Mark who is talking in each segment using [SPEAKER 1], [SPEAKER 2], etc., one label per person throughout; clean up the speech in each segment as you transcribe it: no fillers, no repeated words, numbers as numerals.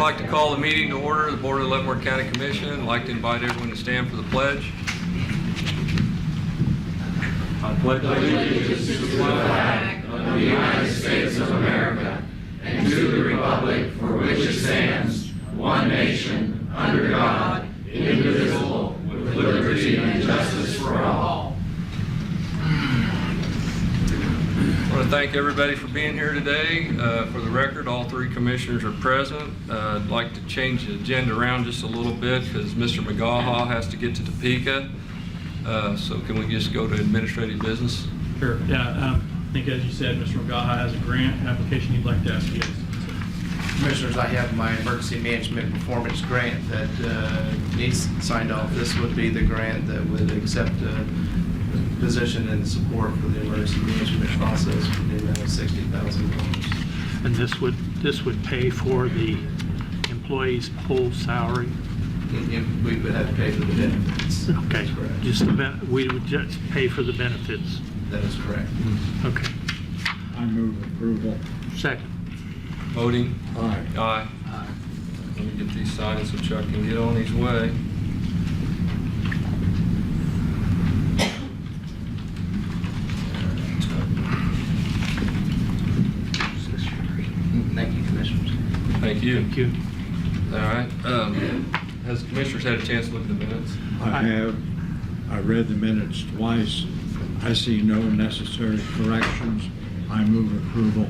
[SPEAKER 1] like to call the meeting to order, the Board of the Leavenworth County Commission. I'd like to invite everyone to stand for the pledge. I pledge allegiance to the flag of the United States of America and to the republic for which it stands, one nation, under God, indivisible, with liberty and justice for all. I want to thank everybody for being here today. For the record, all three commissioners are present. I'd like to change the agenda around just a little bit because Mr. McGaha has to get to Topeka. So can we just go to administrative business?
[SPEAKER 2] Sure. Yeah. I think, as you said, Mr. McGaha has a grant application he'd like to ask you guys.
[SPEAKER 3] Commissioners, I have my emergency management performance grant that needs signed off. This would be the grant that would accept a position and support for the emergency management process for the amount of $60,000.
[SPEAKER 4] And this would pay for the employee's full salary?
[SPEAKER 3] We would have to pay for the benefits.
[SPEAKER 4] Okay.
[SPEAKER 3] That's correct.
[SPEAKER 4] Just we would just pay for the benefits.
[SPEAKER 3] That is correct.
[SPEAKER 4] Okay.
[SPEAKER 5] I move approval.
[SPEAKER 4] Second.
[SPEAKER 1] Voting?
[SPEAKER 5] Aye.
[SPEAKER 1] Aye. Let me get these signed so Chuck can get on his way.
[SPEAKER 3] Thank you, Commissioners.
[SPEAKER 1] Thank you.
[SPEAKER 4] Thank you.
[SPEAKER 1] All right. Has the commissioners had a chance to look at the minutes?
[SPEAKER 5] I have. I read the minutes twice. I see no necessary corrections. I move approval.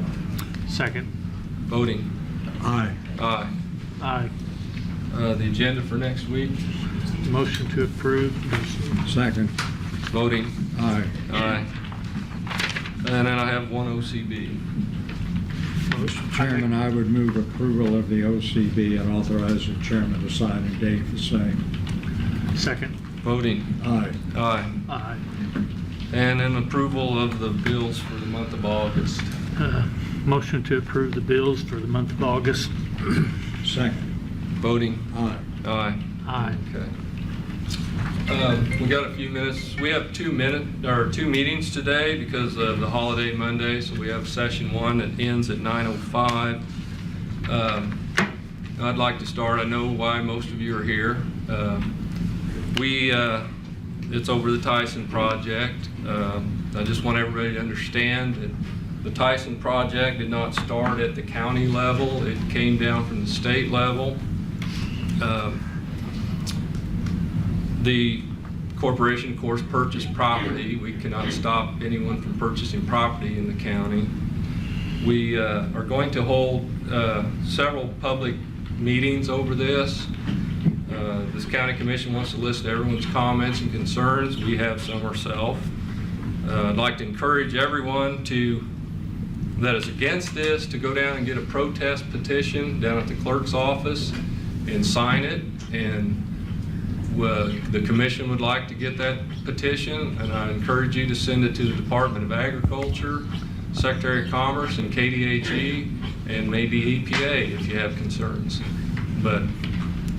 [SPEAKER 4] Second.
[SPEAKER 1] Voting?
[SPEAKER 5] Aye.
[SPEAKER 1] Aye.
[SPEAKER 4] Aye.
[SPEAKER 1] The agenda for next week?
[SPEAKER 4] Motion to approve.
[SPEAKER 5] Second.
[SPEAKER 1] Voting?
[SPEAKER 5] Aye.
[SPEAKER 1] Aye. And then I have one OCB.
[SPEAKER 4] Motion.
[SPEAKER 5] Chairman, I would move approval of the OCB and authorize the chairman to sign and date the same.
[SPEAKER 4] Second.
[SPEAKER 1] Voting?
[SPEAKER 5] Aye.
[SPEAKER 1] Aye.
[SPEAKER 4] Aye.
[SPEAKER 1] And then approval of the bills for the month of August.
[SPEAKER 4] Motion to approve the bills for the month of August.
[SPEAKER 5] Second.
[SPEAKER 1] Voting?
[SPEAKER 5] Aye.
[SPEAKER 1] Aye.
[SPEAKER 4] Aye.
[SPEAKER 1] Okay. We got a few minutes. We have 2 meetings today because of the holiday Monday. So we have session 1 that ends at 9:05. I'd like to start. I know why most of you are here. It's over the Tyson project. I just want everybody to understand that the Tyson project did not start at the county level. It came down from the state level. The corporation, of course, purchased property. We cannot stop anyone from purchasing property in the county. We are going to hold several public meetings over this. This county commission wants to list everyone's comments and concerns. We have some ourselves. I'd like to encourage everyone that is against this to go down and get a protest petition down at the clerk's office and sign it. And the commission would like to get that petition, and I encourage you to send it to the Department of Agriculture, Secretary of Commerce, and KDHE, and maybe EPA if you have concerns. But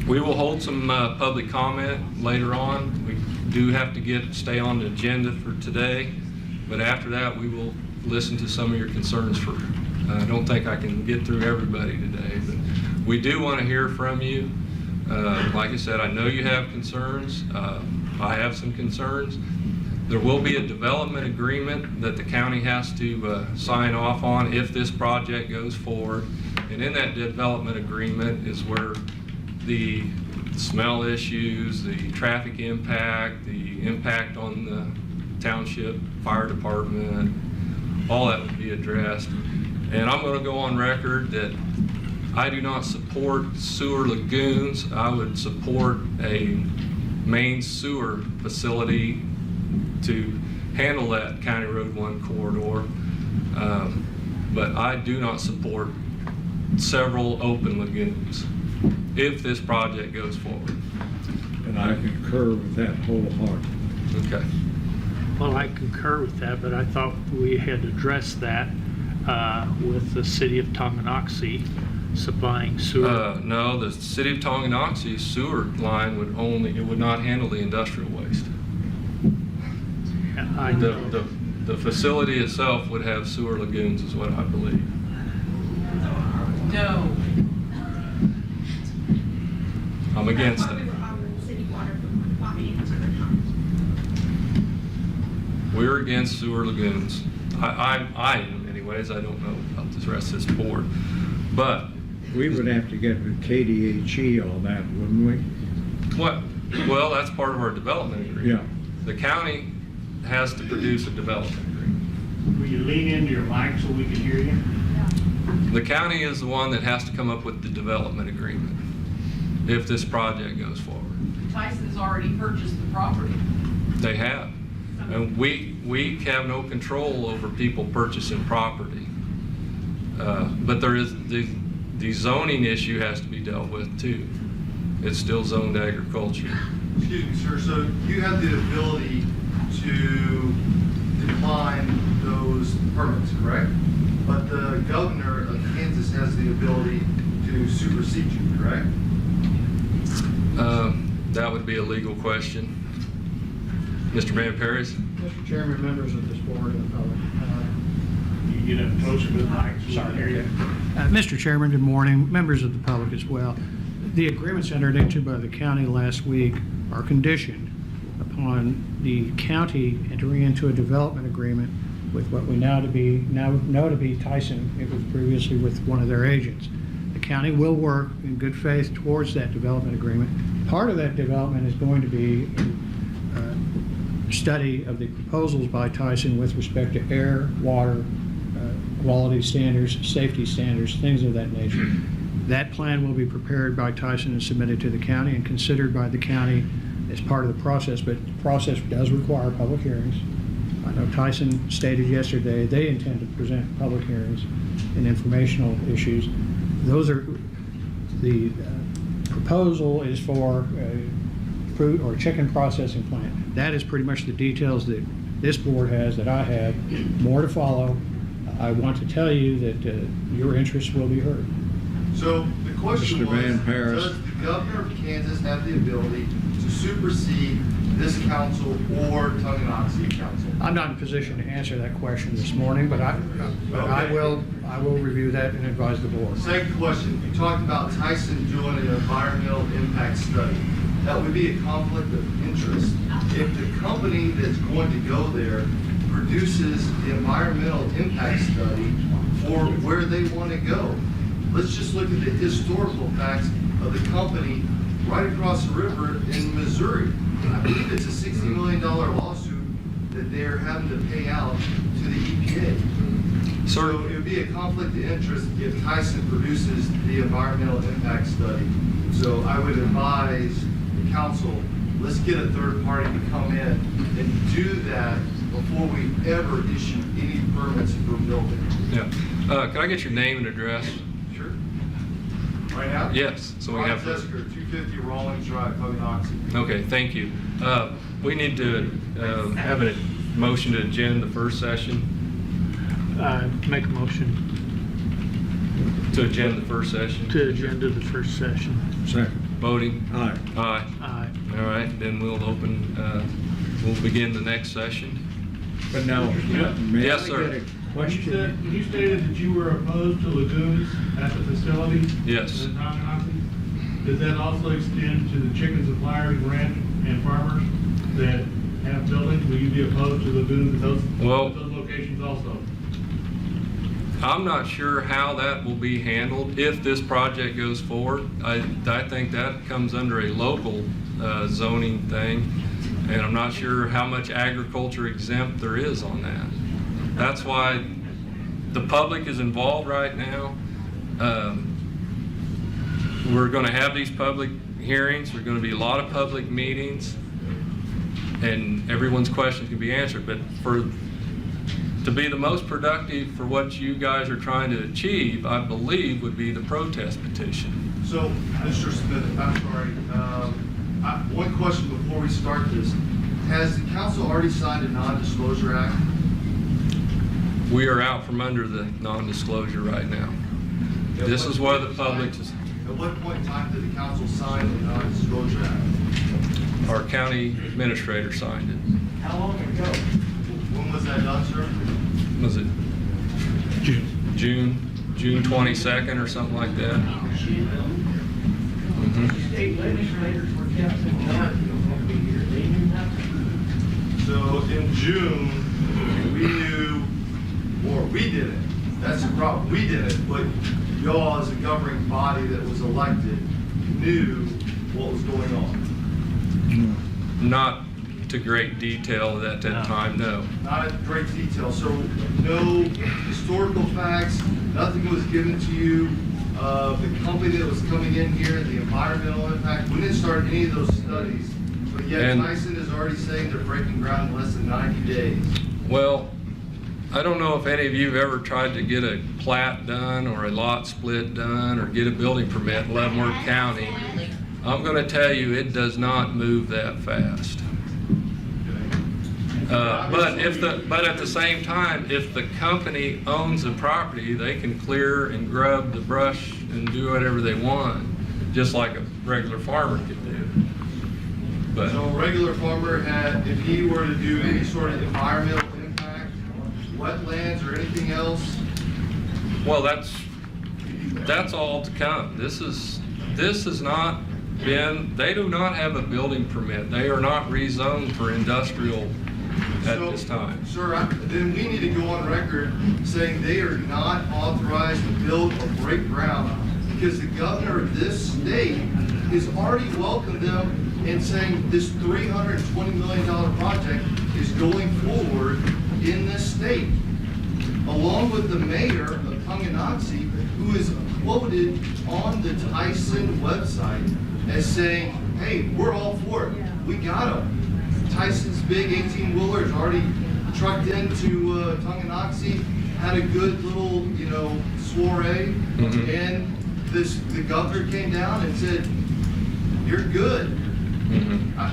[SPEAKER 1] we will hold some public comment later on. We do have to stay on the agenda for today, but after that we will listen to some of your concerns. I don't think I can get through everybody today, but we do want to hear from you. Like I said, I know you have concerns. I have some concerns. There will be a development agreement that the county has to sign off on if this project goes forward. And in that development agreement is where the smell issues, the traffic impact, the impact on the township fire department, all that would be addressed. And I'm going to go on record that I do not support sewer lagoons. I would support a main sewer facility to handle that County Road 1 corridor. But I do not support several open lagoons if this project goes forward.
[SPEAKER 5] And I concur with that wholeheartedly.
[SPEAKER 1] Okay.
[SPEAKER 4] Well, I concur with that, but I thought we had addressed that with the city of Tonganoxie supplying sewer.
[SPEAKER 1] No, the city of Tonganoxie sewer line would not handle the industrial waste.
[SPEAKER 4] I know.
[SPEAKER 1] The facility itself would have sewer lagoons, is what I believe.
[SPEAKER 6] No.
[SPEAKER 1] I'm against it.
[SPEAKER 6] City water pumping into the pump.
[SPEAKER 1] We're against sewer lagoons. I am anyways. I don't know about the rest of this board. But
[SPEAKER 5] We would have to get with KDHE on that, wouldn't we?
[SPEAKER 1] what? Well, that's part of our development agreement.
[SPEAKER 5] Yeah.
[SPEAKER 1] The county has to produce a development agreement.
[SPEAKER 7] Will you lean into your mic so we can hear you?
[SPEAKER 1] The county is the one that has to come up with the development agreement if this project goes forward.
[SPEAKER 8] Tyson's already purchased the property.
[SPEAKER 1] They have. And we have no control over people purchasing property. But there is, the zoning issue has to be dealt with too. It's still zoned agriculture.
[SPEAKER 9] Excuse me, sir, so you have the ability to decline those permits, correct? But the governor of Kansas has the ability to supersede you, correct?
[SPEAKER 1] That would be a legal question. Mr. Van Paris?
[SPEAKER 10] Mr. Chairman, members of this board and the public.
[SPEAKER 7] You get up closer to the mic. So
[SPEAKER 10] Sorry.
[SPEAKER 7] we can hear you.
[SPEAKER 10] Mr. Chairman, good morning, members of the public as well. The agreements entered into by the county last week are conditioned upon the county entering into a development agreement with what we now know to be Tyson. It was previously with one of their agents. The county will work in good faith towards that development agreement. Part of that development is going to be study of the proposals by Tyson with respect to air, water, quality standards, safety standards, things of that nature. That plan will be prepared by Tyson and submitted to the county and considered by the county as part of the process, but the process does require public hearings. I know Tyson stated yesterday they intend to present public hearings and informational issues. Those are, the proposal is for fruit or chicken processing plant. That is pretty much the details that this board has, that I have. More to follow. I want to tell you that your interests will be heard.
[SPEAKER 9] So the question
[SPEAKER 5] Mr. Van
[SPEAKER 9] was,
[SPEAKER 5] Paris.
[SPEAKER 9] does the governor of Kansas have the ability to supersede this council or Tonganoxie council?
[SPEAKER 10] I'm not in a position to answer that question this morning, but I will review that and advise the board.
[SPEAKER 9] Second question, you talked about Tyson doing an environmental impact study. That would be a conflict of interest. If the company that's going to go there produces the environmental impact study for where they want to go, let's just look at the historical facts of the company right across the river in Missouri. I believe it's a $60 million lawsuit that they're having to pay out to the EPA. So it would be a conflict of interest if Tyson produces the environmental impact study. So I would advise the council, let's get a third party to come in and do that before we ever issue any permits for building.
[SPEAKER 1] Yeah. Can I get your name and address?
[SPEAKER 9] Sure. Right now?
[SPEAKER 1] Yes. So we
[SPEAKER 9] Ron
[SPEAKER 1] have.
[SPEAKER 9] Tesker, 250 Rawlings Drive, Tonganoxie.
[SPEAKER 1] Okay, thank you. We need to have a motion to agenda the first session,
[SPEAKER 4] Make a motion
[SPEAKER 1] to agenda the first session.
[SPEAKER 4] to agenda the first session.
[SPEAKER 5] Second.
[SPEAKER 1] Voting?
[SPEAKER 5] Aye.
[SPEAKER 1] Aye.
[SPEAKER 4] Aye.
[SPEAKER 1] All right, then we'll we'll begin the next session.
[SPEAKER 5] But now, may
[SPEAKER 1] Yes,
[SPEAKER 5] I
[SPEAKER 1] sir.
[SPEAKER 5] get a
[SPEAKER 7] When
[SPEAKER 5] question?
[SPEAKER 7] you stated that you were opposed to lagoons at the facility?
[SPEAKER 1] Yes.
[SPEAKER 7] in Tonganoxie, does that also extend to the chicken suppliers, ranch, and farmers that have buildings? Will you be opposed to lagoons at those locations also?
[SPEAKER 1] I'm not sure how that will be handled if this project goes forward. I think that comes under a local zoning thing, and I'm not sure how much agriculture exempt there is on that. That's why the public is involved right now. We're going to have these public hearings. There's going to be a lot of public meetings, and everyone's questions can be answered. But to be the most productive for what you guys are trying to achieve, I believe, would be the protest petition.
[SPEAKER 9] So, Mr. Smith, I'm sorry. One question before we start this. Has the council already signed a non-disclosure act?
[SPEAKER 1] We are out from under the non-disclosure right now. This is where the public is.
[SPEAKER 9] At what point in time did the council sign the non-disclosure act?
[SPEAKER 1] Our county administrator signed it.
[SPEAKER 9] How long ago? When was that done, sir?
[SPEAKER 1] Was it June 22nd or something like that?
[SPEAKER 11] State legislators were kept in charge over here. They knew nothing.
[SPEAKER 9] So in June, we knew, or we didn't, that's the problem, we didn't, but y'all as a governing body that was elected knew what was going on.
[SPEAKER 1] Not to great detail at that time, no.
[SPEAKER 9] Not in great detail, so no historical facts, nothing was given to you. The company that was coming in here, the environmental impact, we didn't start any of those studies, but yet
[SPEAKER 1] And-
[SPEAKER 9] Tyson is already saying they're breaking ground in less than 90 days.
[SPEAKER 1] Well, I don't know if any of you have ever tried to get a plat done or a lot split done or get a building permit in Leavenworth County. I'm going to tell you, it does not move that fast. But at the same time, if the company owns the property, they can clear and grub the brush and do whatever they want, just like a regular farmer could do. But
[SPEAKER 9] So a regular farmer had, if he were to do any sort of environmental impact, wetlands or anything else,
[SPEAKER 1] well, that's all to come. This has not been. They do not have a building permit. They are not rezoned for industrial at
[SPEAKER 9] so,
[SPEAKER 1] this time.
[SPEAKER 9] Sir, then we need to go on record saying they are not authorized to build or break ground because the governor of this state has already welcomed them and saying this $320 million project is going forward in this state, along with the mayor of Tonganoxie, who is quoted on the Tyson website as saying, hey, we're all for it. We got them. Tyson's big 18-wheeler is already trucked into Tonganoxie, had a good little, soiree, and the governor came down and said, you're good.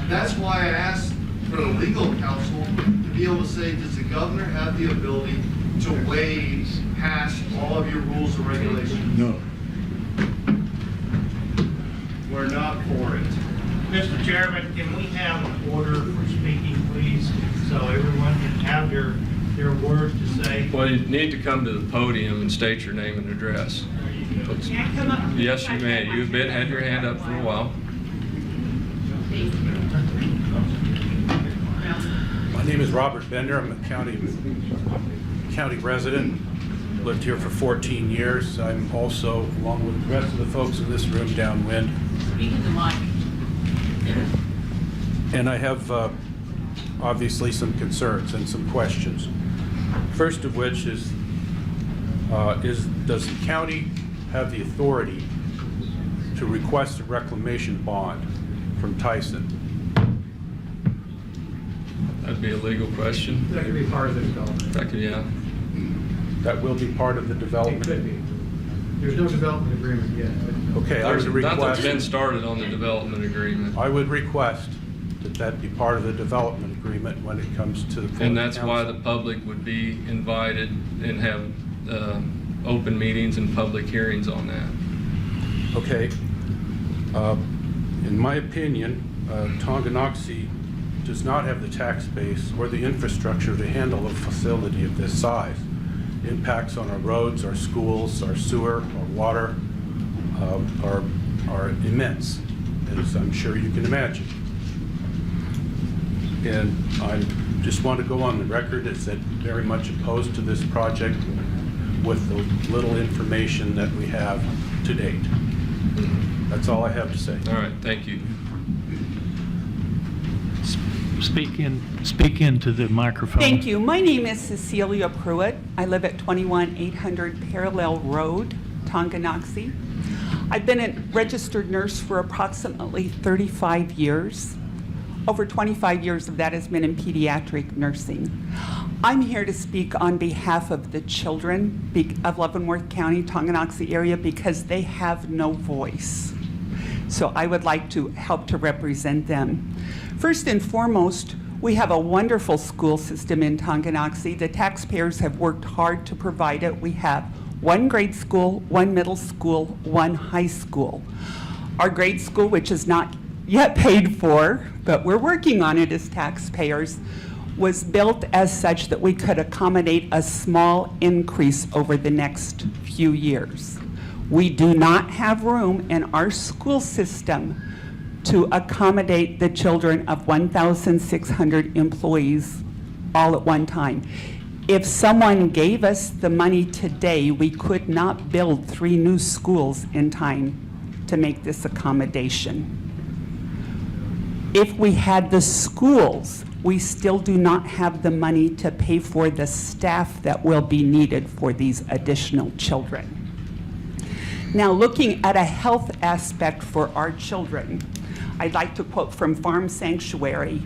[SPEAKER 9] That's why I asked for the legal counsel to be able to say, does the governor have the ability to waive past all of your rules and regulations?
[SPEAKER 5] No.
[SPEAKER 9] We're not for it.
[SPEAKER 11] Mr. Chairman, can we have an order for speaking, please, so everyone can have their words to say?
[SPEAKER 1] Well, you need to come to the podium and state your name and address.
[SPEAKER 6] Can I come up?
[SPEAKER 1] Yes, you may. You've had your hand up for a while.
[SPEAKER 12] My name is Robert Bender. I'm a county resident. Lived here for 14 years. I'm also, along with the rest of the folks in this room, downwind.
[SPEAKER 8] Speak in the mic.
[SPEAKER 12] And I have obviously some concerns and some questions. First of which is does the county have the authority to request a reclamation bond from Tyson?
[SPEAKER 1] That'd be a legal question.
[SPEAKER 10] That could be part of the development.
[SPEAKER 1] That could, yeah.
[SPEAKER 12] That will be part of the
[SPEAKER 10] It
[SPEAKER 12] development?
[SPEAKER 10] could be. There's no development agreement yet.
[SPEAKER 12] Okay, I would
[SPEAKER 1] Nothing's
[SPEAKER 12] request...
[SPEAKER 1] been started on the development agreement.
[SPEAKER 12] I would request that that be part of the development agreement when it comes to the...
[SPEAKER 1] And that's why the
[SPEAKER 12] council.
[SPEAKER 1] public would be invited and have open meetings and public hearings on that.
[SPEAKER 12] Okay. In my opinion, Tonganoxie does not have the tax base or the infrastructure to handle a facility of this size. Impacts on our roads, our schools, our sewer, our water are immense, as I'm sure you can imagine. And I just want to go on the record as that very much opposed to this project with the little information that we have to date. That's all I have to say.
[SPEAKER 1] All right, thank you.
[SPEAKER 4] Speak into the microphone.
[SPEAKER 13] Thank you. My name is Cecilia Pruitt. I live at 21800 Parallel Road, Tonganoxie. I've been a registered nurse for approximately 35 years. Over 25 years of that has been in pediatric nursing. I'm here to speak on behalf of the children of Leavenworth County, Tonganoxie area, because they have no voice. So I would like to help to represent them. First and foremost, we have a wonderful school system in Tonganoxie. The taxpayers have worked hard to provide it. We have one grade school, one middle school, one high school. Our grade school, which is not yet paid for, but we're working on it as taxpayers, was built as such that we could accommodate a small increase over the next few years. We do not have room in our school system to accommodate the children of 1,600 employees all at one time. If someone gave us the money today, we could not build 3 new schools in time to make this accommodation. If we had the schools, we still do not have the money to pay for the staff that will be needed for these additional children. Now, looking at a health aspect for our children, I'd like to quote from Farm Sanctuary,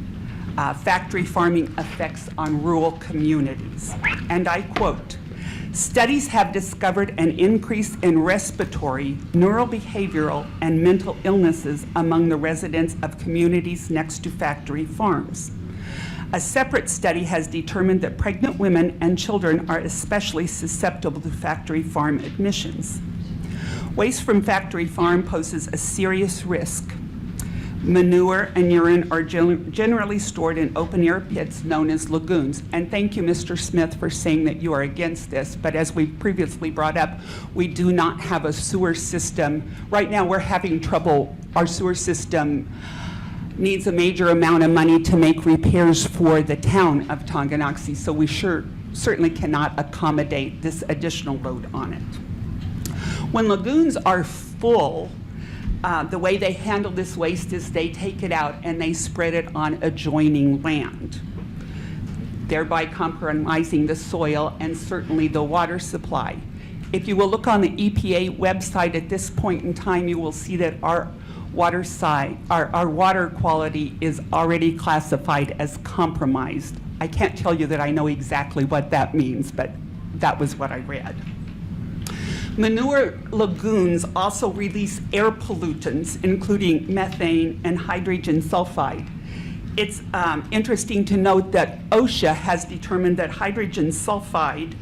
[SPEAKER 13] Factory Farming Effects on Rural Communities. And I quote, "Studies have discovered an increase in respiratory, neurobehavioral, and mental illnesses among the residents of communities next to factory farms. A separate study has determined that pregnant women and children are especially susceptible to factory farm admissions. Waste from factory farm poses a serious risk. Manure and urine are generally stored in open-air pits known as lagoons." And thank you, Mr. Smith, for saying that you are against this, but as we previously brought up, we do not have a sewer system. Right now, we're having trouble. Our sewer system needs a major amount of money to make repairs for the town of Tonganoxie, so we certainly cannot accommodate this additional load on it. When lagoons are full, the way they handle this waste is they take it out and they spread it on adjoining land, thereby compromising the soil and certainly the water supply. If you will look on the EPA website at this point in time, you will see that our water quality is already classified as compromised. I can't tell you that I know exactly what that means, but that was what I read. Manure lagoons also release air pollutants, including methane and hydrogen sulfide. It's interesting to note that OSHA has determined that hydrogen sulfide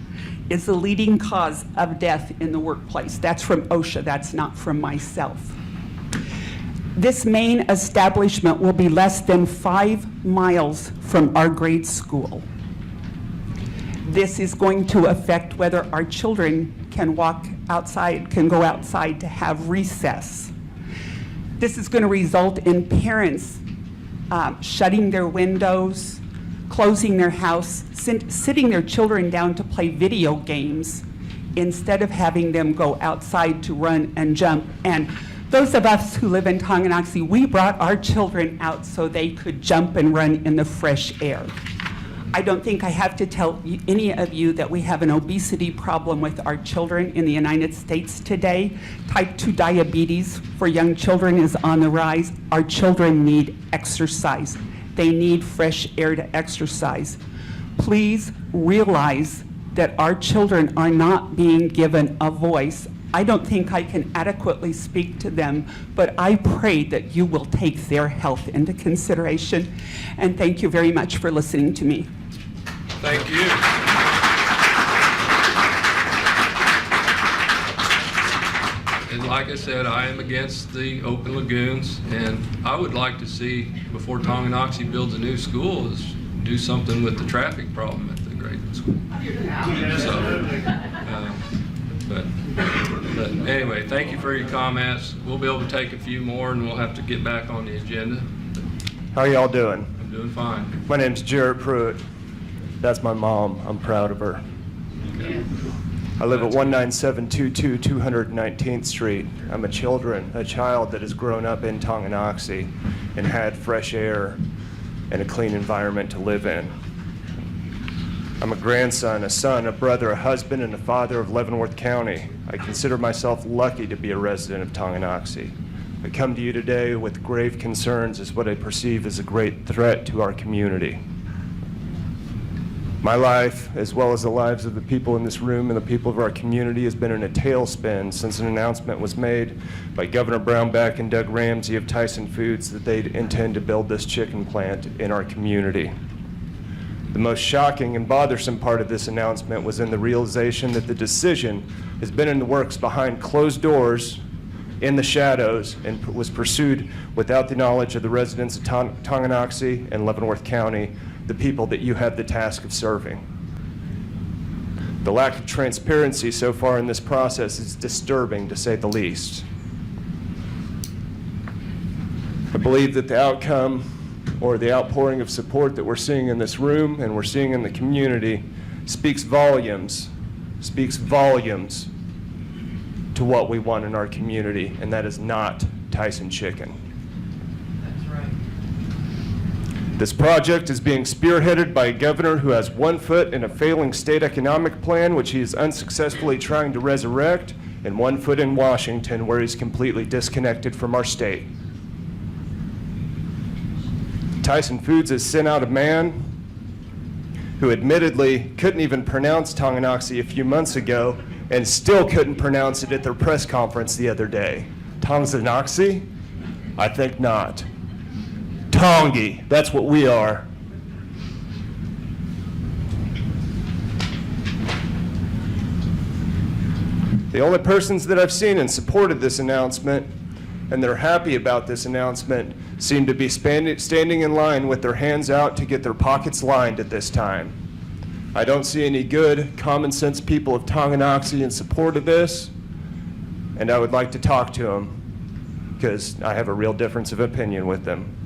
[SPEAKER 13] is the leading cause of death in the workplace. That's from OSHA, that's not from myself. This main establishment will be less than 5 miles from our grade school. This is going to affect whether our children can walk outside, can go outside to have recess. This is going to result in parents shutting their windows, closing their house, sitting their children down to play video games instead of having them go outside to run and jump. And those of us who live in Tonganoxie, we brought our children out so they could jump and run in the fresh air. I don't think I have to tell any of you that we have an obesity problem with our children in the United States today. Type 2 diabetes for young children is on the rise. Our children need exercise. They need fresh air to exercise. Please realize that our children are not being given a voice. I don't think I can adequately speak to them, but I pray that you will take their health into consideration. And thank you very much for listening to me.
[SPEAKER 1] Thank you. And like I said, I am against the open lagoons, and I would like to see, before Tonganoxie builds a new school, is do something with the traffic problem at the grade school. But anyway, thank you for your comments. We'll be able to take a few more, and we'll have to get back on the agenda.
[SPEAKER 14] How y'all doing?
[SPEAKER 1] I'm doing fine.
[SPEAKER 14] My name's Jared Pruitt. That's my mom. I'm proud of her.
[SPEAKER 1] Okay.
[SPEAKER 14] I live at 19722 219th Street. I'm a child that has grown up in Tonganoxie and had fresh air and a clean environment to live in. I'm a grandson, a son, a brother, a husband, and a father of Leavenworth County. I consider myself lucky to be a resident of Tonganoxie. I come to you today with grave concerns as what I perceive as a great threat to our community. My life, as well as the lives of the people in this room and the people of our community, has been in a tailspin since an announcement was made by Governor Brownback and Doug Ramsey of Tyson Foods that they intend to build this chicken plant in our community. The most shocking and bothersome part of this announcement was in the realization that the decision has been in the works behind closed doors, in the shadows, and was pursued without the knowledge of the residents of Tonganoxie and Leavenworth County, the people that you have the task of serving. The lack of transparency so far in this process is disturbing, to say the least. I believe that the outcome or the outpouring of support that we're seeing in this room and we're seeing in the community speaks volumes to what we want in our community, and that is not Tyson chicken.
[SPEAKER 8] That's right.
[SPEAKER 14] This project is being spearheaded by a governor who has one foot in a failing state economic plan, which he is unsuccessfully trying to resurrect, and one foot in Washington, where he's completely disconnected from our state. Tyson Foods has sent out a man who admittedly couldn't even pronounce Tonganoxie a few months ago and still couldn't pronounce it at their press conference the other day. Tonganoxie? I think not. Tongi, that's what we are. The only persons that I've seen in support of this announcement, and they're happy about this announcement, seem to be standing in line with their hands out to get their pockets lined at this time. I don't see any good, common sense people of Tonganoxie in support of this, and I would like to talk to them because I have a real difference of opinion with them.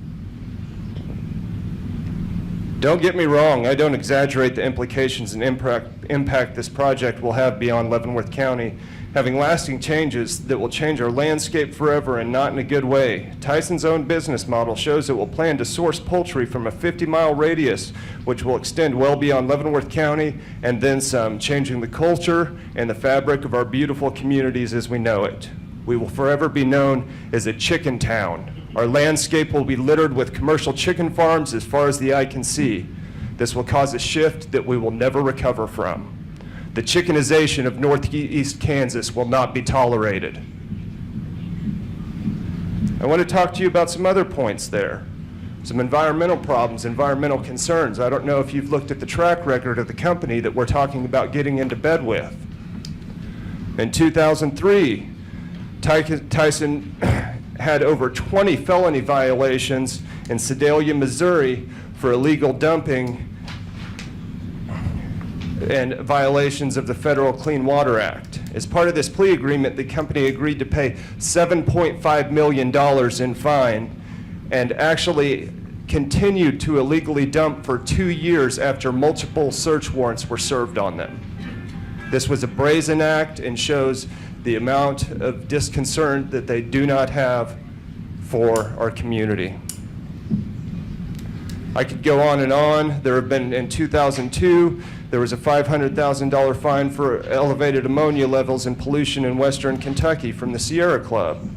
[SPEAKER 14] Don't get me wrong, I don't exaggerate the implications and impact this project will have beyond Leavenworth County, having lasting changes that will change our landscape forever and not in a good way. Tyson's own business model shows it will plan to source poultry from a 50-mile radius, which will extend well beyond Leavenworth County and then some, changing the culture and the fabric of our beautiful communities as we know it. We will forever be known as a chicken town. Our landscape will be littered with commercial chicken farms as far as the eye can see. This will cause a shift that we will never recover from. The chickenization of northeast Kansas will not be tolerated. I want to talk to you about some other points there. Some environmental problems, environmental concerns. I don't know if you've looked at the track record of the company that we're talking about getting into bed with. In 2003, Tyson had over 20 felony violations in Sedalia, Missouri for illegal dumping and violations of the Federal Clean Water Act. As part of this plea agreement, the company agreed to pay $7.5 million in fine and actually continued to illegally dump for 2 years after multiple search warrants were served on them. This was a brazen act and shows the amount of disconcern that they do not have for our community. I could go on and on. There have been, in 2002, there was a $500,000 fine for elevated ammonia levels and pollution in western Kentucky from the Sierra Club.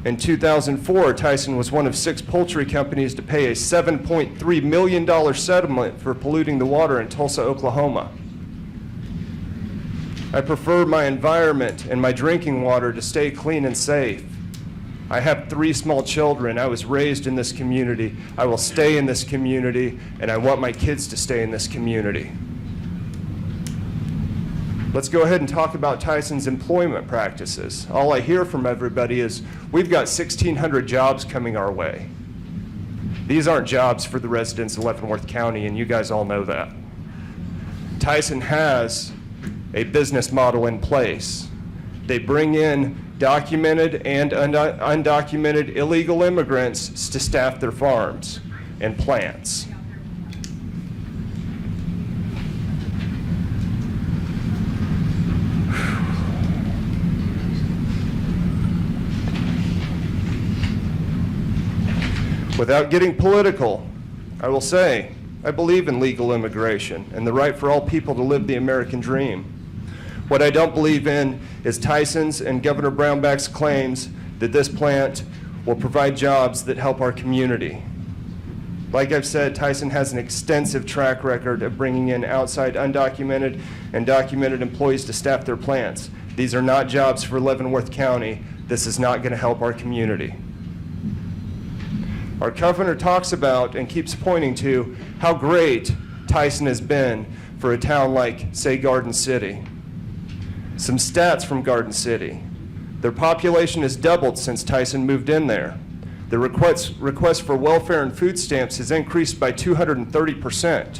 [SPEAKER 14] In 2004, Tyson was one of 6 poultry companies to pay a $7.3 million settlement for polluting the water in Tulsa, Oklahoma. I prefer my environment and my drinking water to stay clean and safe. I have 3 small children. I was raised in this community. I will stay in this community, and I want my kids to stay in this community. Let's go ahead and talk about Tyson's employment practices. All I hear from everybody is, we've got 1,600 jobs coming our way. These aren't jobs for the residents of Leavenworth County, and you guys all know that. Tyson has a business model in place. They bring in documented and undocumented illegal immigrants to staff their farms and plants. Without getting political, I will say, I believe in legal immigration and the right for all people to live the American dream. What I don't believe in is Tyson's and Governor Brownback's claims that this plant will provide jobs that help our community. Like I've said, Tyson has an extensive track record of bringing in outside undocumented and documented employees to staff their plants. These are not jobs for Leavenworth County. This is not going to help our community. Our governor talks about and keeps pointing to how great Tyson has been for a town like, say, Garden City. Some stats from Garden City. Their population has doubled since Tyson moved in there. The request for welfare and food stamps has increased by 230%.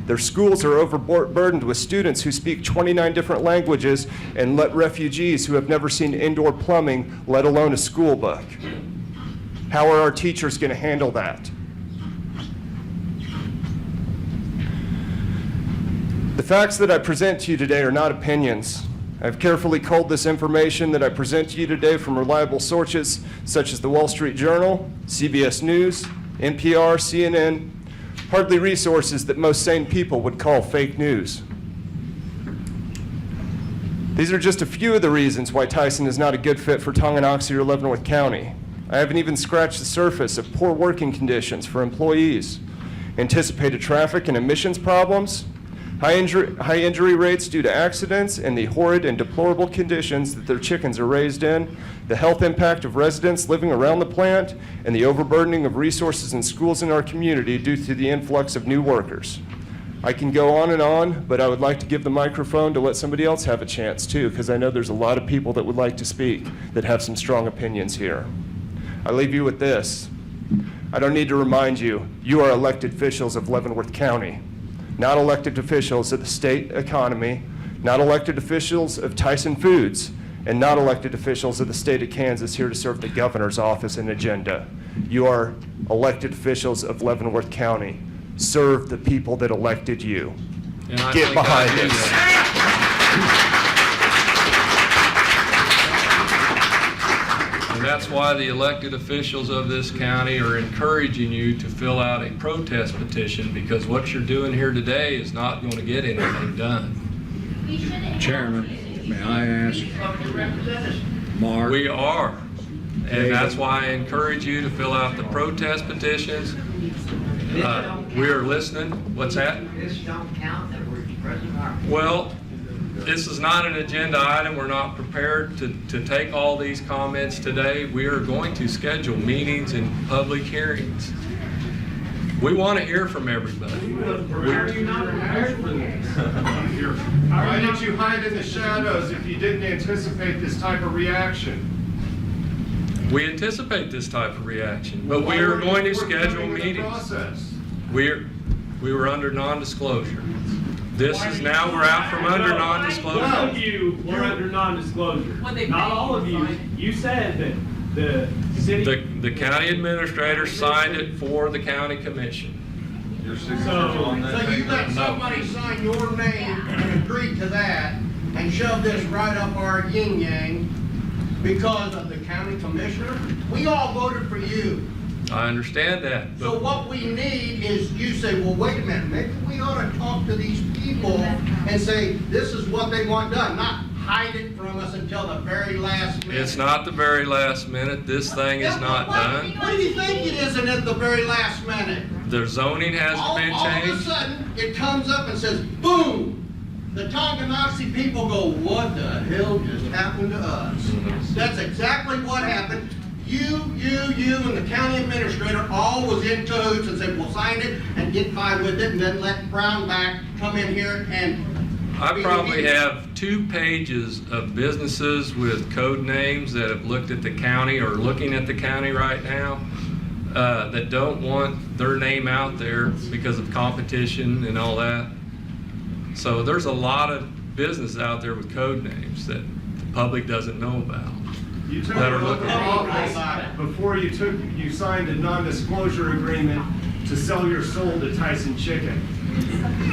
[SPEAKER 14] Their schools are overburdened with students who speak 29 different languages and let refugees who have never seen indoor plumbing, let alone a school book. How are our teachers going to handle that? The facts that I present to you today are not opinions. I've carefully culled this information that I present to you today from reliable sources such as the Wall Street Journal, CBS News, NPR, CNN, hardly resources that most sane people would call fake news. These are just a few of the reasons why Tyson is not a good fit for Tonganoxie or Leavenworth County. I haven't even scratched the surface of poor working conditions for employees, anticipated traffic and emissions problems, high injury rates due to accidents, and the horrid and deplorable conditions that their chickens are raised in, the health impact of residents living around the plant, and the overburdening of resources and schools in our community due to the influx of new workers. I can go on, but I would like to give the microphone to let somebody else have a chance too, because I know there's a lot of people that would like to speak that have some strong opinions here. I leave you with this. I don't need to remind you, you are elected officials of Leavenworth County, not elected officials of the state economy, not elected officials of Tyson Foods, and not elected officials of the state of Kansas here to serve the governor's office and agenda. You are elected officials of Leavenworth County. Serve the people that elected you. Get behind us.
[SPEAKER 1] And that's why the elected officials of this county are encouraging you to fill out a protest petition, because what you're doing here today is not going to get anything done.
[SPEAKER 5] Chairman, may I ask Mark?
[SPEAKER 1] We are. And that's why I encourage you to fill out the protest petitions. We are listening. What's that?
[SPEAKER 8] This don't count that we're expressing our.
[SPEAKER 1] Well, this is not an agenda item. We're not prepared to take all these comments today. We are going to schedule meetings and public hearings. We want to hear from everybody.
[SPEAKER 9] Why are you not prepared for this? Why did you hide in the shadows if you didn't anticipate this type of reaction?
[SPEAKER 1] We anticipate this type of reaction, but we are going to schedule meetings. We were under non-disclosure. This is now, we're out from under non-disclosure.
[SPEAKER 15] Some of you were under non-disclosure. Not all of you. You said that the city.
[SPEAKER 1] The county administrator signed it for the county commission.
[SPEAKER 11] So you let somebody sign your name and agree to that and shove this right up our yin-yang because of the county commissioner? We all voted for you.
[SPEAKER 1] I understand that.
[SPEAKER 11] So what we need is you say, well, wait a minute, maybe we ought to talk to these people and say, this is what they want done, not hide it from us until the very last minute.
[SPEAKER 1] It's not the very last minute. This thing is not done.
[SPEAKER 11] What do you think it isn't at the very last minute?
[SPEAKER 1] The zoning hasn't been
[SPEAKER 11] All of a
[SPEAKER 1] changed.
[SPEAKER 11] sudden, it comes up and says, boom! The Tonganoxie people go, what the hell just happened to us? That's exactly what happened. You, and the county administrator all was in cahoots and said, we'll sign it and get by with it, and then let Brownback come in here and...
[SPEAKER 1] I probably have 2 pages of businesses with code names that have looked at the county or looking at the county right now that don't want their name out there because of competition and all that. So there's a lot of business out there with code names that the public doesn't know about.
[SPEAKER 9] You took
[SPEAKER 1] That are
[SPEAKER 9] the
[SPEAKER 1] looking
[SPEAKER 9] office before you signed a non-disclosure agreement to sell your soul to Tyson Chicken.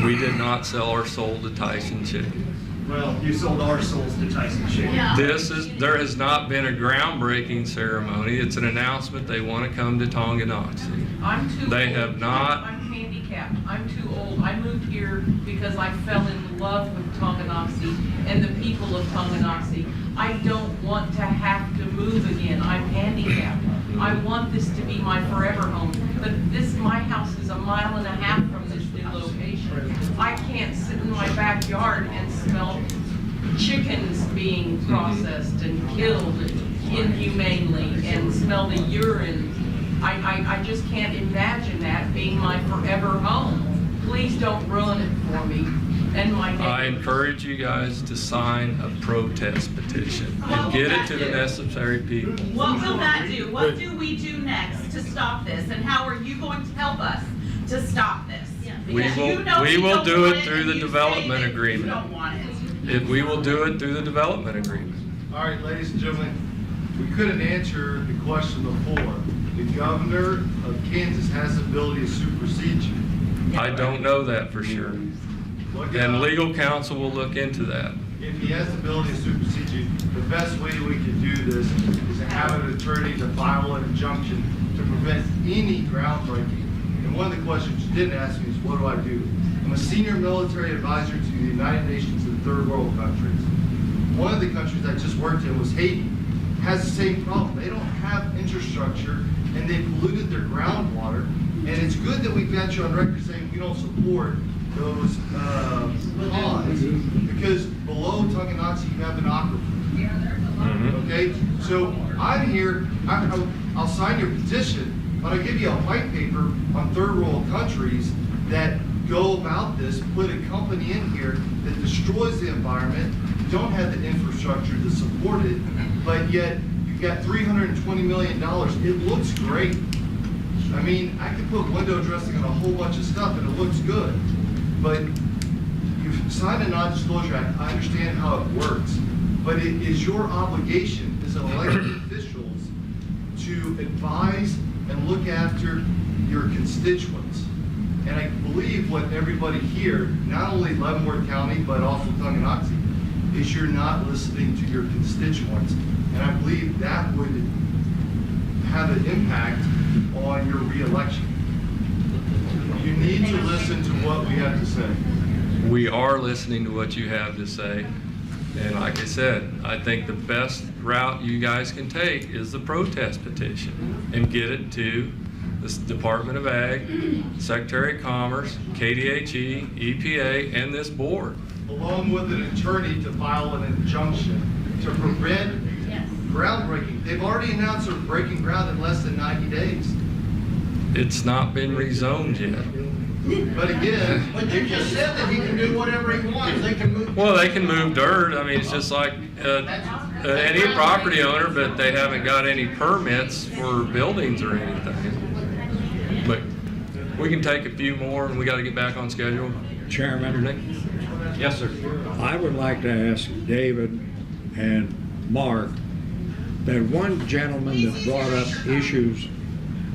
[SPEAKER 1] We did not sell our soul to Tyson Chicken.
[SPEAKER 9] Well, you sold our souls to Tyson Chicken.
[SPEAKER 1] There has not been a groundbreaking ceremony. It's an announcement they want to come to Tonganoxie.
[SPEAKER 8] I'm too old.
[SPEAKER 1] They have not.
[SPEAKER 8] I'm handicapped. I'm too old. I moved here because I fell in love with Tonganoxie and the people of Tonganoxie. I don't want to have to move again. I'm handicapped. I want this to be my forever home. But my house is 1.5 miles from this new location. I can't sit in my backyard and smell chickens being processed and killed inhumanely and smell the urine. I just can't imagine that being my forever home. Please don't ruin it for me and my neighbors.
[SPEAKER 1] I encourage you guys to sign a protest petition and get it to the necessary people.
[SPEAKER 6] What will that do? What do we do next to stop this? And how are you going to help us to stop this?
[SPEAKER 8] Because you know
[SPEAKER 1] We
[SPEAKER 8] you
[SPEAKER 1] will
[SPEAKER 8] don't
[SPEAKER 1] do
[SPEAKER 8] want
[SPEAKER 1] it through
[SPEAKER 8] and
[SPEAKER 1] the
[SPEAKER 8] you say
[SPEAKER 1] development
[SPEAKER 8] that
[SPEAKER 1] agreement.
[SPEAKER 8] You don't want it.
[SPEAKER 1] If we will do it through the development agreement.
[SPEAKER 9] All right, ladies and gentlemen, we couldn't answer the question before. The governor of Kansas has the ability to supersede you.
[SPEAKER 1] I don't know that for sure.
[SPEAKER 9] Look it
[SPEAKER 1] And
[SPEAKER 9] up.
[SPEAKER 1] legal counsel will look into that.
[SPEAKER 9] If he has the ability to supersede you, the best way we can do this is to have an attorney to file an injunction to prevent any groundbreaking. And one of the questions you didn't ask me is, what do I do? I'm a senior military advisor to the United Nations and third world countries. One of the countries I just worked in was Haiti. Has the same problem. They don't have infrastructure and they polluted their groundwater. And it's good that we've got you on record saying we don't support those ponds because below Tonganoxie you have an aquifer. Okay, so I'm here. I'll sign your petition, but I'll give you a white paper on third world countries that go about this. Put a company in here that destroys the environment. Don't have the infrastructure to support it, but yet you've got $320 million. It looks great. I mean, I could put window dressing on a whole bunch of stuff and it looks good, but you've signed a non-disclosure act. I understand how it works, but it is your obligation as elected officials to advise and look after your constituents. And I believe what everybody here, not only Leavenworth County, but also Tonganoxie, is you're not listening to your constituents. And I believe that would have an impact on your reelection. You need to listen to what we have to say.
[SPEAKER 1] We are listening to what you have to say. And like I said, I think the best route you guys can take is the protest petition and get it to the Department of Ag, Secretary of Commerce, KDHE, EPA, and this board.
[SPEAKER 9] Along with an attorney to file an injunction to prevent groundbreaking. They've already announced they're breaking ground in less than 90 days.
[SPEAKER 1] It's not been rezoned yet.
[SPEAKER 9] But again,
[SPEAKER 11] But you just said that he can do whatever he wants, they can move.
[SPEAKER 1] Well, they can move dirt. I mean, it's just like any property owner, but they haven't got any permits for buildings or anything. But we can take a few more, and we got to get back on schedule.
[SPEAKER 5] Chairman,
[SPEAKER 1] Yes, sir.
[SPEAKER 5] I would like to ask David and Mark, that one gentleman that brought up issues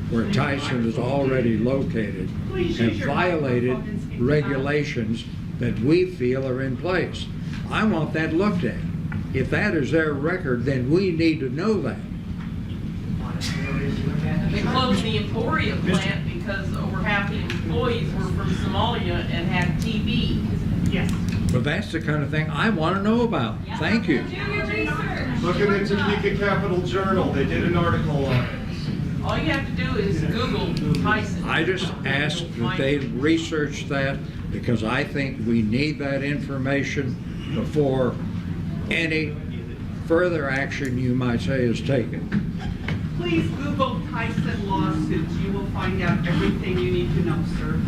[SPEAKER 5] where Tyson is already located have violated regulations that we feel are in place. I want that looked at. If that is their record, then we need to know that.
[SPEAKER 8] They closed the Emporia plant because over half the employees were from Somalia and had TB. Yes.
[SPEAKER 5] But that's the kind of thing I want to know about. Thank you.
[SPEAKER 9] look at the Topeka Capital Journal. They did an article on it.
[SPEAKER 8] All you have to do is Google Tyson.
[SPEAKER 5] I just ask that they research that because I think we need that information before any further action you might say is taken.
[SPEAKER 6] Please Google Tyson lawsuits. You will find out everything you need to know, sir.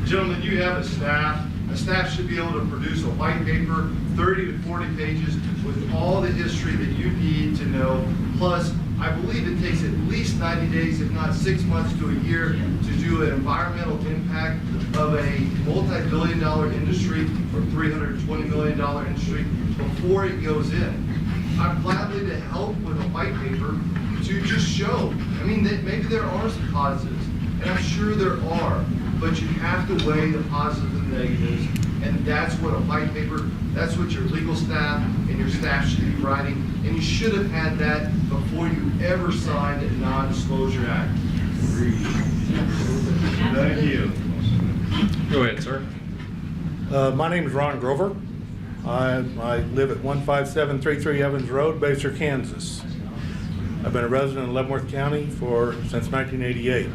[SPEAKER 9] Gentlemen, you have a staff. A staff should be able to produce a white paper, 30 to 40 pages, with all the history that you need to know. Plus, I believe it takes at least 90 days, if not 6 months to a year, to do an environmental impact of a multi-billion-dollar industry or $320 million industry before it goes in. I'm gladly to help with a white paper to just show. I mean, maybe there are some positives, and I'm sure there are, but you have to weigh the positives and negatives, and that's what a white paper, that's what your legal staff and your staff should be writing, and you should have had that before you ever signed a non-disclosure act. Thank you.
[SPEAKER 1] Go ahead, sir.
[SPEAKER 16] My name is Ron Grover. I live at 15733 Evans Road, Baser, Kansas. I've been a resident of Leavenworth County since 1988.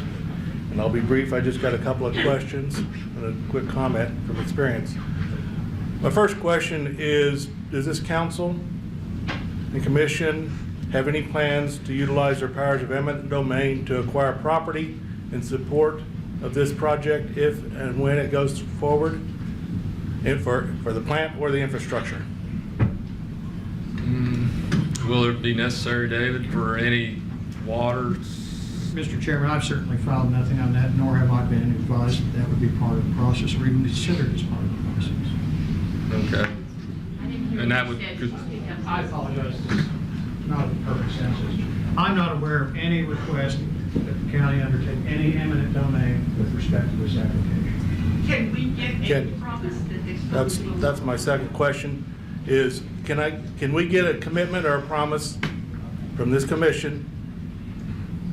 [SPEAKER 16] And I'll be brief, I just got a couple of questions and a quick comment from experience. My first question is, does this council and commission have any plans to utilize their powers of eminent domain to acquire property in support of this project if and when it goes forward, and for the plant or the infrastructure?
[SPEAKER 1] Will it be necessary, David, for any water
[SPEAKER 10] Mr. Chairman, I've certainly filed nothing on that, nor have I been advised that that would be part of the process or even considered as part of the process.
[SPEAKER 1] Okay. And that would,
[SPEAKER 10] I apologize. Not a perfect sense. I'm not aware of any request that the county undertake any eminent domain with respect to this application.
[SPEAKER 6] Can we get a
[SPEAKER 16] Can-
[SPEAKER 6] promise that this?
[SPEAKER 16] That's my second question, is can we get a commitment or a promise from this commission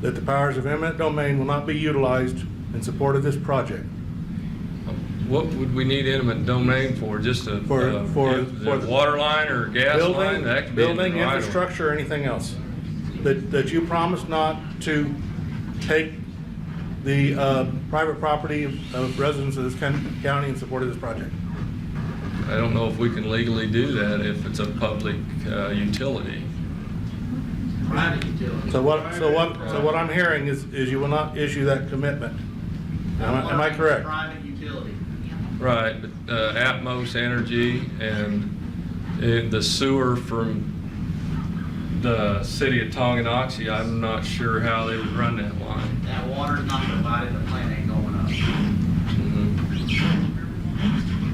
[SPEAKER 16] that the powers of eminent domain will not be utilized in support of this project?
[SPEAKER 1] what would we need eminent domain for? Just a
[SPEAKER 16] For
[SPEAKER 1] the water line or gas line? That could be in the
[SPEAKER 16] Building,
[SPEAKER 1] right of way.
[SPEAKER 16] infrastructure, or anything else? That you promise not to take the private property of residents of this county in support of this project?
[SPEAKER 1] I don't know if we can legally do that if it's a public utility.
[SPEAKER 11] Private utility.
[SPEAKER 16] So what I'm hearing is you will not issue that commitment. Am I correct?
[SPEAKER 11] Private utility.
[SPEAKER 1] Right, but Atmos Energy and the sewer from the city of Tonganoxie, I'm not sure how they would run that line.
[SPEAKER 11] That water's not provided, the plant ain't going up.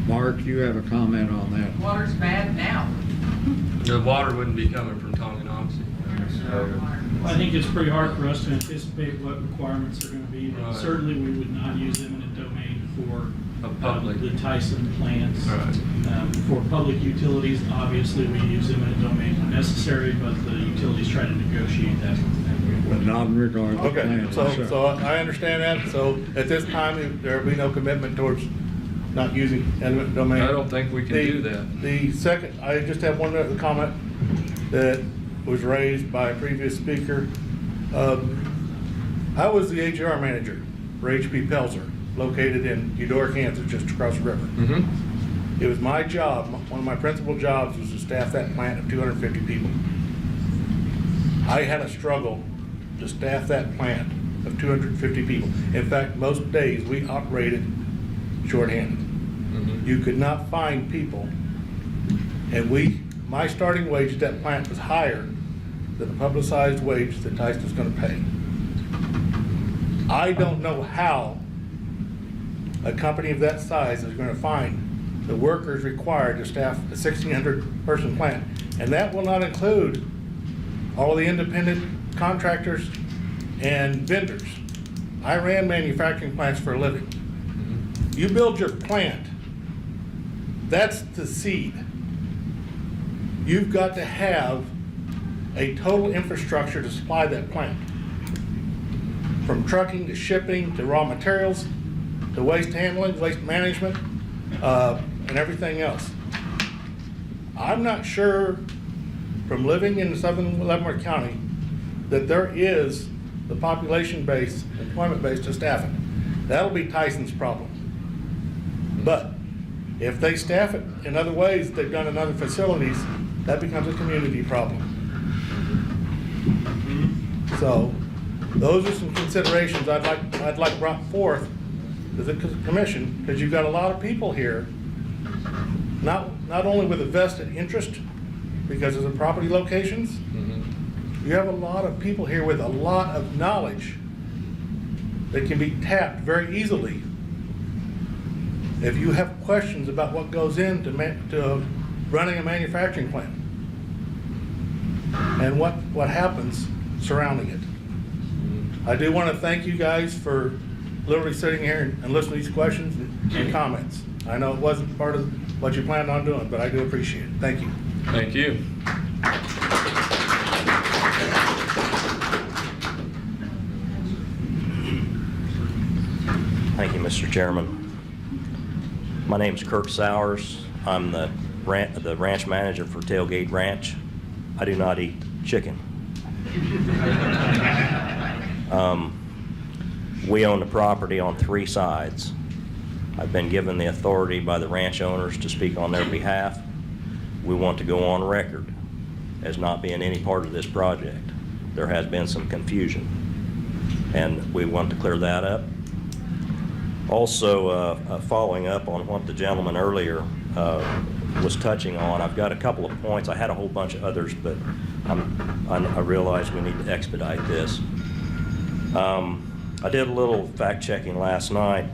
[SPEAKER 5] Mark, you have a comment on that?
[SPEAKER 8] Water's bad now.
[SPEAKER 1] The water wouldn't be coming from Tonganoxie.
[SPEAKER 2] I think it's pretty hard for us to anticipate what requirements are going to be.
[SPEAKER 1] Right.
[SPEAKER 2] Certainly, we would not use eminent domain for
[SPEAKER 1] A public.
[SPEAKER 2] the Tyson plants.
[SPEAKER 1] Right.
[SPEAKER 2] For public utilities, obviously, we use eminent domain when necessary, but the utilities try to negotiate that.
[SPEAKER 5] But not in regard to
[SPEAKER 16] Okay,
[SPEAKER 5] plans.
[SPEAKER 16] so I understand that. So at this time, there will be no commitment towards not using eminent domain?
[SPEAKER 1] I don't think we can do that.
[SPEAKER 16] The second, I just have one other comment that was raised by a previous speaker. I was the HR manager for HP Pelzer, located in Eudora, Kansas, just across the river. It was my job, one of my principal jobs was to staff that plant of 250 people. I had a struggle to staff that plant of 250 people. In fact, most days we operated shorthanded. You could not find people. And my starting wage at that plant was higher than the publicized wage that Tyson was going to pay. I don't know how a company of that size is going to find the workers required to staff a 1,600 person plant. And that will not include all the independent contractors and vendors. I ran manufacturing plants for a living. You build your plant, that's the seed. You've got to have a total infrastructure to supply that plant. From trucking to shipping to raw materials to waste handling, waste management, and everything else. I'm not sure, from living in southern Leavenworth County, that there is the population base, employment base to staff it. That'll be Tyson's problem. But if they staff it in other ways they've done in other facilities, that becomes a community problem. So those are some considerations I'd like brought forth to the commission, because you've got a lot of people here, not only with a vested interest because of the property locations, you have a lot of people here with a lot of knowledge that can be tapped very easily. If you have questions about what goes into running a manufacturing plant and what happens surrounding it. I do want to thank you guys for literally sitting here and listening to these questions and comments. I know it wasn't part of what you planned on doing, but I do appreciate it. Thank you.
[SPEAKER 1] Thank you.
[SPEAKER 17] Thank you, Mr. Chairman. My name's Kirk Sowers. I'm the ranch manager for Tailgate Ranch. I do not eat chicken. We own the property on 3 sides. I've been given the authority by the ranch owners to speak on their behalf. We want to go on record as not being any part of this project. There has been some confusion, and we want to clear that up. Also, following up on what the gentleman earlier was touching on, I've got a couple of points. I had a whole bunch of others, but I realize we need to expedite this. I did a little fact checking last night.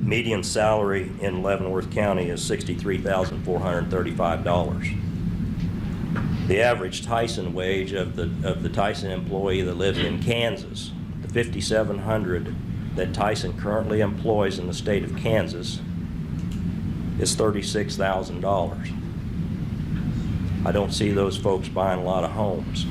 [SPEAKER 17] Median salary in Leavenworth County is $63,435. The average Tyson wage of the Tyson employee that lives in Kansas, the $5,700 that Tyson currently employs in the state of Kansas, is $36,000. I don't see those folks buying a lot of homes.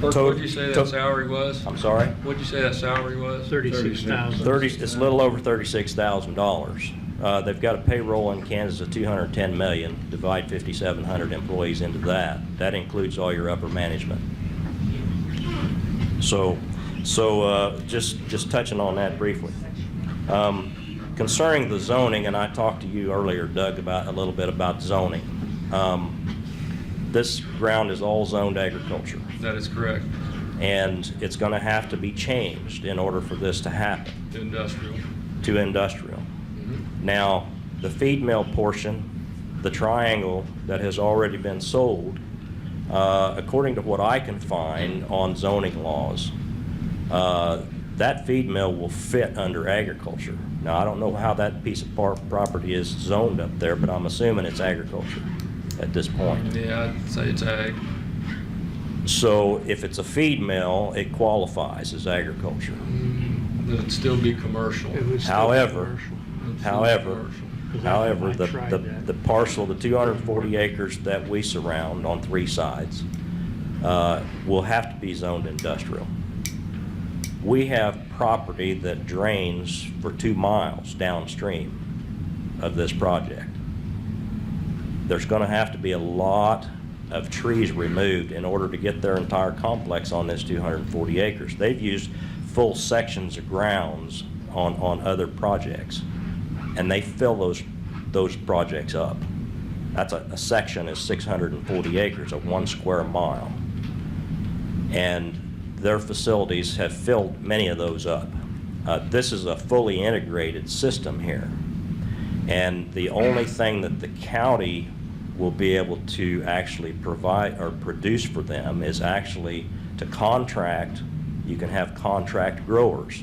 [SPEAKER 1] Clerk, what'd you say that salary was?
[SPEAKER 17] I'm sorry?
[SPEAKER 1] What'd you say that salary was?
[SPEAKER 4] 36,000.
[SPEAKER 17] It's a little over $36,000. They've got a payroll in Kansas of $210 million. Divide 5,700 employees into that. That includes all your upper management. So just touching on that briefly. Concerning the zoning, and I talked to you earlier, Doug, about a little bit about zoning. This ground is all zoned agriculture.
[SPEAKER 1] That is correct.
[SPEAKER 17] And it's going to have to be changed in order for this to happen.
[SPEAKER 1] To industrial.
[SPEAKER 17] To industrial. Now, the feed mill portion, the triangle that has already been sold, according to what I can find on zoning laws, that feed mill will fit under agriculture. Now, I don't know how that piece of property is zoned up there, but I'm assuming it's agriculture at this point.
[SPEAKER 1] Yeah, I'd say it's ag.
[SPEAKER 17] So if it's a feed mill, it qualifies as agriculture.
[SPEAKER 1] It'd still be commercial.
[SPEAKER 17] However, the parcel, the 240 acres that we surround on 3 sides, will have to be zoned industrial. We have property that drains for 2 miles downstream of this project. There's going to have to be a lot of trees removed in order to get their entire complex on this 240 acres. They've used full sections of grounds on other projects, and they fill those projects up. That's a section is 640 acres of 1 square mile, and their facilities have filled many of those up. This is a fully integrated system here, and the only thing that the county will be able to actually provide or produce for them is actually to contract. You can have contract growers.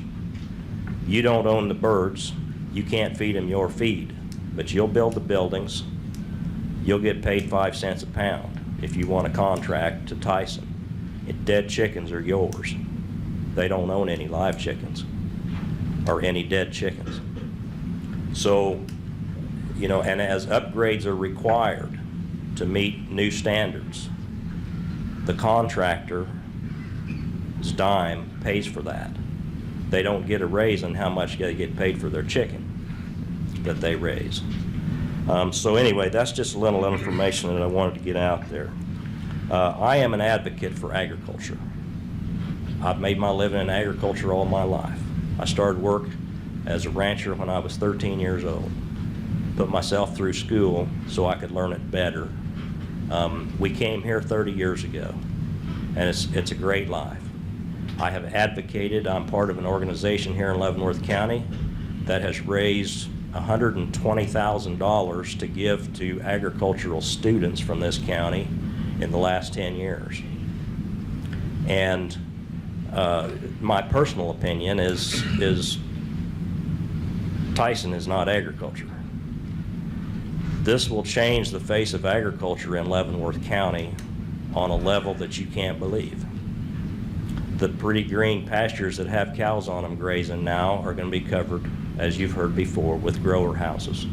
[SPEAKER 17] You don't own the birds. You can't feed them your feed, but you'll build the buildings. You'll get paid 5 cents a pound if you want a contract to Tyson. Dead chickens are yours. They don't own any live chickens or any dead chickens. So, you know, and as upgrades are required to meet new standards, the contractor's dime pays for that. They don't get a raise on how much they get paid for their chicken that they raise. So anyway, that's just a little information that I wanted to get out there. I am an advocate for agriculture. I've made my living in agriculture all my life. I started work as a rancher when I was 13 years old. Put myself through school so I could learn it better. We came here 30 years ago, and it's a great life. I have advocated. I'm part of an organization here in Leavenworth County that has raised $120,000 to give to agricultural students from this county in the last 10 years. And my personal opinion is Tyson is not agriculture. This will change the face of agriculture in Leavenworth County on a level that you can't believe. The pretty green pastures that have cows on them grazing now are going to be covered, as you've heard before, with grower houses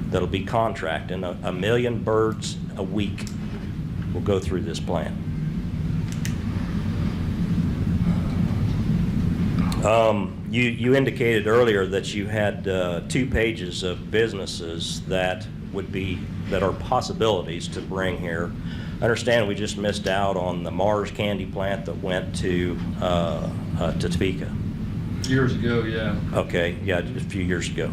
[SPEAKER 17] that'll be contracting. 1 million birds a week will go through this plant. You indicated earlier that you had 2 pages of businesses that are possibilities to bring here. I understand we just missed out on the Mars candy plant that went to Topeka.
[SPEAKER 1] Years ago, yeah.
[SPEAKER 17] Okay, yeah, just a few years ago.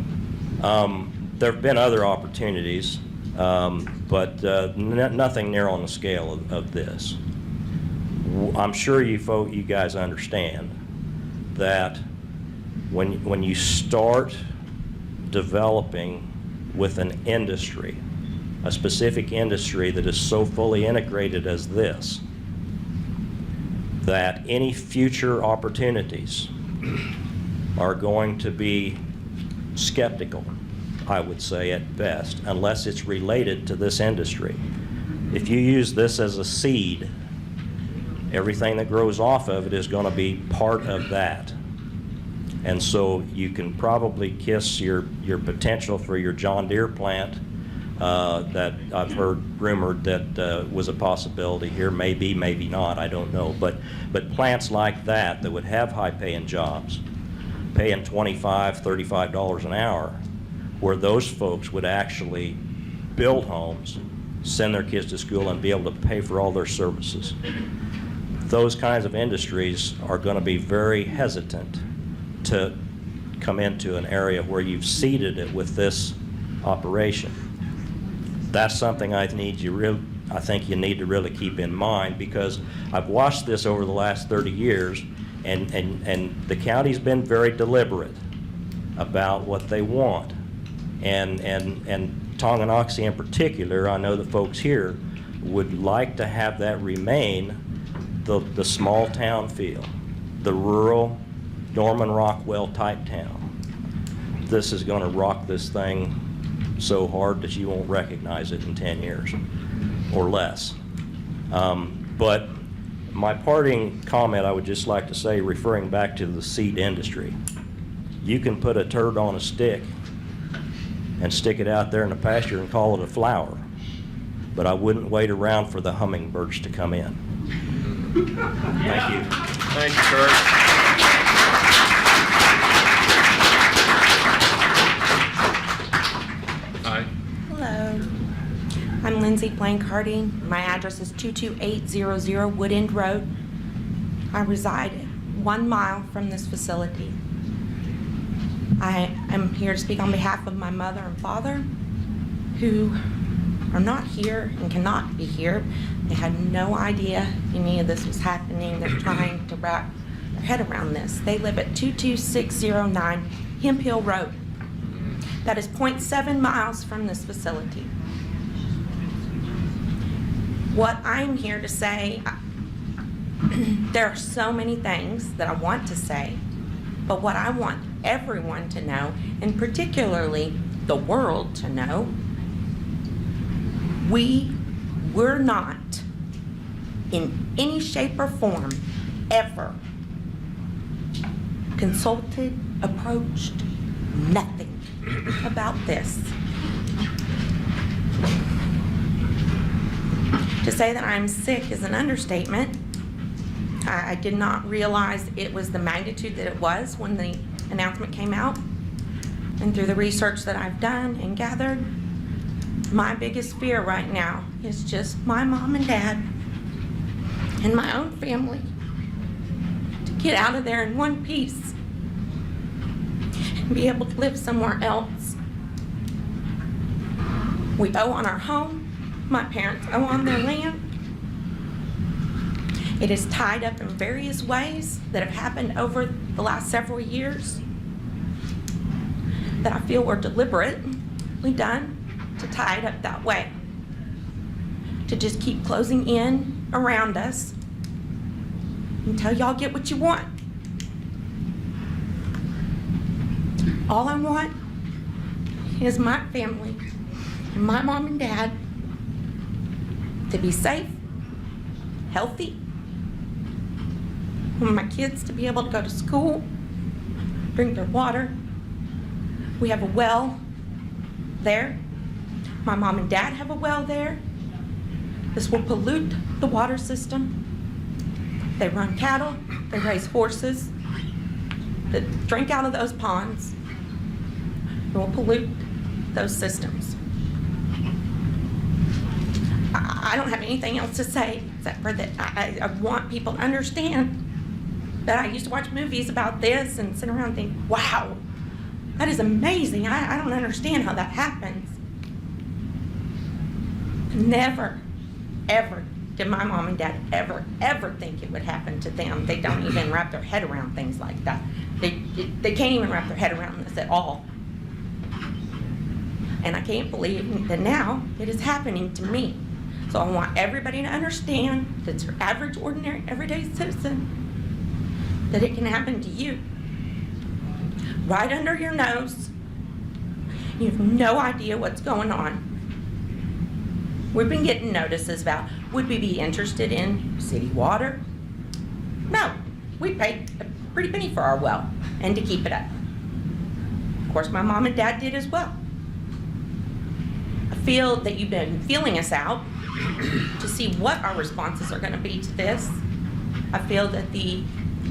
[SPEAKER 17] There have been other opportunities, but nothing near on the scale of this. I'm sure you guys understand that when you start developing with an industry, a specific industry that is so fully integrated as this, that any future opportunities are going to be skeptical, I would say at best, unless it's related to this industry. If you use this as a seed, everything that grows off of it is going to be part of that. And so you can probably kiss your potential for your John Deere plant that I've heard rumored that was a possibility here, maybe, maybe not, I don't know. But plants like that would have high-paying jobs, paying $25, $35 an hour, where those folks would actually build homes, send their kids to school, and be able to pay for all their services. Those kinds of industries are going to be very hesitant to come into an area where you've seeded it with this operation. That's something I think you need to really keep in mind, because I've watched this over the last 30 years, and the county's been very deliberate about what they want. And Tonganoxie in particular, I know the folks here would like to have that remain the small town feel, the rural Norman Rockwell type town. This is going to rock this thing so hard that you won't recognize it in 10 years or less. But my parting comment, I would just like to say, referring back to the seed industry, you can put a turd on a stick and stick it out there in the pasture and call it a flower, but I wouldn't wait around for the hummingbirds to come in. Thank you.
[SPEAKER 1] Thank you, Kurt.
[SPEAKER 18] Hello, I'm Lindsay Blank Harding. My address is 22800 Wood End Road. I reside 1 mile from this facility. I am here to speak on behalf of my mother and father, who are not here and cannot be here. They had no idea any of this was happening. They're trying to wrap their head around this. They live at 22609 Hemp Hill Road. That is 0.7 miles from this facility. What I'm here to say, there are so many things that I want to say, but what I want everyone to know, and particularly the world to know, we were not in any shape or form ever consulted, approached, nothing about this. To say that I'm sick is an understatement. I did not realize it was the magnitude that it was when the announcement came out. And through the research that I've done and gathered, my biggest fear right now is just my mom and dad and my own family to get out of there in one piece and be able to live somewhere else. We owe on our home. My parents owe on their land. It is tied up in various ways that have happened over the last several years that I feel were deliberately done to tie it up that way, to just keep closing in around us until y'all get what you want. All I want is my family and my mom and dad to be safe, healthy, and my kids to be able to go to school, drink their water. We have a well there. My mom and dad have a well there. This will pollute the water system. They run cattle, they raise horses that drink out of those ponds. It will pollute those systems. I don't have anything else to say except for that I want people to understand that I used to watch movies about this and sit around and think, wow, that is amazing. I don't understand how that happens. Never, ever did my mom and dad ever think it would happen to them. They don't even wrap their head around things like that. They can't even wrap their head around this at all. And I can't believe that now it is happening to me. So I want everybody to understand, that's your average, ordinary, everyday citizen, that it can happen to you. Right under your nose. You have no idea what's going on. We've been getting notices about, would we be interested in city water? No, we paid a pretty penny for our well and to keep it up. Of course, my mom and dad did as well. I feel that you've been feeling us out to see what our responses are gonna be to this. I feel that the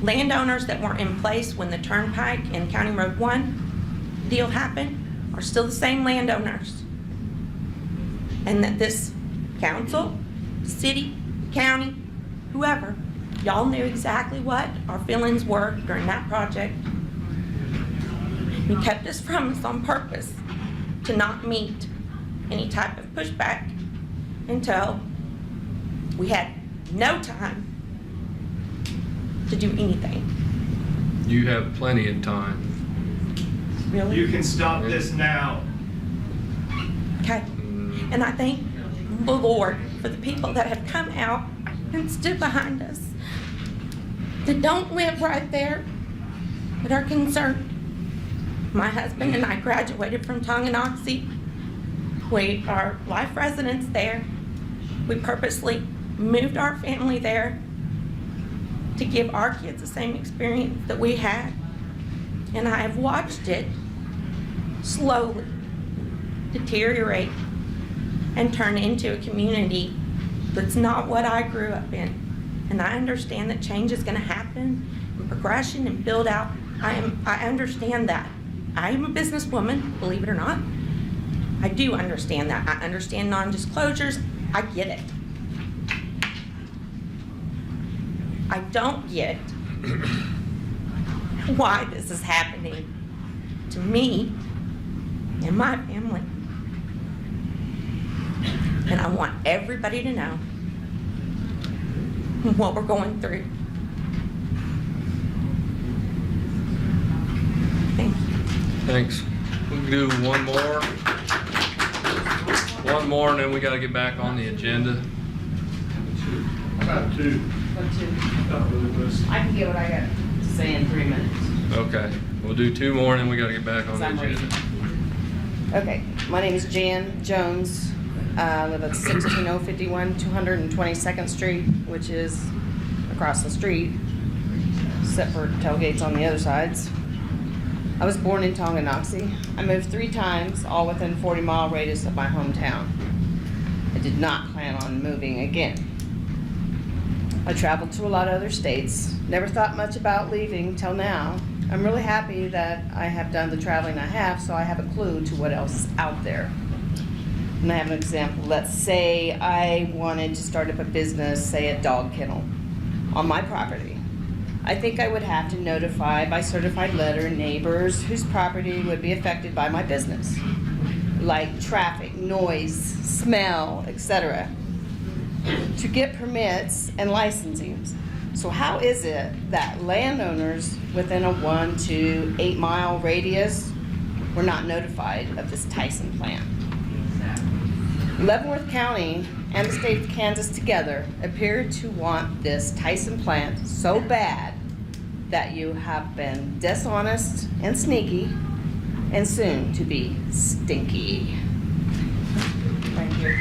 [SPEAKER 18] landowners that were in place when the Turnpike and County Road 1 deal happened are still the same landowners. And that this council, city, county, whoever, y'all knew exactly what our feelings were during that project. You kept us from us on purpose to not meet any type of pushback until we had no time to do anything.
[SPEAKER 1] You have plenty of time.
[SPEAKER 18] Really?
[SPEAKER 15] You can stop this now.
[SPEAKER 18] Okay. And I thank the Lord for the people that have come out and stood behind us, that don't live right there, that are concerned. My husband and I graduated from Tonganoxie. We are life residents there. We purposely moved our family there to give our kids the same experience that we had. And I have watched it slowly deteriorate and turn into a community that's not what I grew up in. And I understand that change is gonna happen, and progression and build out. I understand that. I am a businesswoman, believe it or not. I do understand that. I understand non-disclosures. I get it. I don't get why this is happening to me and my family. And I want everybody to know what we're going through. Thank you.
[SPEAKER 1] Thanks. We can do one more. One more, and then we got to get back on the agenda.
[SPEAKER 7] About two.
[SPEAKER 19] I can get what I got to say in 3 minutes.
[SPEAKER 1] Okay. We'll do two more, and then we got to get back on the
[SPEAKER 19] I'm ready.
[SPEAKER 1] agenda.
[SPEAKER 19] Okay, my name is Jan Jones. I live at 16051 222nd Street, which is across the street, except for tailgates on the other sides. I was born in Tonganoxie. I moved 3 times, all within 40-mile radius of my hometown. I did not plan on moving again. I traveled to a lot of other states, never thought much about leaving till now. I'm really happy that I have done the traveling I have, so I have a clue to what else is out there. And I have an example. Let's say I wanted to start up a business, say a dog kennel, on my property. I think I would have to notify by certified letter neighbors whose property would be affected by my business, like traffic, noise, smell, etc., to get permits and licensings. So how is it that landowners within a 1 to 8 mile radius were not notified of this Tyson plan? Leavenworth County and the state of Kansas together appear to want this Tyson plant so bad that you have been dishonest and sneaky and soon to be stinky. Thank you.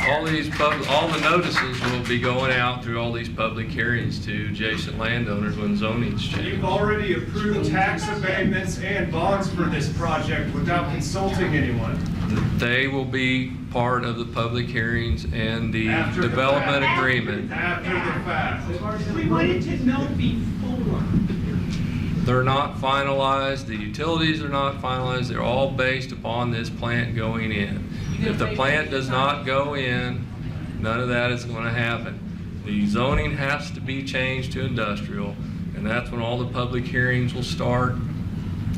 [SPEAKER 1] All the notices will be going out through all these public hearings to adjacent landowners when zoning's changed.
[SPEAKER 15] You've already approved tax abatements and bonds for this project without consulting anyone.
[SPEAKER 1] They will be part of the public hearings and the
[SPEAKER 15] After the
[SPEAKER 1] development
[SPEAKER 15] fact.
[SPEAKER 1] agreement.
[SPEAKER 15] After the fact.
[SPEAKER 6] We wanted to know before.
[SPEAKER 1] They're not finalized, the utilities are not finalized, they're all based upon this plant going in. If the plant does not go in, none of that is going to happen. The zoning has to be changed to industrial, and that's when all the public hearings will start.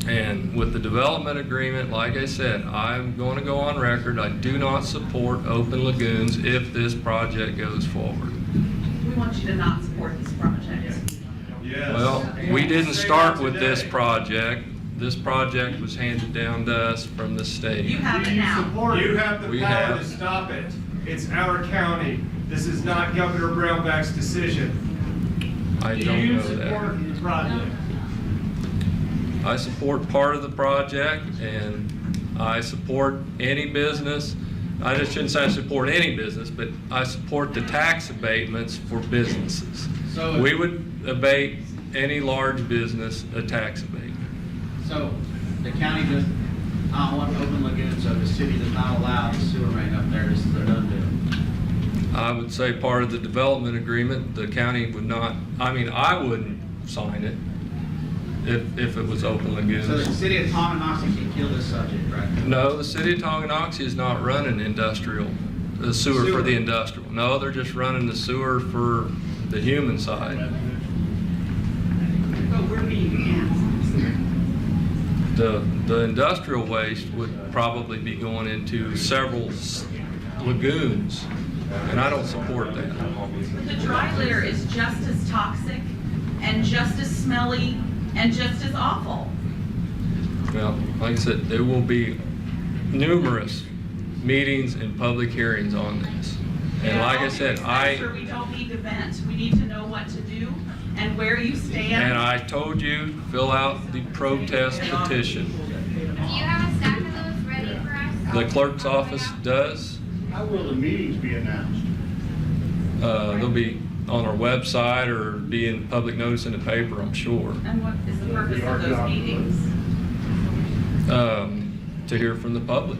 [SPEAKER 1] And with the development agreement, like I said, I'm going to go on record, I do not support open lagoons if this project goes forward.
[SPEAKER 8] We want you to not support this project.
[SPEAKER 15] Yes.
[SPEAKER 1] Well, we didn't start with this project. This project was handed down to us from the state.
[SPEAKER 8] You have it now.
[SPEAKER 15] You have the
[SPEAKER 1] We
[SPEAKER 15] power
[SPEAKER 1] have.
[SPEAKER 15] to stop it. It's our county. This is not Governor Brownback's decision.
[SPEAKER 1] I
[SPEAKER 15] Do
[SPEAKER 1] don't
[SPEAKER 15] you
[SPEAKER 1] know
[SPEAKER 15] support
[SPEAKER 1] that.
[SPEAKER 15] the project?
[SPEAKER 1] I support part of the project, and I support any business. I just shouldn't say I support any business, but I support the tax abatements for businesses.
[SPEAKER 11] So-
[SPEAKER 1] We would abate any large business a tax abatement.
[SPEAKER 11] So the county does not want open lagoons, so the city does not allow the sewer main up there. This is a done deal.
[SPEAKER 1] I would say part of the development agreement, the county would not, I mean, I wouldn't sign it if it was open lagoons.
[SPEAKER 11] So the city of Tonganoxie can kill this subject, right?
[SPEAKER 1] No, the city of Tonganoxie is not running the sewer for the industrial. No, they're just running the sewer for the human side.
[SPEAKER 6] But we're being asked.
[SPEAKER 1] The industrial waste would probably be going into several lagoons, and I don't support that.
[SPEAKER 8] The dry litter is just as toxic and just as smelly and just as awful.
[SPEAKER 1] Well, like I said, there will be numerous meetings and public hearings on this. And like I said,
[SPEAKER 8] We don't need to vent. We need to know what to do and where you stand.
[SPEAKER 1] and I told you, fill out the protest petition.
[SPEAKER 20] Do you have a stack of those ready for us?
[SPEAKER 1] The clerk's office does.
[SPEAKER 7] How will the meetings be announced?
[SPEAKER 1] They'll be on our website or be in public notice in the paper, I'm sure.
[SPEAKER 8] And what is the purpose of those meetings?
[SPEAKER 1] To hear from the public.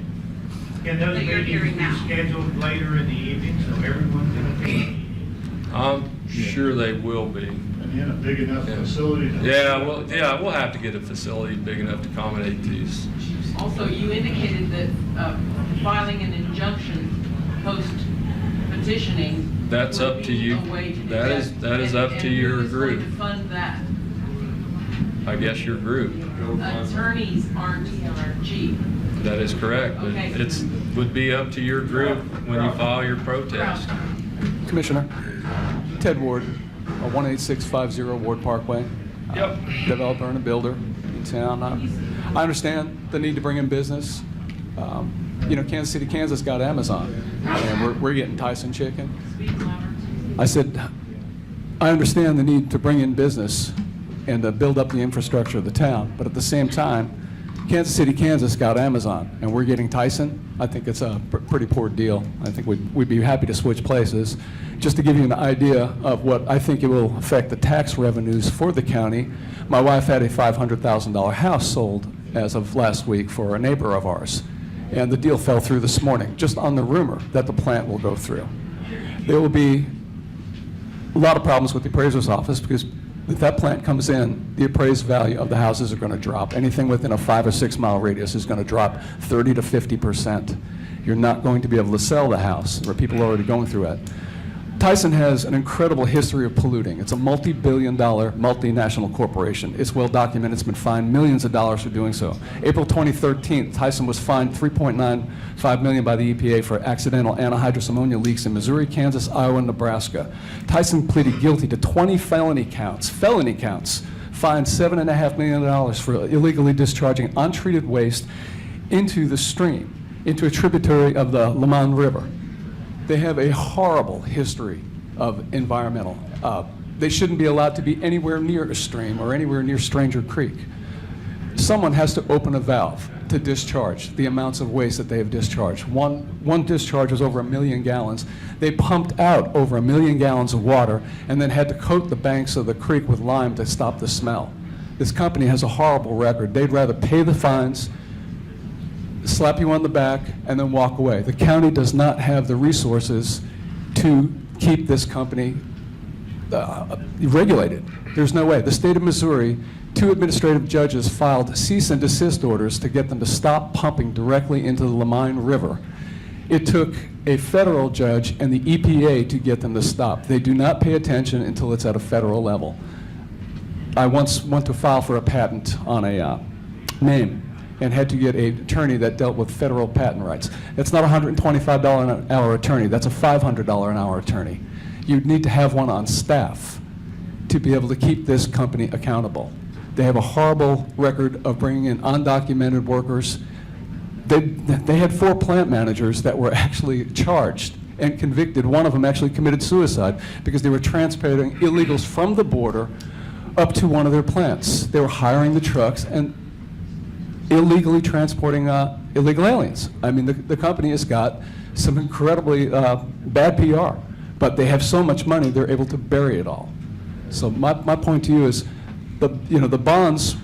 [SPEAKER 15] Can those
[SPEAKER 8] That you're
[SPEAKER 15] meetings
[SPEAKER 8] hearing
[SPEAKER 15] be
[SPEAKER 8] now.
[SPEAKER 15] scheduled later in the evening so everyone can attend?
[SPEAKER 1] I'm sure they will be.
[SPEAKER 7] And in a big enough
[SPEAKER 1] Yeah.
[SPEAKER 7] facility?
[SPEAKER 1] We'll have to get a facility big enough to accommodate these.
[SPEAKER 8] Also, you indicated that filing an injunction post-petitioning.
[SPEAKER 1] That's
[SPEAKER 8] would
[SPEAKER 1] up to
[SPEAKER 8] be
[SPEAKER 1] you.
[SPEAKER 8] a way to do
[SPEAKER 1] That is up to your
[SPEAKER 8] And who's
[SPEAKER 1] group.
[SPEAKER 8] going to fund that?
[SPEAKER 1] I guess your group.
[SPEAKER 8] Attorneys aren't cheap.
[SPEAKER 1] That is correct, but
[SPEAKER 8] Okay.
[SPEAKER 1] would be up to your group when you file your protest.
[SPEAKER 21] Commissioner, Ted Ward, 18650 Ward Parkway.
[SPEAKER 1] Yep.
[SPEAKER 21] Developer and a builder in town. I understand the need to bring in business. Kansas City, Kansas got Amazon, and we're getting Tyson chicken. I said, I understand the need to bring in business and to build up the infrastructure of the town, but at the same time, Kansas City, Kansas got Amazon, and we're getting Tyson. I think it's a pretty poor deal. I think we'd be happy to switch places. Just to give you an idea of what I think it will affect the tax revenues for the county, my wife had a $500,000 house sold as of last week for a neighbor of ours, and the deal fell through this morning, just on the rumor that the plant will go through. There will be a lot of problems with the appraiser's office because if that plant comes in, the appraised value of the houses are going to drop. Anything within a 5 or 6 mile radius is going to drop 30 to 50%. You're not going to be able to sell the house, where people are already going through it. Tyson has an incredible history of polluting. It's a multi-billion-dollar multinational corporation. It's well documented. It's been fined millions of dollars for doing so. April 2013, Tyson was fined $3.95 million by the EPA for accidental anhydrous ammonia leaks in Missouri, Kansas, Iowa, and Nebraska. Tyson pleaded guilty to 20 felony counts, fined $7.5 million for illegally discharging untreated waste into the stream, into a tributary of the Lemon River. They have a horrible history of environmental. They shouldn't be allowed to be anywhere near a stream or anywhere near Stranger Creek. Someone has to open a valve to discharge the amounts of waste that they have discharged. One discharge was over 1 million gallons. They pumped out over 1 million gallons of water and then had to coat the banks of the creek with lime to stop the smell. This company has a horrible record. They'd rather pay the fines, slap you on the back, and then walk away. The county does not have the resources to keep this company regulated. There's no way. The state of Missouri, 2 administrative judges filed cease and desist orders to get them to stop pumping directly into the Lemon River. It took a federal judge and the EPA to get them to stop. They do not pay attention until it's at a federal level. I once went to file for a patent on a name and had to get an attorney that dealt with federal patent rights. That's not a $125 an hour attorney, that's a $500 an hour attorney. You'd need to have one on staff to be able to keep this company accountable. They have a horrible record of bringing in undocumented workers. They had 4 plant managers that were actually charged and convicted. One of them actually committed suicide because they were transporting illegals from the border up to one of their plants. They were hiring the trucks and illegally transporting illegal aliens. I mean, the company has got some incredibly bad PR, but they have so much money, they're able to bury it all. So my point to you is, the bonds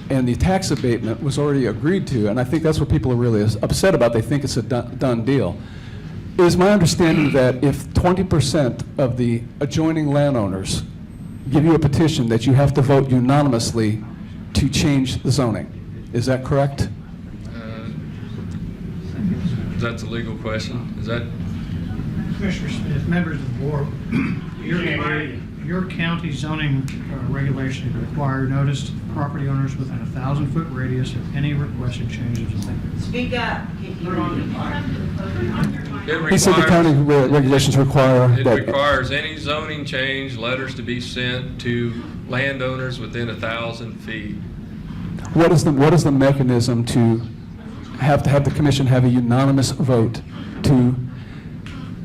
[SPEAKER 21] and the tax abatement was already agreed to, and I think that's what people are really upset about. They think it's a done deal. It is my understanding that if 20% of the adjoining landowners give you a petition, that you have to vote unanimously to change the zoning. Is that correct?
[SPEAKER 1] That's a legal question. Is that?
[SPEAKER 10] Commissioner Smith, members of the board, your county zoning regulations require notice to property owners within a 1,000-foot radius of any requested changes.
[SPEAKER 19] Speak up.
[SPEAKER 21] He said the county regulations require
[SPEAKER 1] It
[SPEAKER 21] that.
[SPEAKER 1] requires any zoning change, letters to be sent to landowners within 1,000 feet.
[SPEAKER 21] What is the mechanism to have the commission have a unanimous vote to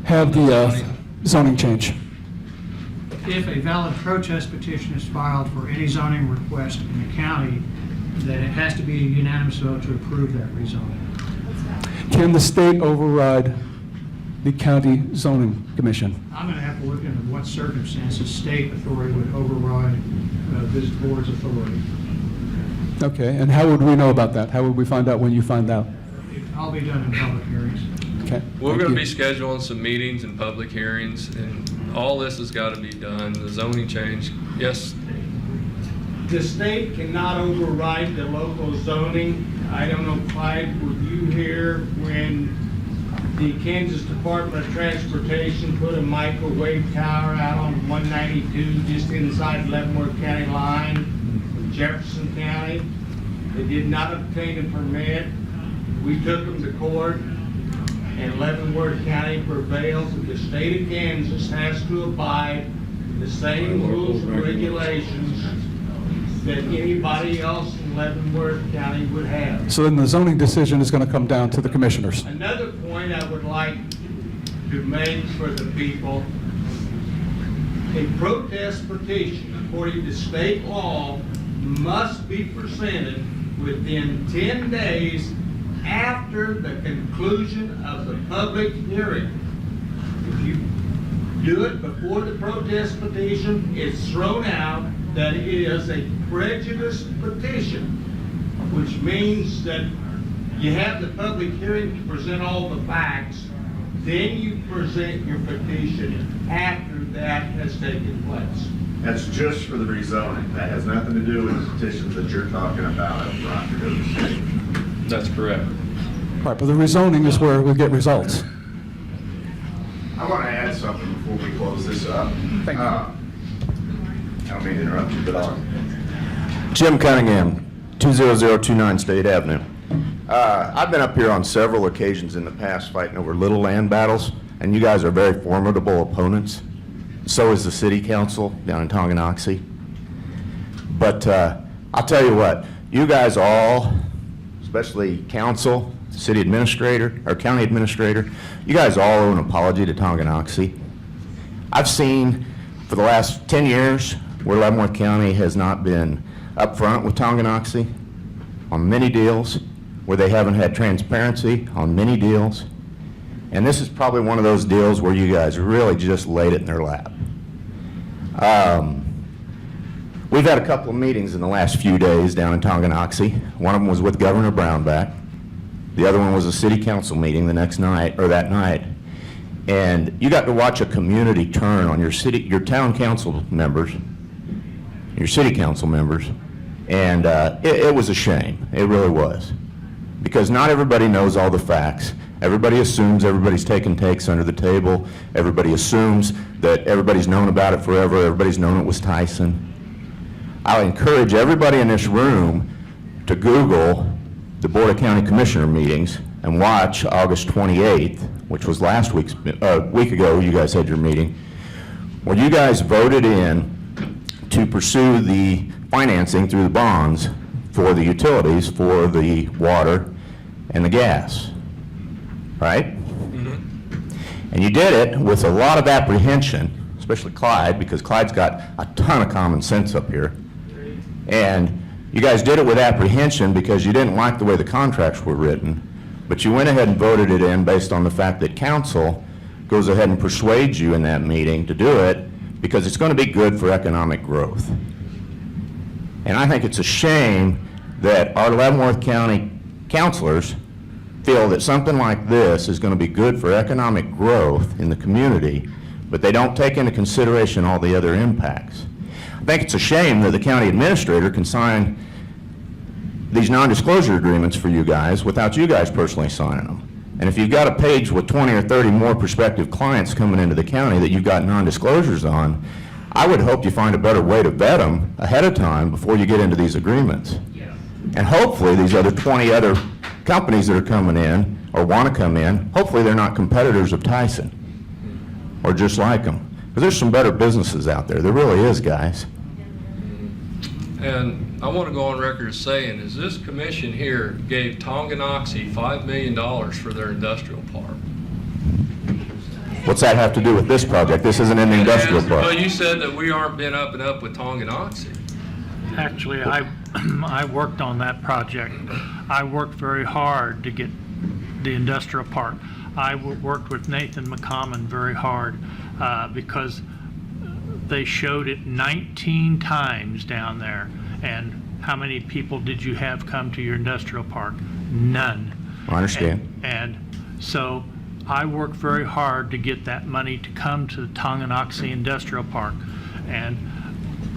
[SPEAKER 21] have the zoning change?
[SPEAKER 10] If a valid protest petition is filed for any zoning request in the county, then it has to be a unanimous vote to approve that rezoning.
[SPEAKER 21] Can the state override the county zoning commission?
[SPEAKER 10] I'm going to have to look into what circumstances state authority would override this board's authority.
[SPEAKER 21] Okay, and how would we know about that? How would we find out when you find out?
[SPEAKER 10] I'll be done in public hearings.
[SPEAKER 21] Okay.
[SPEAKER 1] We're going to be scheduling some meetings and public hearings, and all this has got to be done. The zoning change, yes.
[SPEAKER 15] The state cannot override the local zoning. I don't know, Clyde, were you here when the Kansas Department of Transportation put a microwave tower out on 192 just inside Leavenworth County line from Jefferson County? They did not obtain a permit. We took them to court, and Leavenworth County prevailed. The state of Kansas has to abide the same rules and regulations that anybody else in Leavenworth County would have.
[SPEAKER 21] So then the zoning decision is going to come down to the commissioners.
[SPEAKER 15] Another point I would like to make for the people, a protest petition, according to state law, must be presented within 10 days after the conclusion of the public hearing. If you do it before the protest petition is thrown out, that it is a prejudice petition, which means that you have the public hearing to present all the facts, then you present your petition after that has taken place.
[SPEAKER 3] That's just for the rezoning. That has nothing to do with the petitions that you're talking about up front to go to the state.
[SPEAKER 1] That's correct.
[SPEAKER 21] Right, but the rezoning is where we get results.
[SPEAKER 3] I want to add something before we close this up.
[SPEAKER 21] Thank you.
[SPEAKER 3] I don't mean to interrupt you, but
[SPEAKER 22] Jim Cunningham, 20029 State Avenue. I've been up here on several occasions in the past fighting over little land battles, and you guys are very formidable opponents. So is the city council down in Tonganoxie. But I'll tell you what, you guys all, especially council, city administrator, or county administrator, you guys all owe an apology to Tonganoxie. I've seen for the last 10 years where Leavenworth County has not been upfront with Tonganoxie on many deals, where they haven't had transparency on many deals. And this is probably one of those deals where you guys really just laid it in their lap. We've had a couple of meetings in the last few days down in Tonganoxie. One of them was with Governor Brownback. The other one was a city council meeting the next night, or that night. And you got to watch a community turn on your town council members, your city council members, and it was a shame. It really was. Because not everybody knows all the facts. Everybody assumes everybody's taking takes under the table. Everybody assumes that everybody's known about it forever. Everybody's known it was Tyson. I encourage everybody in this room to Google the Board of County Commissioner meetings and watch August 28th, which was last week ago, you guys had your meeting, where you guys voted in to pursue the financing through the bonds for the utilities, for the water and the gas, right? Mm-hmm. And you did it with a lot of apprehension, especially Clyde, because Clyde's got a ton of common sense up here. And you guys did it with apprehension because you didn't like the way the contracts were written, but you went ahead and voted it in based on the fact that council goes ahead and persuades you in that meeting to do it because it's going to be good for economic growth. And I think it's a shame that our Leavenworth County councilors feel that something like this is going to be good for economic growth in the community, but they don't take into consideration all the other impacts. I think it's a shame that the county administrator can sign these non-disclosure agreements for you guys without you guys personally signing them. And if you've got a page with 20 or 30 more prospective clients coming into the county that you've got non-disclosures on, I would hope you find a better way to vet them ahead of time before you get into these agreements. And hopefully these other 20 other companies that are coming in or want to come in, hopefully they're not competitors of Tyson or just like them. Because there's some better businesses out there. There really is, guys.
[SPEAKER 1] And I want to go on record as saying is this commission here gave Tonganoxie $5 million for their industrial park.
[SPEAKER 22] What's that have to do with this project? This isn't in the industrial park.
[SPEAKER 1] Well, you said that we aren't been up and up with Tonganoxie.
[SPEAKER 4] Actually, I worked on that project. I worked very hard to get the industrial park. I worked with Nathan McCommon very hard because they showed it 19 times down there. And how many people did you have come to your industrial park? None.
[SPEAKER 22] I understand.
[SPEAKER 4] And so I worked very hard to get that money to come to the Tonganoxie Industrial Park. And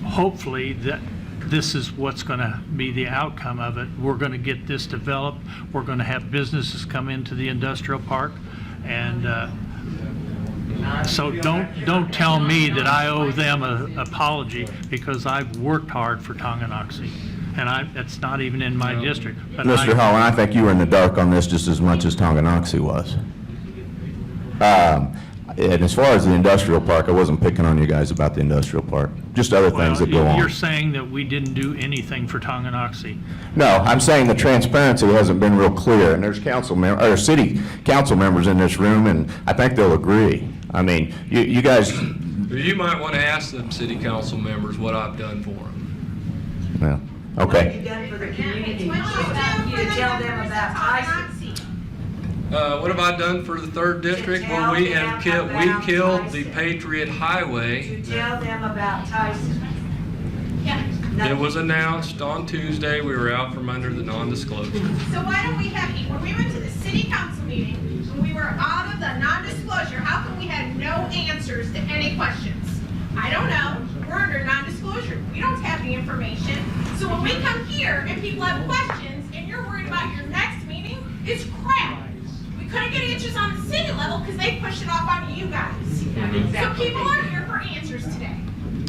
[SPEAKER 4] hopefully this is what's going to be the outcome of it. We're going to get this developed. We're going to have businesses come into the industrial park. And so don't tell me that I owe them an apology because I've worked hard for Tonganoxie. And it's not even in my district. But
[SPEAKER 22] Mr. Holland, I think you were in the dark on this just as much as Tonganoxie was. And as far as the industrial park, I wasn't picking on you guys about the industrial park, just other things that go on.
[SPEAKER 4] You're saying that we didn't do anything for Tonganoxie.
[SPEAKER 22] No, I'm saying the transparency hasn't been real clear, and there's city council members in this room, and I think they'll agree. I mean, you guys...
[SPEAKER 1] You might want to ask them city council members what I've done for them.
[SPEAKER 22] Yeah, okay.
[SPEAKER 12] What have you done for the community? To tell them about Tyson.
[SPEAKER 1] What have I done for the 3rd District? Well, we killed the Patriot Highway.
[SPEAKER 12] To tell them about Tyson.
[SPEAKER 1] It was announced on Tuesday. We were out from under the non-disclosure.
[SPEAKER 13] So why don't we have, when we went to the city council meeting, when we were out of the non-disclosure, how come we had no answers to any questions? I don't know. We're under non-disclosure. We don't have the information. So when we come here and people have questions and you're worried about your next meeting, it's crap. Couldn't get answers on the city level because they pushed it off onto you guys. So people are here for answers today.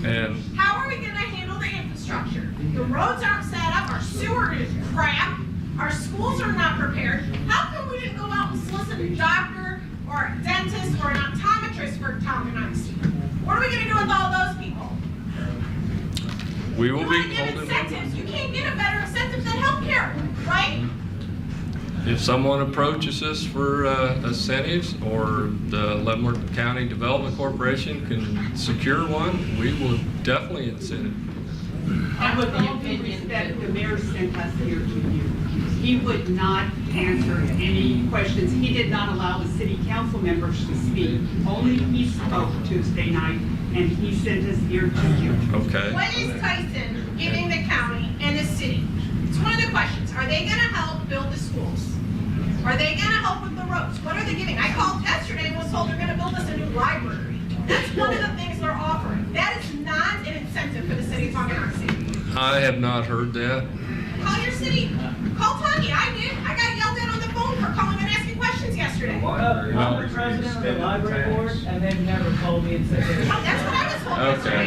[SPEAKER 1] And
[SPEAKER 13] how are we going to handle the infrastructure? The roads aren't set up. Our sewer is crap. Our schools are not prepared. How come we didn't go out and solicit a doctor or a dentist or an optometrist for Tonganoxie? What are we going to do with all those people?
[SPEAKER 1] We will be
[SPEAKER 13] holding incentives. You can't get a better incentive than healthcare, right?
[SPEAKER 1] If someone approaches us for incentives or the Leavenworth County Development Corporation can secure one, we will definitely incent it.
[SPEAKER 6] And with all due respect, the mayor sent us here to you. He would not answer any questions. He did not allow the city council members to speak. Only he spoke Tuesday night, and he sent us here to you.
[SPEAKER 1] Okay.
[SPEAKER 13] What is Tyson giving the county and the city? It's one of the questions. Are they going to help build the schools? Are they going to help with the roads? What are they giving? I called yesterday and was told they're going to build us a new library. That's one of the things they're offering. That is not an incentive for the city of Tonganoxie.
[SPEAKER 1] I have not heard that.
[SPEAKER 13] Call your city. Call Tongi. I did. I got yelled at on the phone for calling and asking questions yesterday.
[SPEAKER 23] I'm the president of the library board, and they've never called me and said anything.
[SPEAKER 13] That's what I was told
[SPEAKER 1] Okay.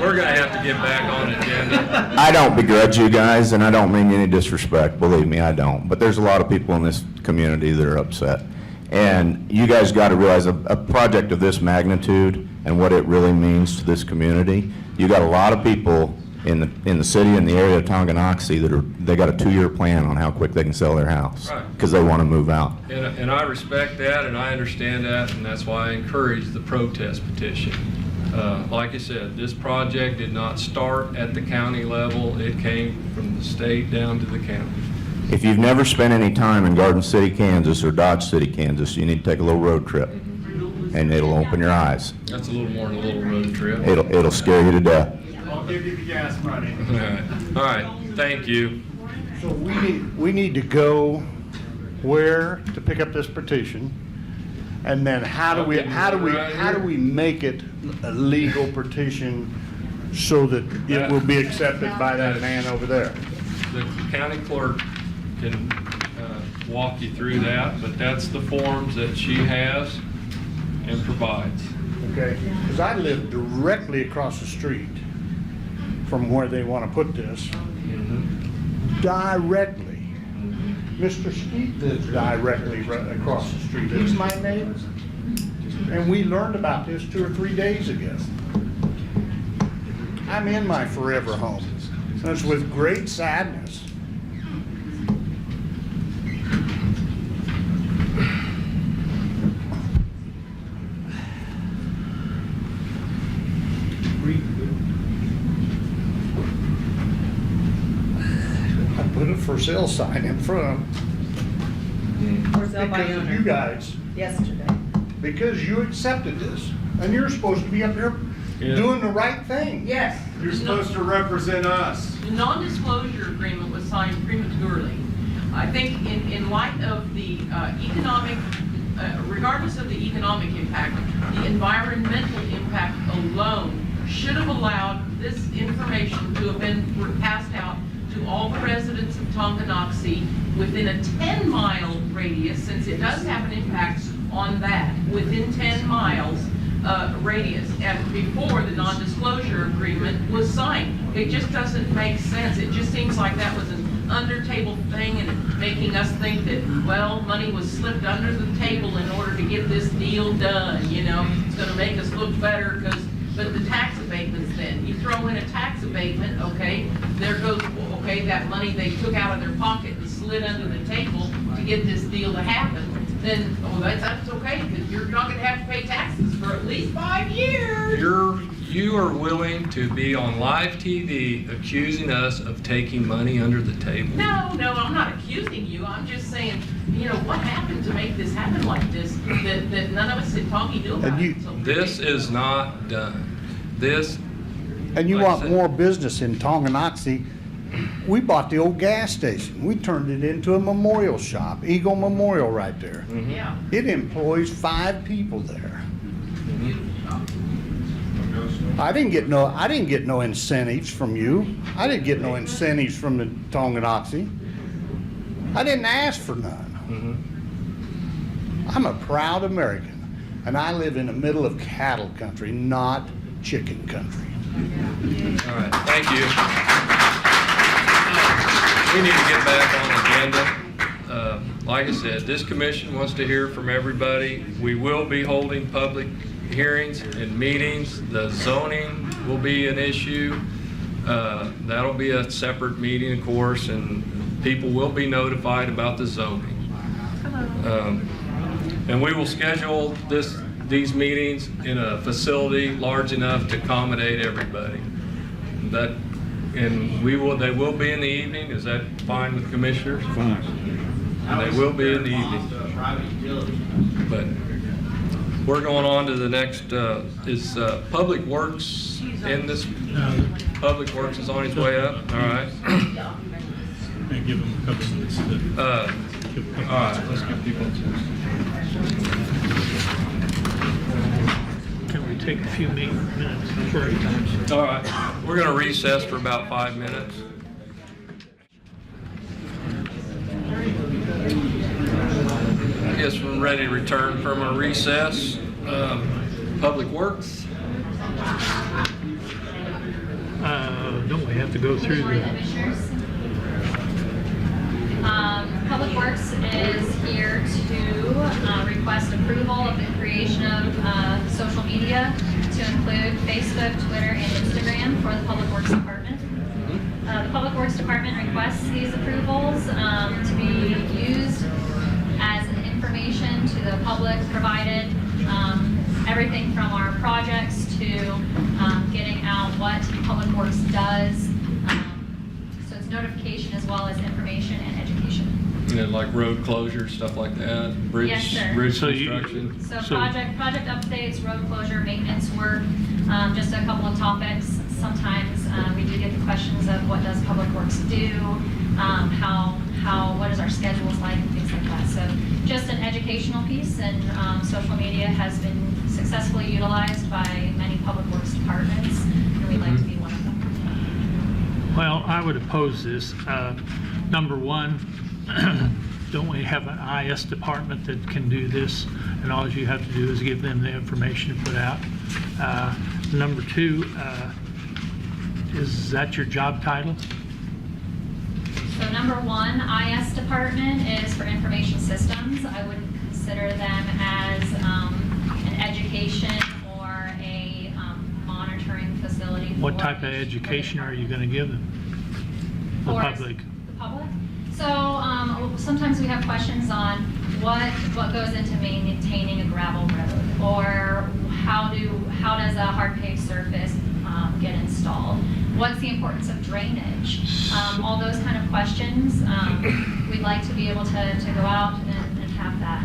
[SPEAKER 1] We're going to have to get back on agenda.
[SPEAKER 22] I don't begrudge you guys, and I don't mean any disrespect. Believe me, I don't. But there's a lot of people in this community that are upset. And you guys got to realize a project of this magnitude and what it really means to this community. You got a lot of people in the city and the area of Tonganoxie they got a 2-year plan on how quick they can sell their house.
[SPEAKER 1] Right.
[SPEAKER 22] Because they want to move out.
[SPEAKER 1] And I respect that, and I understand that, and that's why I encourage the protest petition. Like I said, this project did not start at the county level. It came from the state down to the county.
[SPEAKER 22] If you've never spent any time in Garden City, Kansas or Dodge City, Kansas, you need to take a little road trip. And it'll open your eyes.
[SPEAKER 1] That's a little more than a little road trip.
[SPEAKER 22] It'll scare you to death.
[SPEAKER 7] I'll give you the gas money.
[SPEAKER 1] All right, thank you.
[SPEAKER 2] So we need to go where to pick up this petition, and then how do we make it a legal petition so that it will be accepted by that man over there?
[SPEAKER 1] The county clerk can walk you through that, but that's the forms that she has and provides.
[SPEAKER 2] Okay, because I live directly across the street from where they want to put this. Directly. Mr. Skeet lives directly across the street. He's my neighbor. And we learned about this 2 or 3 days ago. I'm in my forever home. And it's with great sadness. I put a for sale sign in front
[SPEAKER 19] For sale by
[SPEAKER 2] because of
[SPEAKER 19] owner.
[SPEAKER 2] you guys,
[SPEAKER 19] Yesterday.
[SPEAKER 2] because you accepted this. And you're supposed to be up here doing the right thing.
[SPEAKER 19] Yes.
[SPEAKER 7] You're supposed to represent us.
[SPEAKER 8] The non-disclosure agreement was signed prematurely. I think in light of the economic, regardless of the economic impact, the environmental impact alone should have allowed this information to have been passed out to all the residents of Tonganoxie within a 10-mile radius, since it does have an impact on that, within 10 miles radius, and before the non-disclosure agreement was signed. It just doesn't make sense. It just seems like that was an under-table thing and making us think that, well, money was slipped under the table in order to get this deal done, you know? It's gonna make us look better but the tax abatements then, you throw in a tax abatement, okay, there goes, okay, that money they took out of their pocket and slid under the table to get this deal to happen, then, oh, that's okay, because you're not gonna have to pay taxes for at least 5 years.
[SPEAKER 1] You are willing to be on live TV accusing us of taking money under the table?
[SPEAKER 8] No, I'm not accusing you, I'm just saying, you know, what happened to make this happen like this, that none of us at Tongi knew about it? So
[SPEAKER 1] This is not done. This,
[SPEAKER 2] And you
[SPEAKER 1] like I
[SPEAKER 2] want
[SPEAKER 1] said-
[SPEAKER 2] more business in Tonganoxie. We bought the old gas station. We turned it into a memorial shop, Eagle Memorial right there.
[SPEAKER 8] Yeah.
[SPEAKER 2] It employs 5 people there. I didn't get no incentives from you. I didn't get no incentives from the Tonganoxie. I didn't ask for none. I'm a proud American, and I live in the middle of cattle country, not chicken country.
[SPEAKER 1] all right, thank you. We need to get back on the agenda. Like I said, this commission wants to hear from everybody. We will be holding public hearings and meetings. The zoning will be an issue. That'll be a separate meeting, of course, and people will be notified about the zoning. And we will schedule these meetings in a facility large enough to accommodate everybody. And they will be in the evening. Is that fine with commissioners?
[SPEAKER 5] Fine.
[SPEAKER 1] And they will be in the evening. But we're going on to the next, is Public Works in this? Public Works is on its way up, all right.
[SPEAKER 7] And give them a couple minutes to.
[SPEAKER 1] All right, let's give people.
[SPEAKER 4] Can we take a few minutes first?
[SPEAKER 1] All right, we're going to recess for about 5 minutes. I guess we're ready to return from our recess. Public Works.
[SPEAKER 4] Don't we have to go through the...
[SPEAKER 9] Public Works is here to request approval of the creation of social media to include Facebook, Twitter, and Instagram for the Public Works Department. the Public Works Department requests these approvals to be used as information to the public, provided everything from our projects to getting out what Public Works does. So it's notification as well as information and education.
[SPEAKER 1] Like road closure, stuff like that, bridge,
[SPEAKER 9] Yes, sir.
[SPEAKER 1] bridge
[SPEAKER 4] So you-
[SPEAKER 1] construction.
[SPEAKER 9] So project updates, road closure, maintenance work, just a couple of topics. Sometimes we do get the questions of what does Public Works do, what is our schedules like, and things like that. So just an educational piece, and social media has been successfully utilized by many Public Works departments, and we'd like to be one of them.
[SPEAKER 4] Well, I would oppose this. Number one, don't we have an IS department that can do this? And all you have to do is give them the information to put out. Number two, is that your job title?
[SPEAKER 9] So number one, IS department is for information systems. I wouldn't consider them as an education or a monitoring facility.
[SPEAKER 4] What
[SPEAKER 9] for
[SPEAKER 4] type of
[SPEAKER 9] each
[SPEAKER 4] education are you going to give them? The
[SPEAKER 9] For
[SPEAKER 4] public?
[SPEAKER 9] The public? So sometimes we have questions on what goes into maintaining a gravel road, or how does a hard paved surface get installed? What's the importance of drainage? All those kind of questions. We'd like to be able to go out and have that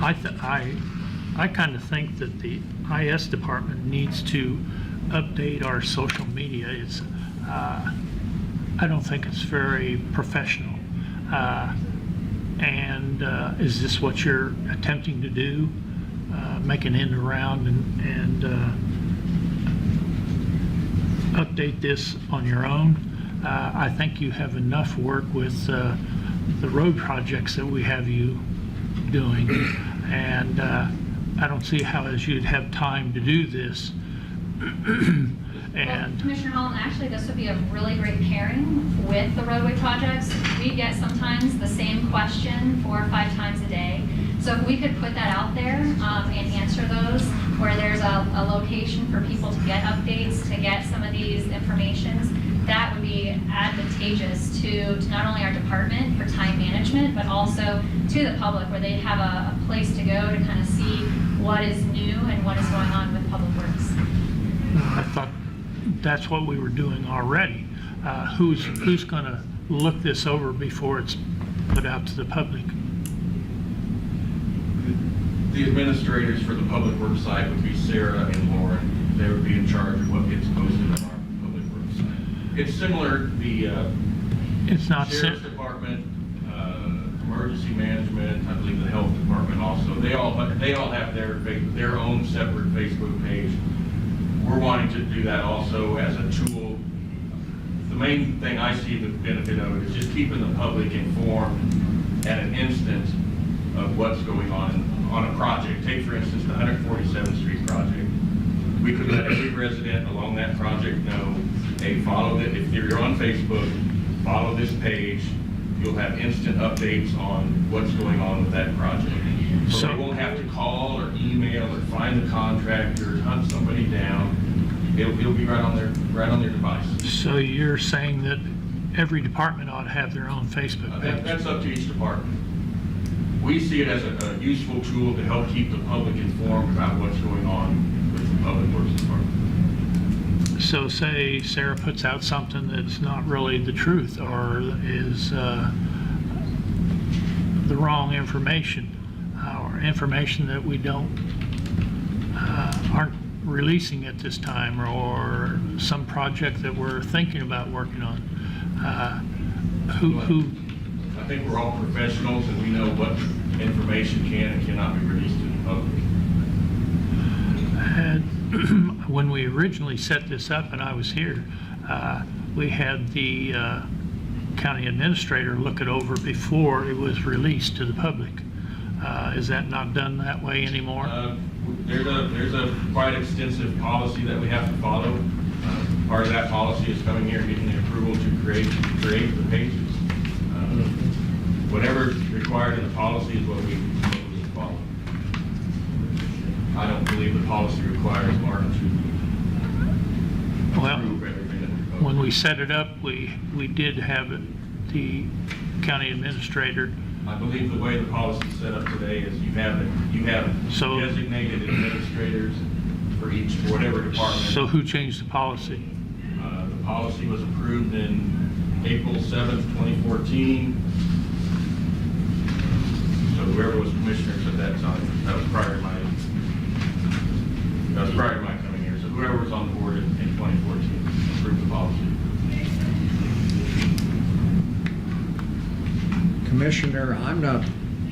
[SPEAKER 9] answered.
[SPEAKER 4] I kind of think that the IS department needs to update our social media. It's I don't think it's very professional. Is this what you're attempting to do? Make an end around and update this on your own? I think you have enough work with the road projects that we have you doing, and I don't see how as you'd have time to do this.
[SPEAKER 9] Well, Commissioner Holland, actually, this would be a really great pairing with the roadway projects. We get sometimes the same question 4 or 5 times a day. So if we could put that out there and answer those, where there's a location for people to get updates, to get some of these informations, that would be advantageous to not only our department for time management, but also to the public, where they'd have a place to go to kind of see what is new and what is going on with Public Works.
[SPEAKER 4] I thought that's what we were doing already. Who's going to look this over before it's put out to the public?
[SPEAKER 14] The administrators for the Public Works site would be Sarah and Lauren. They would be in charge of what gets posted on our Public Works site. It's similar,
[SPEAKER 4] It's not
[SPEAKER 14] Sheriff's Department, Emergency Management, I believe the Health Department also. They all have their own separate Facebook page. We're wanting to do that also as a tool. The main thing I see the benefit of it is just keeping the public informed at an instant of what's going on a project. Take, for instance, the 147th Street project. We could let every resident along that project know, hey, follow it. If you're on Facebook, follow this page. You'll have instant updates on what's going on with that project. So they won't have to call or email or find the contractor, hunt somebody down. It'll be right on their device.
[SPEAKER 4] So you're saying that every department ought to have their own Facebook page?
[SPEAKER 14] That's up to each department. We see it as a useful tool to help keep the public informed about what's going on with the Public Works Department.
[SPEAKER 4] So say Sarah puts out something that's not really the truth, or is the wrong information, or information that we aren't releasing at this time, or some project that we're thinking about working on.
[SPEAKER 14] I think we're all professionals and we know what information can and cannot be released to the public.
[SPEAKER 4] And when we originally set this up and I was here, we had the county administrator look it over before it was released to the public. Is that not done that way anymore?
[SPEAKER 14] There's a quite extensive policy that we have to follow. Part of that policy is coming here and getting the approval to create the pages. Whatever's required in the policy is what we follow. I don't believe the policy requires Mark to approve everything that we
[SPEAKER 4] When we set it up, we did have the county administrator.
[SPEAKER 14] I believe the way the policy is set up today is you have
[SPEAKER 4] So-
[SPEAKER 14] designated administrators for each, whatever department.
[SPEAKER 4] So who changed the policy?
[SPEAKER 14] The policy was approved in April 7th, 2014. So whoever was commissioners at that time, that was prior to my coming here. So whoever was on the board in 2014 approved the policy.
[SPEAKER 5] Commissioner, I'm not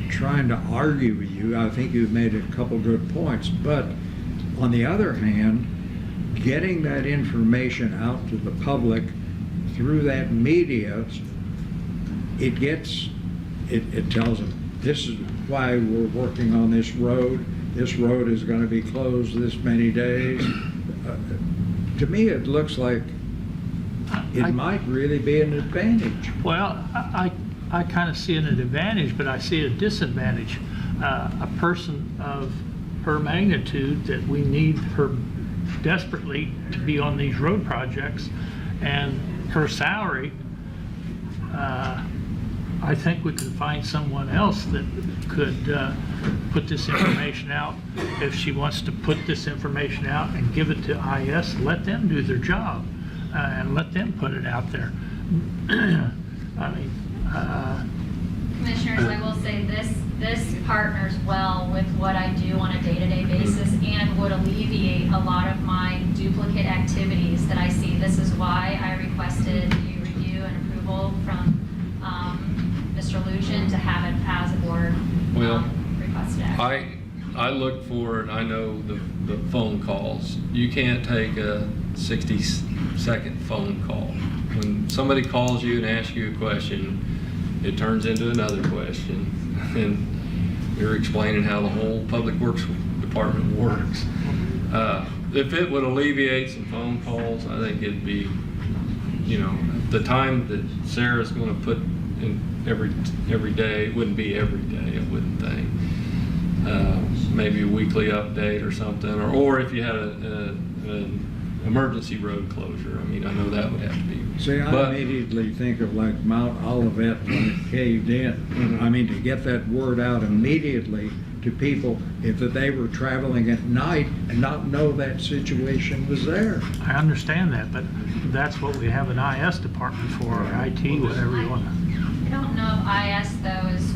[SPEAKER 5] trying to argue with you. I think you've made a couple good points. But on the other hand, getting that information out to the public through that media, it tells them, this is why we're working on this road. This road is going to be closed this many days. To me, it looks like it might really be an advantage.
[SPEAKER 4] Well, I kind of see it an advantage, but I see a disadvantage. A person of her magnitude that we need her desperately to be on these road projects, and her salary, I think we could find someone else that could put this information out. If she wants to put this information out and give it to IS, let them do their job and let them put it out there. I mean,
[SPEAKER 9] Commissioners, I will say this partners well with what I do on a day-to-day basis and would alleviate a lot of my duplicate activities that I see. This is why I requested the review and approval from Mr. Lucian to have it as a board requested action.
[SPEAKER 1] I look for, and I know the phone calls. You can't take a 60-second phone call. When somebody calls you and asks you a question, it turns into another question, and you're explaining how the whole public works department works. If it would alleviate some phone calls, I think it'd be, the time that Sarah's going to put in every day, it wouldn't be every day, I wouldn't think. Maybe a weekly update or something, or if you had an emergency road closure. I mean, I know that would have to be.
[SPEAKER 5] See, I immediately think of like Mount Olivet when it caved in. I mean, to get that word out immediately to people if they were traveling at night and not know that situation was there.
[SPEAKER 4] I understand that, but that's what we have an IS department for, or IT, whatever you want to.
[SPEAKER 9] I don't know if IS though is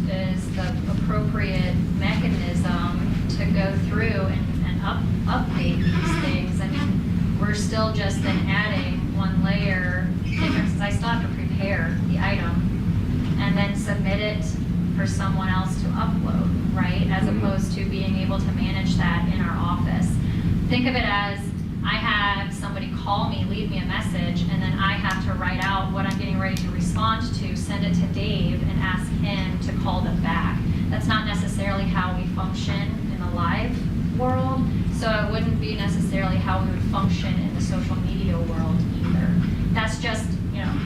[SPEAKER 9] the appropriate mechanism to go through and update these things. I mean, we're still just then adding one layer different, since I still have to prepare the item and then submit it for someone else to upload, right? As opposed to being able to manage that in our office. Think of it as I have somebody call me, leave me a message, and then I have to write out what I'm getting ready to respond to, send it to Dave, and ask him to call them back. That's not necessarily how we function in the live world, so it wouldn't be necessarily how we would function in the social media world either. That's just,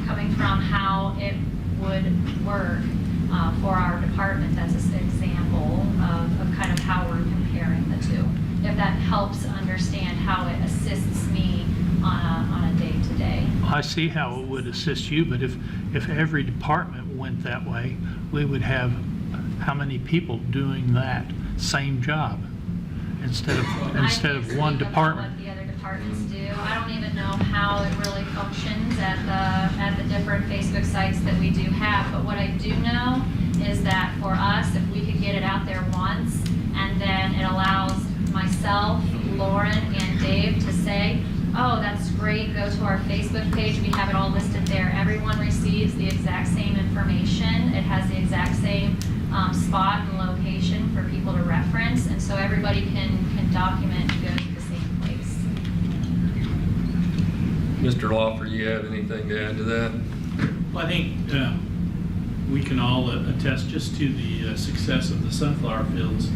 [SPEAKER 9] coming from how it would work for our department. That's an example of kind of how we're comparing the two. If that helps understand how it assists me on a day-to-day.
[SPEAKER 4] I see how it would assist you, but if every department went that way, we would have how many people doing that same job instead of one department?
[SPEAKER 9] What the other departments do. I don't even know how it really functions at the different Facebook sites that we do have. But what I do know is that for us, if we could get it out there once, and then it allows myself, Lauren, and Dave to say, oh, that's great, go to our Facebook page, we have it all listed there. Everyone receives the exact same information. It has the exact same spot and location for people to reference, and so everybody can document and go to the same place.
[SPEAKER 1] Mr. Lawfer, you have anything to add to that?
[SPEAKER 7] Well, I think we can all attest just to the success of the sunflower fields,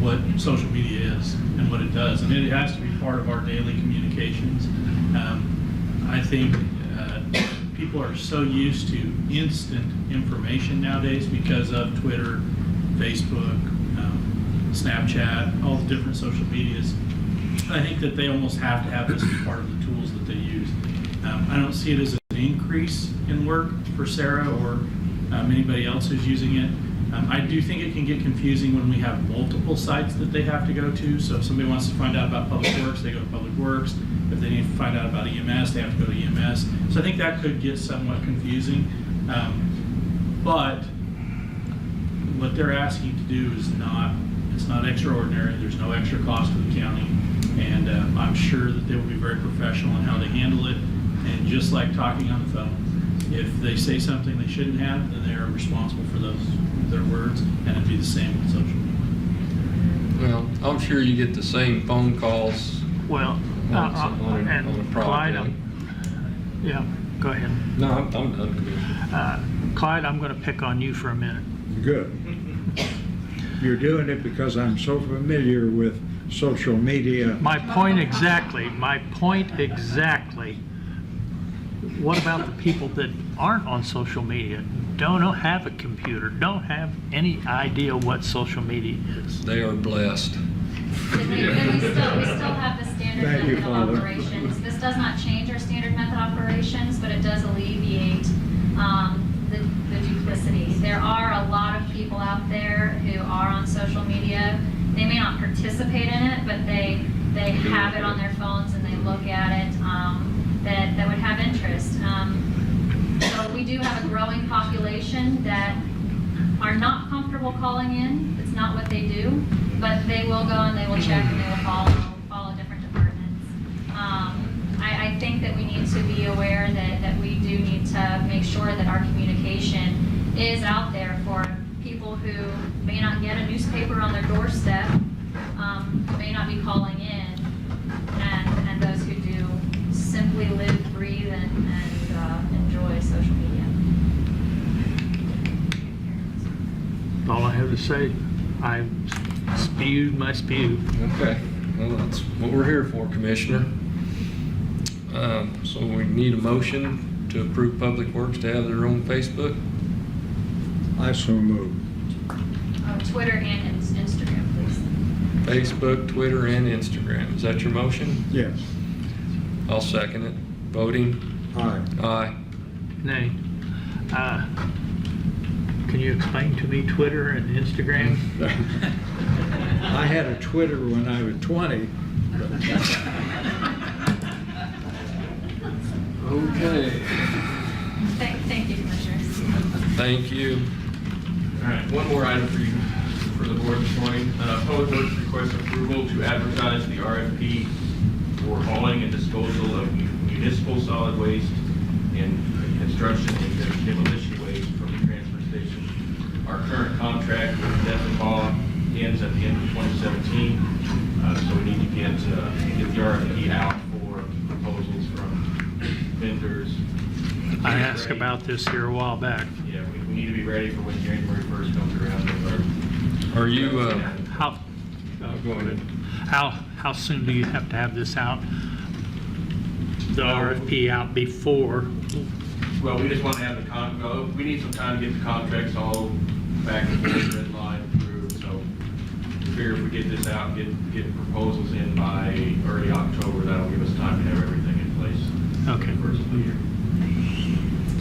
[SPEAKER 7] what social media is and what it does, and it has to be part of our daily communications. I think people are so used to instant information nowadays because of Twitter, Facebook, Snapchat, all the different social medias. I think that they almost have to have this as part of the tools that they use. I don't see it as an increase in work for Sarah or anybody else who's using it. I do think it can get confusing when we have multiple sites that they have to go to. So if somebody wants to find out about Public Works, they go to Public Works. If they need to find out about EMS, they have to go to EMS. So I think that could get somewhat confusing. But what they're asking to do is it's not extraordinary. There's no extra cost to the county. And I'm sure that they will be very professional in how they handle it. And just like talking on the phone, if they say something they shouldn't have, then they're responsible for their words, and it'd be the same with social media.
[SPEAKER 1] Well, I'm sure you get the same phone calls.
[SPEAKER 4] Well,
[SPEAKER 1] on a
[SPEAKER 4] and
[SPEAKER 1] project.
[SPEAKER 4] Clyde, yeah, go ahead.
[SPEAKER 1] No, I'm done, Commissioner.
[SPEAKER 4] Clyde, I'm going to pick on you for a minute.
[SPEAKER 5] Good. You're doing it because I'm so familiar with social media.
[SPEAKER 4] My point exactly. What about the people that aren't on social media, don't have a computer, don't have any idea what social media is?
[SPEAKER 1] They are blessed.
[SPEAKER 9] Then we still have the standard
[SPEAKER 5] Thank you,
[SPEAKER 9] method of
[SPEAKER 5] Father.
[SPEAKER 9] operations. This does not change our standard method operations, but it does alleviate the duplicity. There are a lot of people out there who are on social media. They may not participate in it, but they have it on their phones and they look at it that would have interest. So we do have a growing population that are not comfortable calling in. It's not what they do, but they will go and they will check and they will follow different departments. I think that we need to be aware that we do need to make sure that our communication is out there for people who may not get a newspaper on their doorstep, may not be calling in, and those who do simply live, breathe, and enjoy social media.
[SPEAKER 4] All I have to say, I spewed my spew.
[SPEAKER 1] Okay, well, that's what we're here for, Commissioner. So we need a motion to approve Public Works to have their own Facebook.
[SPEAKER 5] I so move.
[SPEAKER 9] Twitter and Instagram, please.
[SPEAKER 1] Facebook, Twitter, and Instagram. Is that your motion?
[SPEAKER 5] Yes.
[SPEAKER 1] I'll second it. Voting?
[SPEAKER 5] Aye.
[SPEAKER 1] Aye.
[SPEAKER 4] Nay. Can you explain to me Twitter and Instagram?
[SPEAKER 5] I had a Twitter when I was 20.
[SPEAKER 1] Okay.
[SPEAKER 9] Thank you, Commissioners.
[SPEAKER 1] Thank you.
[SPEAKER 14] All right, one more item for you, for the board this morning. Public Works requests approval to advertise the RFP for hauling and disposal of municipal solid waste and construction and demolition waste from the transfer station. Our current contract with Death ends at the end of 2017, so we need to get the RFP out for proposals from vendors.
[SPEAKER 4] I asked about this here a while back.
[SPEAKER 14] Yeah, we need to be ready for when January 1st comes around.
[SPEAKER 1] Are you,
[SPEAKER 4] Go ahead. How soon do you have to have this out? The RFP out before?
[SPEAKER 14] Well, we just want to have we need some time to get the contracts all back and forth in line through, so we figure if we get this out and get proposals in by early October, that'll give us time to have everything in place.
[SPEAKER 4] Okay.
[SPEAKER 14] For the first of the year.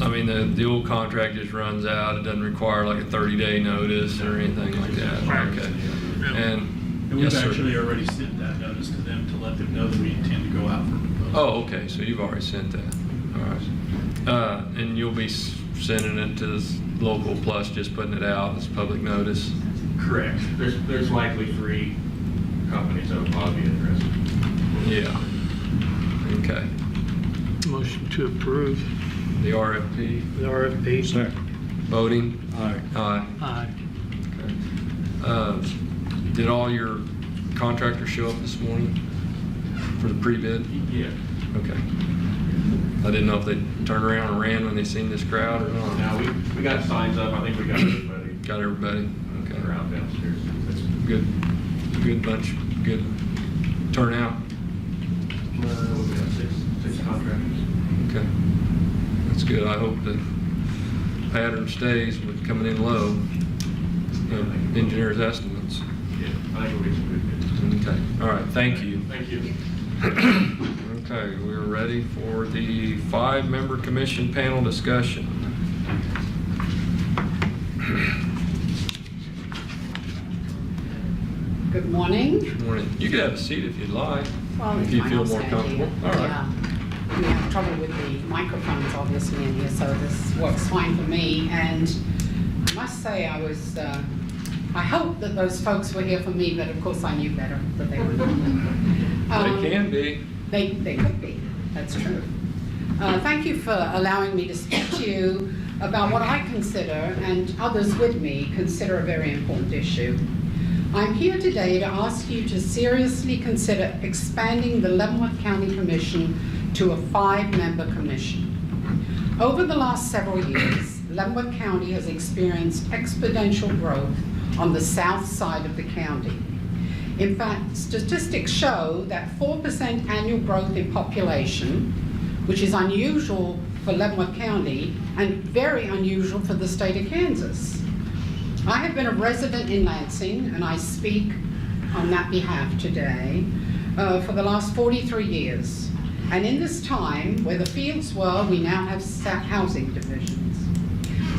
[SPEAKER 1] I mean, the old contract just runs out. It doesn't require like a 30-day notice or anything like that. Okay. And
[SPEAKER 7] And
[SPEAKER 1] yes,
[SPEAKER 7] we've
[SPEAKER 1] sir.
[SPEAKER 7] actually already sent that notice to them to let them know that we intend to go out for proposals.
[SPEAKER 1] Oh, okay, so you've already sent that. All right. And you'll be sending it to local plus just putting it out as public notice?
[SPEAKER 14] Correct. There's likely 3 companies that would probably be interested.
[SPEAKER 1] Yeah. Okay.
[SPEAKER 4] Motion to approve
[SPEAKER 1] The RFP,
[SPEAKER 4] the RFP.
[SPEAKER 5] Second.
[SPEAKER 1] voting?
[SPEAKER 5] Aye.
[SPEAKER 1] Aye.
[SPEAKER 4] Aye.
[SPEAKER 1] Okay. Did all your contractors show up this morning for the pre-bid?
[SPEAKER 14] Yeah.
[SPEAKER 1] Okay. I didn't know if they turned around and ran when they seen this crowd or not.
[SPEAKER 14] Now, we got signs up. I think we got everybody.
[SPEAKER 1] Got everybody? Okay.
[SPEAKER 14] Around downstairs. That's
[SPEAKER 1] Good bunch, good turnout.
[SPEAKER 14] we got six contractors.
[SPEAKER 1] Okay. That's good. I hope the pattern stays with coming in low. Engineers' estimates.
[SPEAKER 14] Yeah, I think we'll get some good bids.
[SPEAKER 1] Okay. All right. Thank you.
[SPEAKER 14] Thank you.
[SPEAKER 1] Okay, we're ready for the 5-member commission panel discussion.
[SPEAKER 16] Good morning.
[SPEAKER 1] Good morning. You could have a seat if you'd like,
[SPEAKER 16] Well,
[SPEAKER 1] if you
[SPEAKER 16] my
[SPEAKER 1] feel
[SPEAKER 16] house
[SPEAKER 1] more
[SPEAKER 16] down
[SPEAKER 1] comfortable.
[SPEAKER 16] here.
[SPEAKER 1] All right.
[SPEAKER 16] Yeah. We have trouble with the microphones obviously in here, so this works fine for me. And I must say I was, I hope that those folks were here for me, but of course I knew better that they were not.
[SPEAKER 1] They can be.
[SPEAKER 16] They could be, that's true. Thank you for allowing me to speak to you about what I consider, and others with me, consider a very important issue. I'm here today to ask you to seriously consider expanding the Leavenworth County Commission to a 5-member commission. Over the last several years, Leavenworth County has experienced exponential growth on the south side of the county. In fact, statistics show that 4% annual growth in population, which is unusual for Leavenworth County and very unusual for the state of Kansas. I have been a resident in Lansing, and I speak on that behalf today, for the last 43 years. And in this time, where the fields were, we now have housing divisions.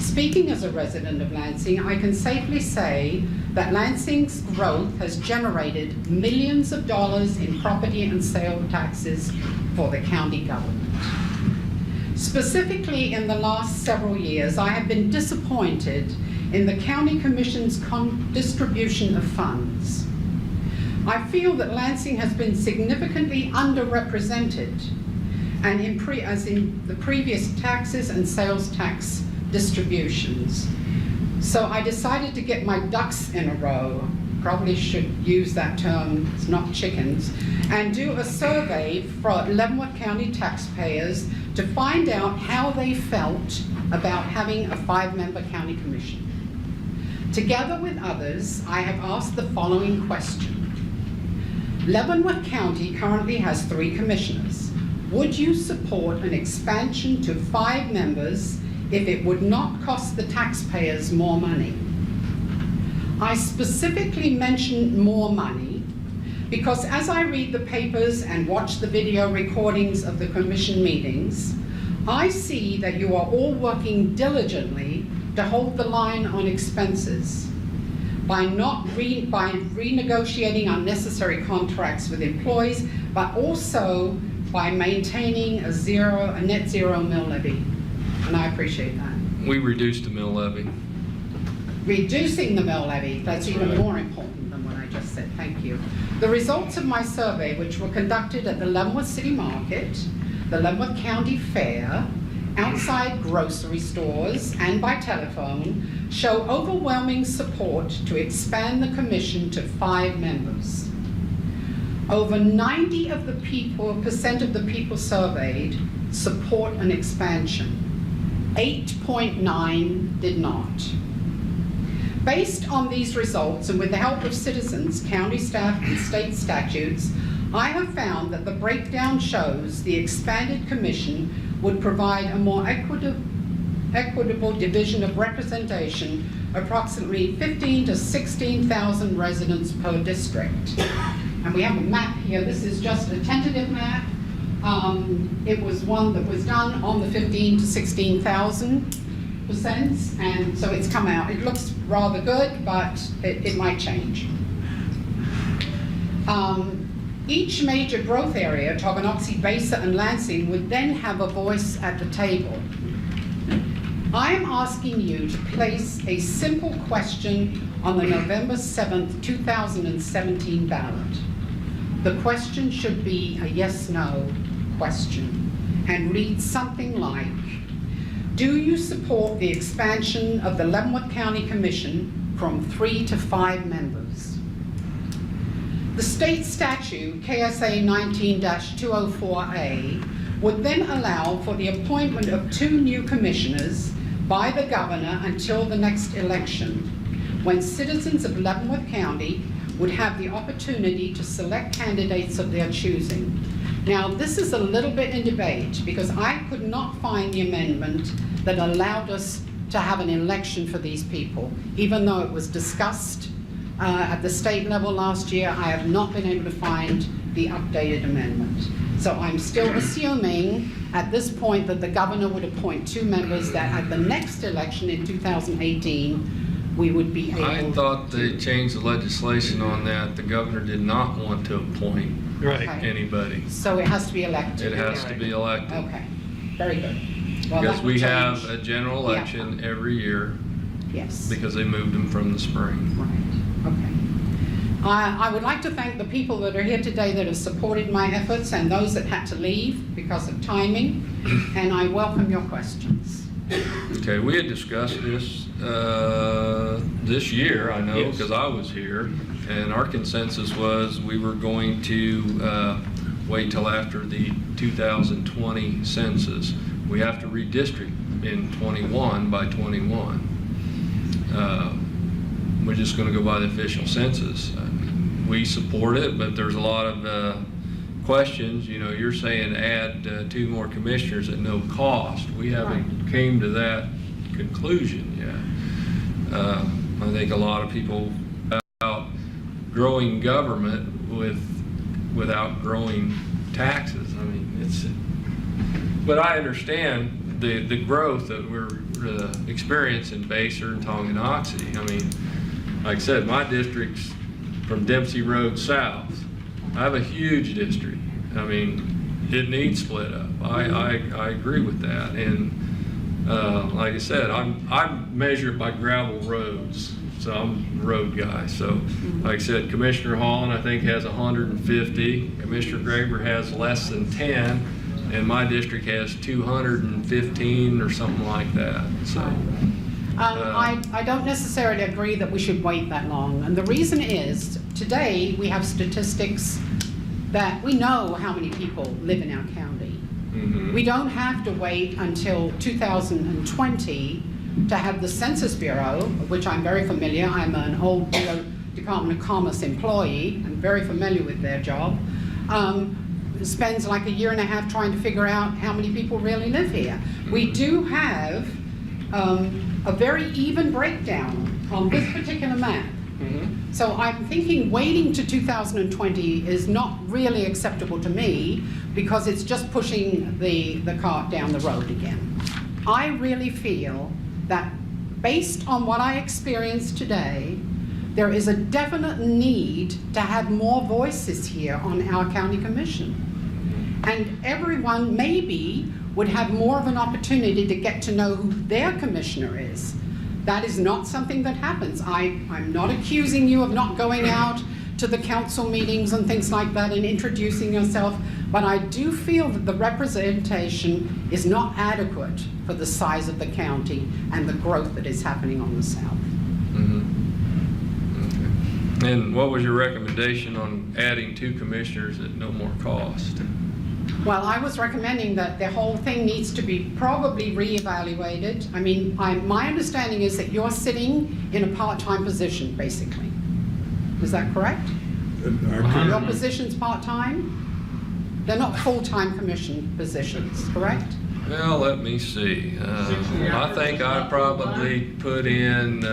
[SPEAKER 16] Speaking as a resident of Lansing, I can safely say that Lansing's growth has generated millions of dollars in property and sale taxes for the county government. Specifically, in the last several years, I have been disappointed in the County Commission's distribution of funds. I feel that Lansing has been significantly underrepresented, and as in the previous taxes and sales tax distributions. So I decided to get my ducks in a row, probably should use that term, it's not chickens, and do a survey for Leavenworth County taxpayers to find out how they felt about having a 5-member county commission. Together with others, I have asked the following question. Leavenworth County currently has 3 commissioners. Would you support an expansion to 5 members if it would not cost the taxpayers more money? I specifically mention more money because as I read the papers and watch the video recordings of the commission meetings, I see that you are all working diligently to hold the line on expenses by renegotiating unnecessary contracts with employees, but also by maintaining a net zero mill levy. And I appreciate that.
[SPEAKER 1] We reduced the mill levy.
[SPEAKER 16] Reducing the mill levy, that's even more important than what I just said. Thank you. The results of my survey, which were conducted at the Leavenworth City Market, the Leavenworth County Fair, outside grocery stores, and by telephone, show overwhelming support to expand the commission to 5 members. Over 90% of the people surveyed support an expansion. 8.9 did not. Based on these results, and with the help of citizens, county staff, and state statutes, I have found that the breakdown shows the expanded commission would provide a more equitable division of representation, approximately 15,000 to 16,000 residents per district. And we have a map here. This is just a tentative map. It was one that was done on the 15,000 to 16,000%, and so it's come out. It looks rather good, but it might change. Each major growth area, Tonganoxie, Besa, and Lansing, would then have a voice at the table. I am asking you to place a simple question on the November 7th, 2017 ballot. The question should be a yes/no question and read something like, do you support the expansion of the Leavenworth County Commission from 3 to 5 members? The state statute, KSA 19-204A, would then allow for the appointment of 2 new commissioners by the governor until the next election, when citizens of Leavenworth County would have the opportunity to select candidates of their choosing. Now, this is a little bit in debate because I could not find the amendment that allowed us to have an election for these people, even though it was discussed at the state level last year. I have not been able to find the updated amendment. So I'm still assuming at this point that the governor would appoint 2 members that at the next election in 2018, we would be able to.
[SPEAKER 1] I thought they changed the legislation on that. The governor did not want to appoint anybody.
[SPEAKER 16] So it has to be elected.
[SPEAKER 1] It has to be elected.
[SPEAKER 16] Okay, very good. Well,
[SPEAKER 1] Because
[SPEAKER 16] that
[SPEAKER 1] we
[SPEAKER 16] will
[SPEAKER 1] have
[SPEAKER 16] change.
[SPEAKER 1] a general election every year.
[SPEAKER 16] Yes.
[SPEAKER 1] Because they moved them from the spring.
[SPEAKER 16] Right, okay. I would like to thank the people that are here today that have supported my efforts and those that had to leave because of timing, and I welcome your questions.
[SPEAKER 1] Okay, we had discussed this this year, I know, because I was here, and our consensus was we were going to wait till after the 2020 census. We have to redistrict in 21 by 21. We're just going to go by the official census. We support it, but there's a lot of questions. You know, you're saying add 2 more commissioners at no cost. We haven't came to that conclusion yet. I think a lot of people about growing government without growing taxes. I mean, but I understand the growth that we're experiencing in Basehor and Tonganoxie. I mean, like I said, my district's from Dempsey Road south. I have a huge district. I mean, it needs split up. I agree with that. And like I said, I measure it by gravel roads. So I'm a road guy. So like I said, Commissioner Holland, I think, has 150. Commissioner Graber has less than 10. And my district has 215 or something like that. So.
[SPEAKER 16] I don't necessarily agree that we should wait that long. And the reason is, today we have statistics that we know how many people live in our county.
[SPEAKER 1] Mm-hmm.
[SPEAKER 16] We don't have to wait until 2020 to have the Census Bureau, of which I'm very familiar. I'm an old Department of Commerce employee. I'm very familiar with their job. Spends like a year and a half trying to figure out how many people really live here. We do have a very even breakdown on this particular map.
[SPEAKER 1] Mm-hmm.
[SPEAKER 16] So I'm thinking waiting to 2020 is not really acceptable to me because it's just pushing the cart down the road again. I really feel that based on what I experienced today, there is a definite need to have more voices here on our county commission. And everyone maybe would have more of an opportunity to get to know who their commissioner is. That is not something that happens. I'm not accusing you of not going out to the council meetings and things like that and introducing yourself, but I do feel that the representation is not adequate for the size of the county and the growth that is happening on the south.
[SPEAKER 1] Mm-hmm. Okay. And what was your recommendation on adding 2 commissioners at no more cost?
[SPEAKER 16] Well, I was recommending that the whole thing needs to be probably reevaluated. I mean, my understanding is that you're sitting in a part-time position, basically. Is that correct? Your position's part-time? They're not full-time commission positions, correct?
[SPEAKER 1] Well, let me see. I think I probably put in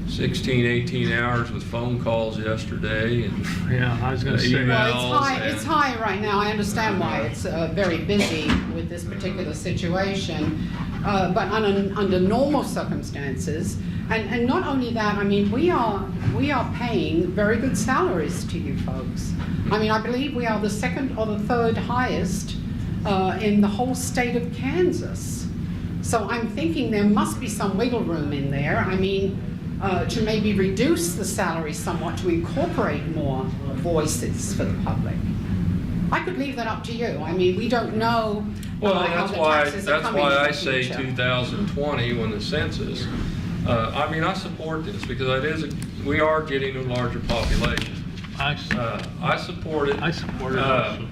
[SPEAKER 1] 16, 18 hours with phone calls yesterday and
[SPEAKER 4] Yeah, I was going to say.
[SPEAKER 1] emails.
[SPEAKER 16] Well, it's high right now. I understand why it's very busy with this particular situation. But under normal circumstances, and not only that, I mean, we are paying very good salaries to you folks. I mean, I believe we are the 2nd or the 3rd highest in the whole state of Kansas. So I'm thinking there must be some wiggle room in there. I mean, to maybe reduce the salary somewhat to incorporate more voices for the public. I could leave that up to you. I mean, we don't know
[SPEAKER 1] Well,
[SPEAKER 16] how
[SPEAKER 1] that's
[SPEAKER 16] the
[SPEAKER 1] why
[SPEAKER 16] taxes are coming
[SPEAKER 1] I
[SPEAKER 16] in the
[SPEAKER 1] say
[SPEAKER 16] future.
[SPEAKER 1] 2020 when the census. I mean, I support this because we are getting a larger population. I support it.
[SPEAKER 4] I support it also.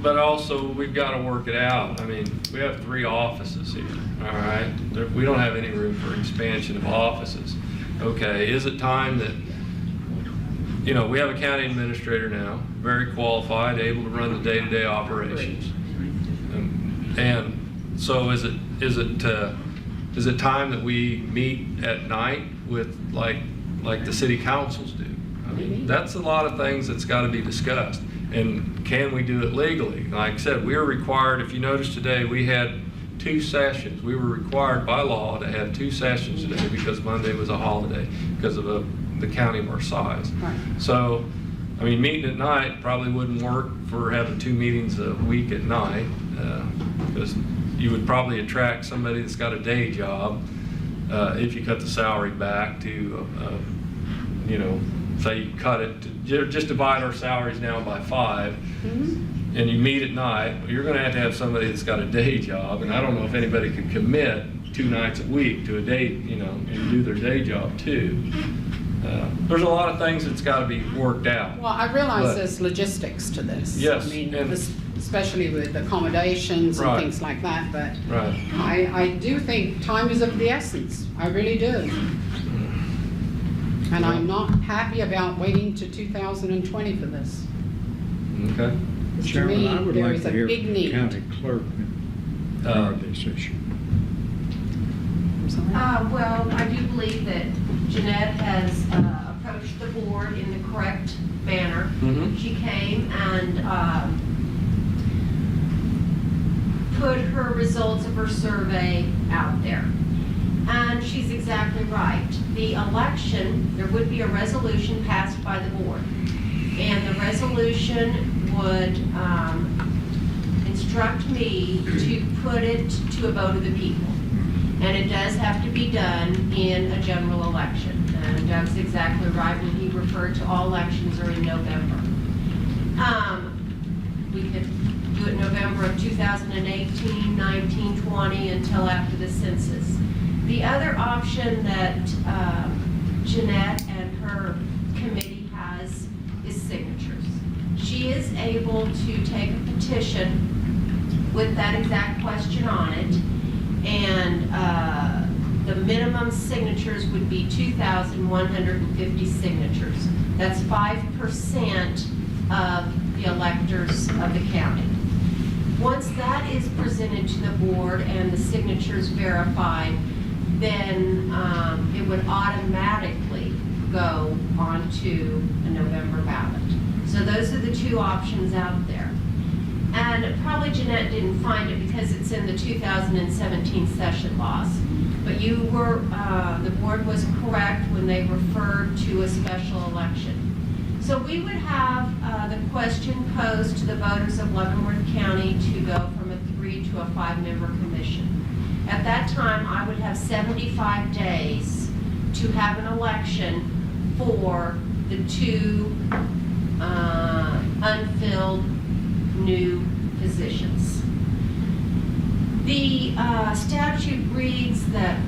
[SPEAKER 1] But also, we've got to work it out. I mean, we have 3 offices here, all right? We don't have any room for expansion of offices. Okay, is it time that, you know, we have a county administrator now, very qualified, able to run the day-to-day operations. And so is it time that we meet at night with like the city councils do? I mean, that's a lot of things that's got to be discussed. And can we do it legally? Like I said, we are required, if you notice today, we had 2 sessions. We were required by law to have 2 sessions today because Monday was a holiday because of the county of our size.
[SPEAKER 16] Right.
[SPEAKER 1] So, I mean, meeting at night probably wouldn't work for having 2 meetings a week at night because you would probably attract somebody that's got a day job if you cut the salary back to, you know, say you cut it, to just divide our salaries down by 5, and you meet at night, well, you're going to have somebody that's got a day job, and I don't know if anybody could commit 2 nights a week to a day, you know, and do their day job too. There's a lot of things that's got to be worked out.
[SPEAKER 16] Well, I realize
[SPEAKER 1] But-
[SPEAKER 16] there's logistics to this.
[SPEAKER 1] Yes,
[SPEAKER 16] I mean,
[SPEAKER 1] and-
[SPEAKER 16] especially with accommodations and
[SPEAKER 1] Right.
[SPEAKER 16] things like that, but
[SPEAKER 1] Right.
[SPEAKER 16] I do think time is of the essence. I really do. And I'm not happy about waiting to 2020 for this.
[SPEAKER 1] Okay.
[SPEAKER 16] To
[SPEAKER 5] Chairman,
[SPEAKER 16] me,
[SPEAKER 5] I would
[SPEAKER 16] there
[SPEAKER 5] like
[SPEAKER 16] is
[SPEAKER 5] to
[SPEAKER 16] a
[SPEAKER 5] hear
[SPEAKER 16] big
[SPEAKER 5] from the
[SPEAKER 16] need.
[SPEAKER 5] county clerk on this issue.
[SPEAKER 11] Well, I do believe that Jeanette has approached the board in the correct manner. She came and put her results of her survey out there. And she's exactly right. The election, there would be a resolution passed by the board. And the resolution would instruct me to put it to a vote of the people. And it does have to be done in a general election. And Doug's exactly right when he referred to all elections are in November. We could do it November of 2018, 19, 20, until after the census. The other option that Jeanette and her committee has is signatures. She is able to take a petition with that exact question on it, and the minimum signatures would be 2,150 signatures. That's 5% of the electors of the county. Once that is presented to the board and the signatures verified, then it would automatically go onto a November ballot. So those are the 2 options out there. And probably Jeanette didn't find it because it's in the 2017 session laws. But you were, the board was correct when they referred to a special election. So we would have the question posed to the voters of Leavenworth County to go from a 3 to a 5-member commission. At that time, I would have 75 days to have an election for the 2 unfilled new positions. The statute reads that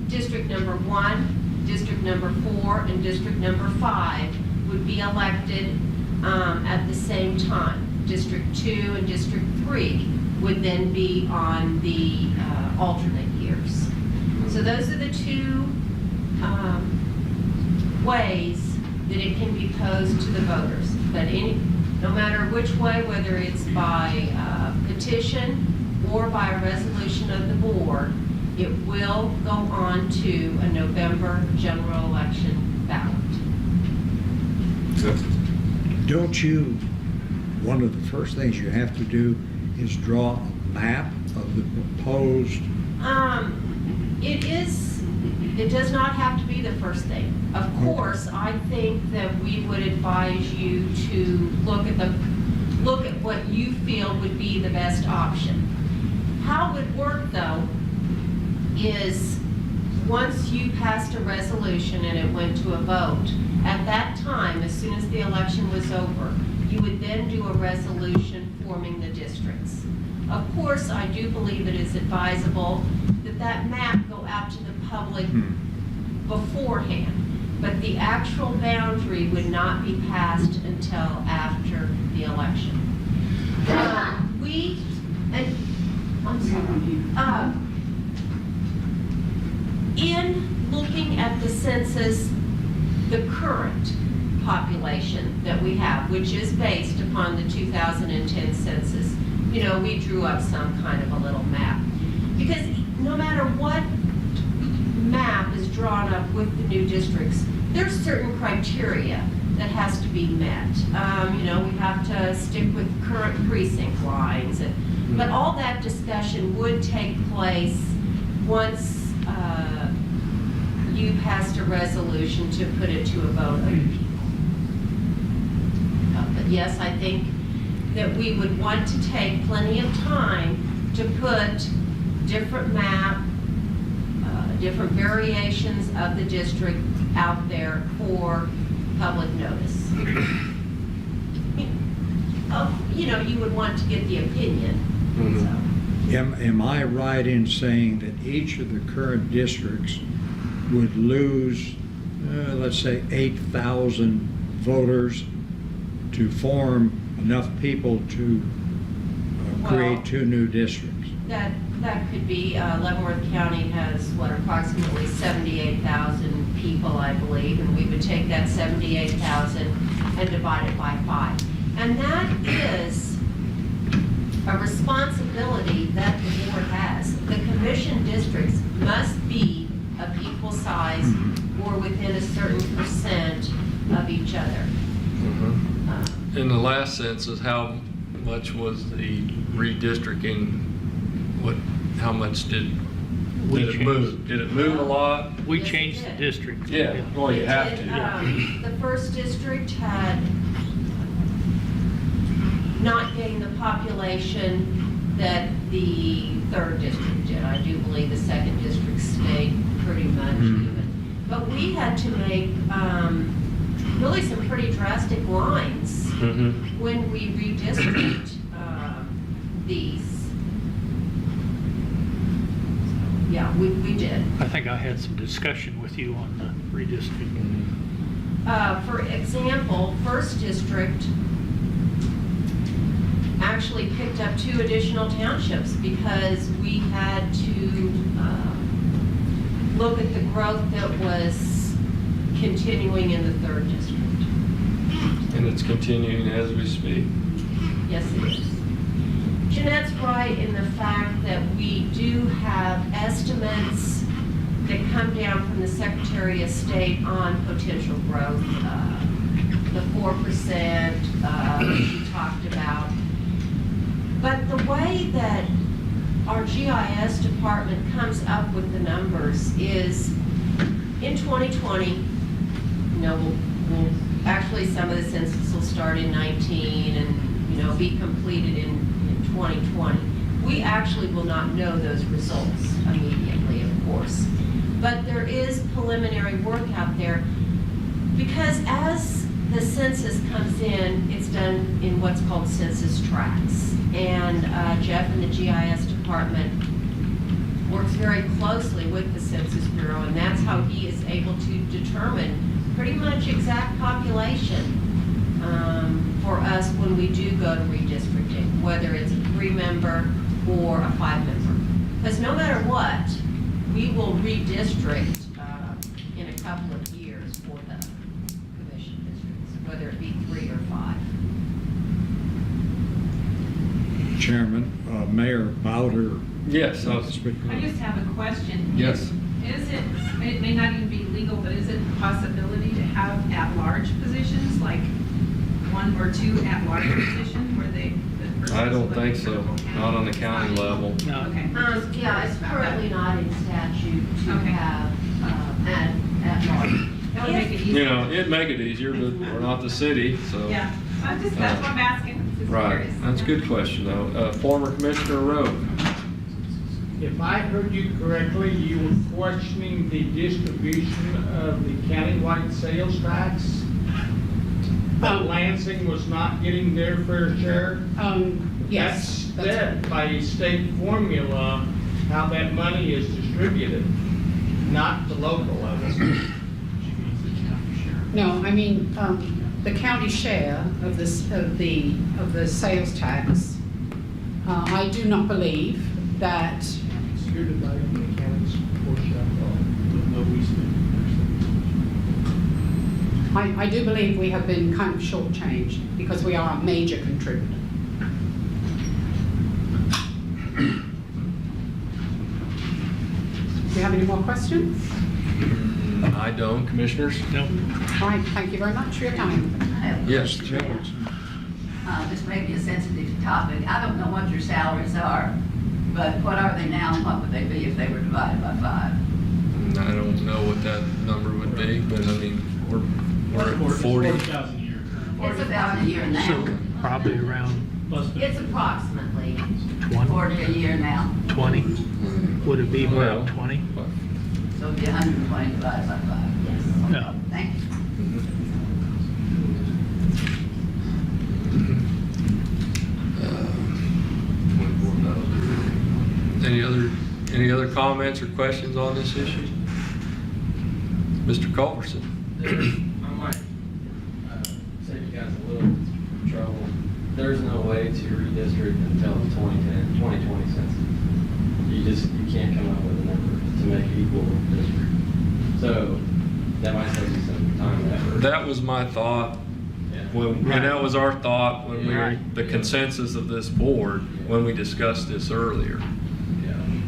[SPEAKER 11] District number 1, District number 4, and District number 5 would be elected at the same time. District 2 and District 3 would then be on the alternate years. So those are the 2 ways that it can be posed to the voters. But no matter which way, whether it's by petition or by a resolution of the board, it will go on to a November general election ballot.
[SPEAKER 5] Don't you, one of the first things you have to do is draw a map of the proposed?
[SPEAKER 11] It does not have to be the first thing. Of course, I think that we would advise you to look at what you feel would be the best option. How it would work though is once you passed a resolution and it went to a vote, at that time, as soon as the election was over, you would then do a resolution forming the districts. Of course, I do believe it is advisable that that map go out to the public beforehand, but the actual boundary would not be passed until after the election. In looking at the census, the current population that we have, which is based upon the 2010 census, you know, we drew up some kind of a little map. Because no matter what map is drawn up with the new districts, there's certain criteria that has to be met. You know, we have to stick with current precinct lines, but all that discussion would take place once you passed a resolution to put it to a vote of the people. But yes, I think that we would want to take plenty of time to put different different variations of the district out there for public notice. You know, you would want to get the opinion.
[SPEAKER 5] Am I right in saying that each of the current districts would lose, let's say, 8,000 voters to form enough people to create 2 new districts?
[SPEAKER 11] That could be, Leavenworth County has, approximately 78,000 people, I believe, and we would take that 78,000 and divide it by 5. And that is a responsibility that the board has. The commission districts must be of equal size or within a certain percent of each other.
[SPEAKER 1] In the last census, how much was the redistricting? How much did it move? Did it move a lot?
[SPEAKER 4] We changed the district.
[SPEAKER 1] Yeah, well, you have to.
[SPEAKER 11] The first district had not gained the population that the third district did. I do believe the second district stayed pretty much even. But we had to make really some pretty drastic lines when we redistricted these. Yeah, we did.
[SPEAKER 4] I think I had some discussion with you on the redistricting.
[SPEAKER 11] For example, first district actually picked up 2 additional townships because we had to look at the growth that was continuing in the third district.
[SPEAKER 1] And it's continuing as we speak.
[SPEAKER 11] Yes, it is. Jeanette's right in the fact that we do have estimates that come down from the Secretary of State on potential growth, the 4% that you talked about. But the way that our GIS department comes up with the numbers is in 2020, you know, we'll actually some of the census will start in 19 and, you know, be completed in 2020. We actually will not know those results immediately, of course. But there is preliminary work out there because as the census comes in, it's done in what's called census tracts. And Jeff in the GIS department works very closely with the Census Bureau, and that's how he is able to determine pretty much exact population for us when we do go to redistricting, whether it's a 3-member or a 5-member. Because no matter what, we will redistrict in a couple of years for the commission districts, whether it be 3 or 5.
[SPEAKER 5] Chairman, Mayor Bowder.
[SPEAKER 1] Yes.
[SPEAKER 8] I just have a question.
[SPEAKER 1] Yes.
[SPEAKER 8] Is it may not even be legal, but is it a possibility to have at-large positions, like 1 or 2 at-large positions where the
[SPEAKER 1] I don't think so. Not on the county level.
[SPEAKER 4] No.
[SPEAKER 8] Okay.
[SPEAKER 11] Yeah, it's currently not in statute to have at large.
[SPEAKER 8] That would make it easier.
[SPEAKER 1] You know, it'd make it easier, but we're not the city, so.
[SPEAKER 8] Yeah, that's what I'm asking. Just
[SPEAKER 1] Right.
[SPEAKER 8] curious.
[SPEAKER 1] That's a good question, though. Former Commissioner Rowe.
[SPEAKER 15] If I heard you correctly, you were questioning the distribution of the countywide sales tax? That Lansing was not getting their fair share?
[SPEAKER 16] Yes.
[SPEAKER 15] That's set by state formula, how that money is distributed, not the local level.
[SPEAKER 16] No, I mean, the county share of the sales tax, I do not believe that I do believe we have been kind of shortchanged because we are a major contributor. Do you have any more questions?
[SPEAKER 1] I don't. Commissioners?
[SPEAKER 4] No.
[SPEAKER 16] All right, thank you very much for your time.
[SPEAKER 1] Yes.
[SPEAKER 12] This may be a sensitive topic. I don't know what your salaries are, but what are they now and what would they be if they were divided by 5?
[SPEAKER 1] I don't know what that number would be, but I mean, we're at 40.
[SPEAKER 7] 40,000 a year.
[SPEAKER 12] It's $1,000 a year now.
[SPEAKER 4] So probably around
[SPEAKER 12] It's approximately
[SPEAKER 4] 20.
[SPEAKER 12] 40 a year now.
[SPEAKER 4] 20? Would it be
[SPEAKER 1] Well,
[SPEAKER 4] about 20?
[SPEAKER 12] So it'd be 120 divided by 5. Yes.
[SPEAKER 4] Yeah.
[SPEAKER 12] Thank you.
[SPEAKER 1] Any other comments or questions on this issue? Mr. Culverson?
[SPEAKER 17] I might save you guys a little trouble. There's no way to redistrict until the 2020 census. You can't come up with a number to make it equal district. So that might save you some time and effort.
[SPEAKER 1] That was my thought. And that was our thought when we were, the consensus of this board, when we discussed this earlier.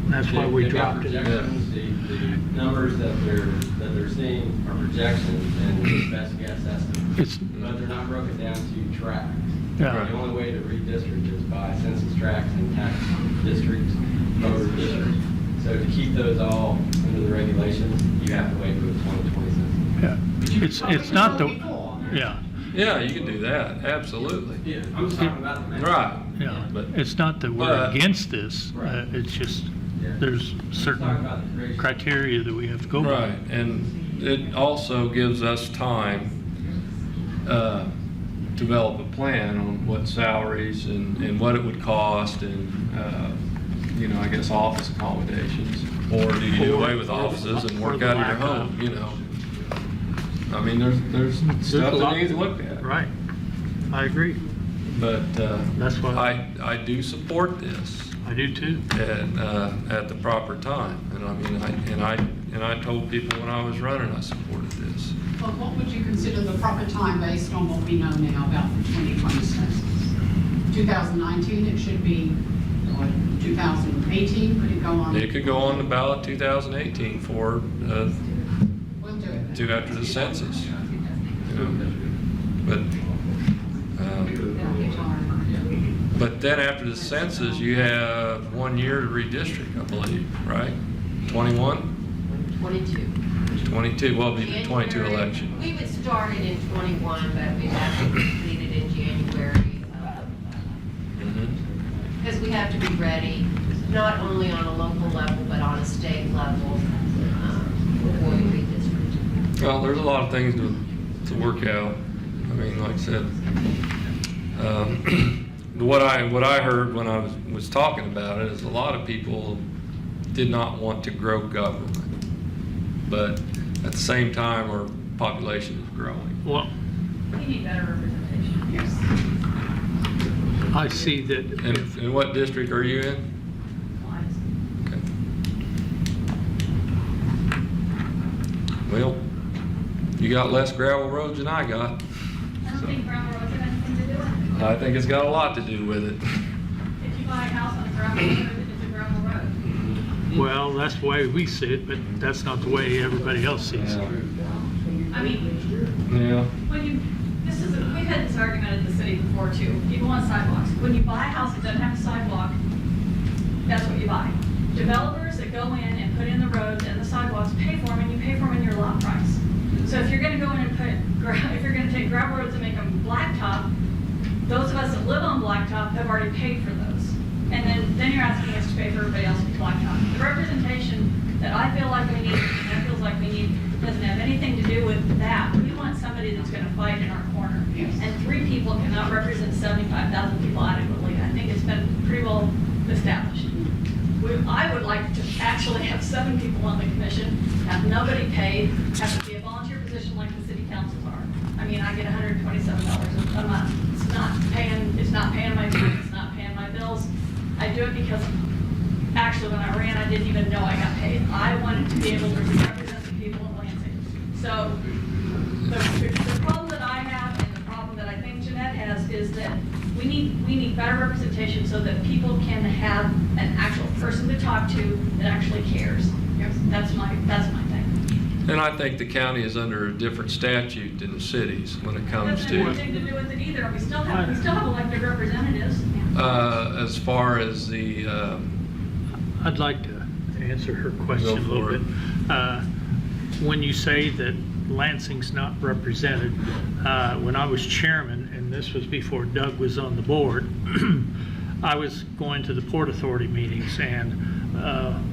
[SPEAKER 4] That's why we
[SPEAKER 17] They've got
[SPEAKER 4] dropped it.
[SPEAKER 17] projections. The numbers that they're seeing are projections and best guess estimates. But they're not broken down to tracts.
[SPEAKER 4] Yeah.
[SPEAKER 17] The only way to redistrict is by census tracts and tax districts, voter districts. So to keep those all under the regulations, you have to wait for the 2020 census.
[SPEAKER 4] Yeah. It's not the, yeah.
[SPEAKER 1] Yeah, you can do that, absolutely.
[SPEAKER 17] Yeah, I'm just talking about the math.
[SPEAKER 1] Right.
[SPEAKER 4] Yeah,
[SPEAKER 1] But
[SPEAKER 4] it's not that we're
[SPEAKER 1] but-
[SPEAKER 4] against this, it's just, there's certain criteria that we have to go by.
[SPEAKER 1] Right, and it also gives us time to develop a plan on what salaries and what it would cost and, I guess office accommodations. Or do you do away with offices and work out of your home, I mean, there's stuff that needs looked at.
[SPEAKER 4] Right, I agree.
[SPEAKER 1] But
[SPEAKER 4] That's why
[SPEAKER 1] I do support this.
[SPEAKER 4] I do too.
[SPEAKER 1] At the proper time. And I mean, I told people when I was running, I supported this.
[SPEAKER 16] Well, what would you consider the proper time based on what we know now about the 2020 census? 2019, it should be, what, 2018, could it go on?
[SPEAKER 1] It could go on the ballot 2018 for,
[SPEAKER 16] We'll do it.
[SPEAKER 1] to after the census. But then after the census, you have 1 year to redistrict, I believe, right? 21?
[SPEAKER 11] 22.
[SPEAKER 1] 22, well, it'll be the 22
[SPEAKER 11] January.
[SPEAKER 1] election.
[SPEAKER 11] We would start it in 21, but we'd have to complete it in January. Because we have to be ready, not only on a local level, but on a state level before we redistrict.
[SPEAKER 1] Well, there's a lot of things to work out. I mean, like I said, what I heard when I was talking about it is a lot of people did not want to grow government, but at the same time, our population is growing.
[SPEAKER 4] Well,
[SPEAKER 9] We need better representation.
[SPEAKER 16] Yes.
[SPEAKER 4] I see that.
[SPEAKER 1] And what district are you in? Okay. Well, you got less gravel roads than I got.
[SPEAKER 9] I don't think gravel roads have anything to do with it.
[SPEAKER 1] I think it's got a lot to do with it.
[SPEAKER 9] If you buy a house on a gravel road, it's a gravel road.
[SPEAKER 4] Well, that's the way we see it, but that's not the way everybody else sees it.
[SPEAKER 9] I mean,
[SPEAKER 1] Yeah.
[SPEAKER 9] we've had this argument at the city before too. People want sidewalks. When you buy a house that doesn't have a sidewalk, that's what you buy. Developers that go in and put in the roads and the sidewalks pay for them, and you pay for them in your lot price. So if you're gonna go in and if you're gonna take gravel roads and make them blacktop, those of us that live on blacktop have already paid for those. And then you're asking us to pay for everybody else's blacktop. The representation that I feel like we need, and that feels like we need, doesn't have anything to do with that. We want somebody that's gonna fight in our corner. And 3 people cannot represent 75,000 people adequately. I think it's been pretty well established. I would like to actually have 7 people on the commission, have nobody paid, have to be a volunteer position like the city councils are. I mean, I get $127 a month. It's not paying my food, it's not paying my bills. I do it because actually when I ran, I didn't even know I got paid. I wanted to be able to represent the people of Lansing. So the problem that I have and the problem that I think Jeanette has is that we need better representation so that people can have an actual person to talk to that actually cares. That's my thing.
[SPEAKER 1] And I think the county is under a different statute than the cities when it comes
[SPEAKER 23] Doesn't have
[SPEAKER 1] to,
[SPEAKER 23] anything to do with it either. We still have elected representatives.
[SPEAKER 1] as far as the,
[SPEAKER 4] I'd like to answer her question a
[SPEAKER 1] Go
[SPEAKER 4] little
[SPEAKER 1] for
[SPEAKER 4] bit. When you say that Lansing's not represented, when I was chairman, and this was before Doug was on the board, I was going to the Port Authority meetings, and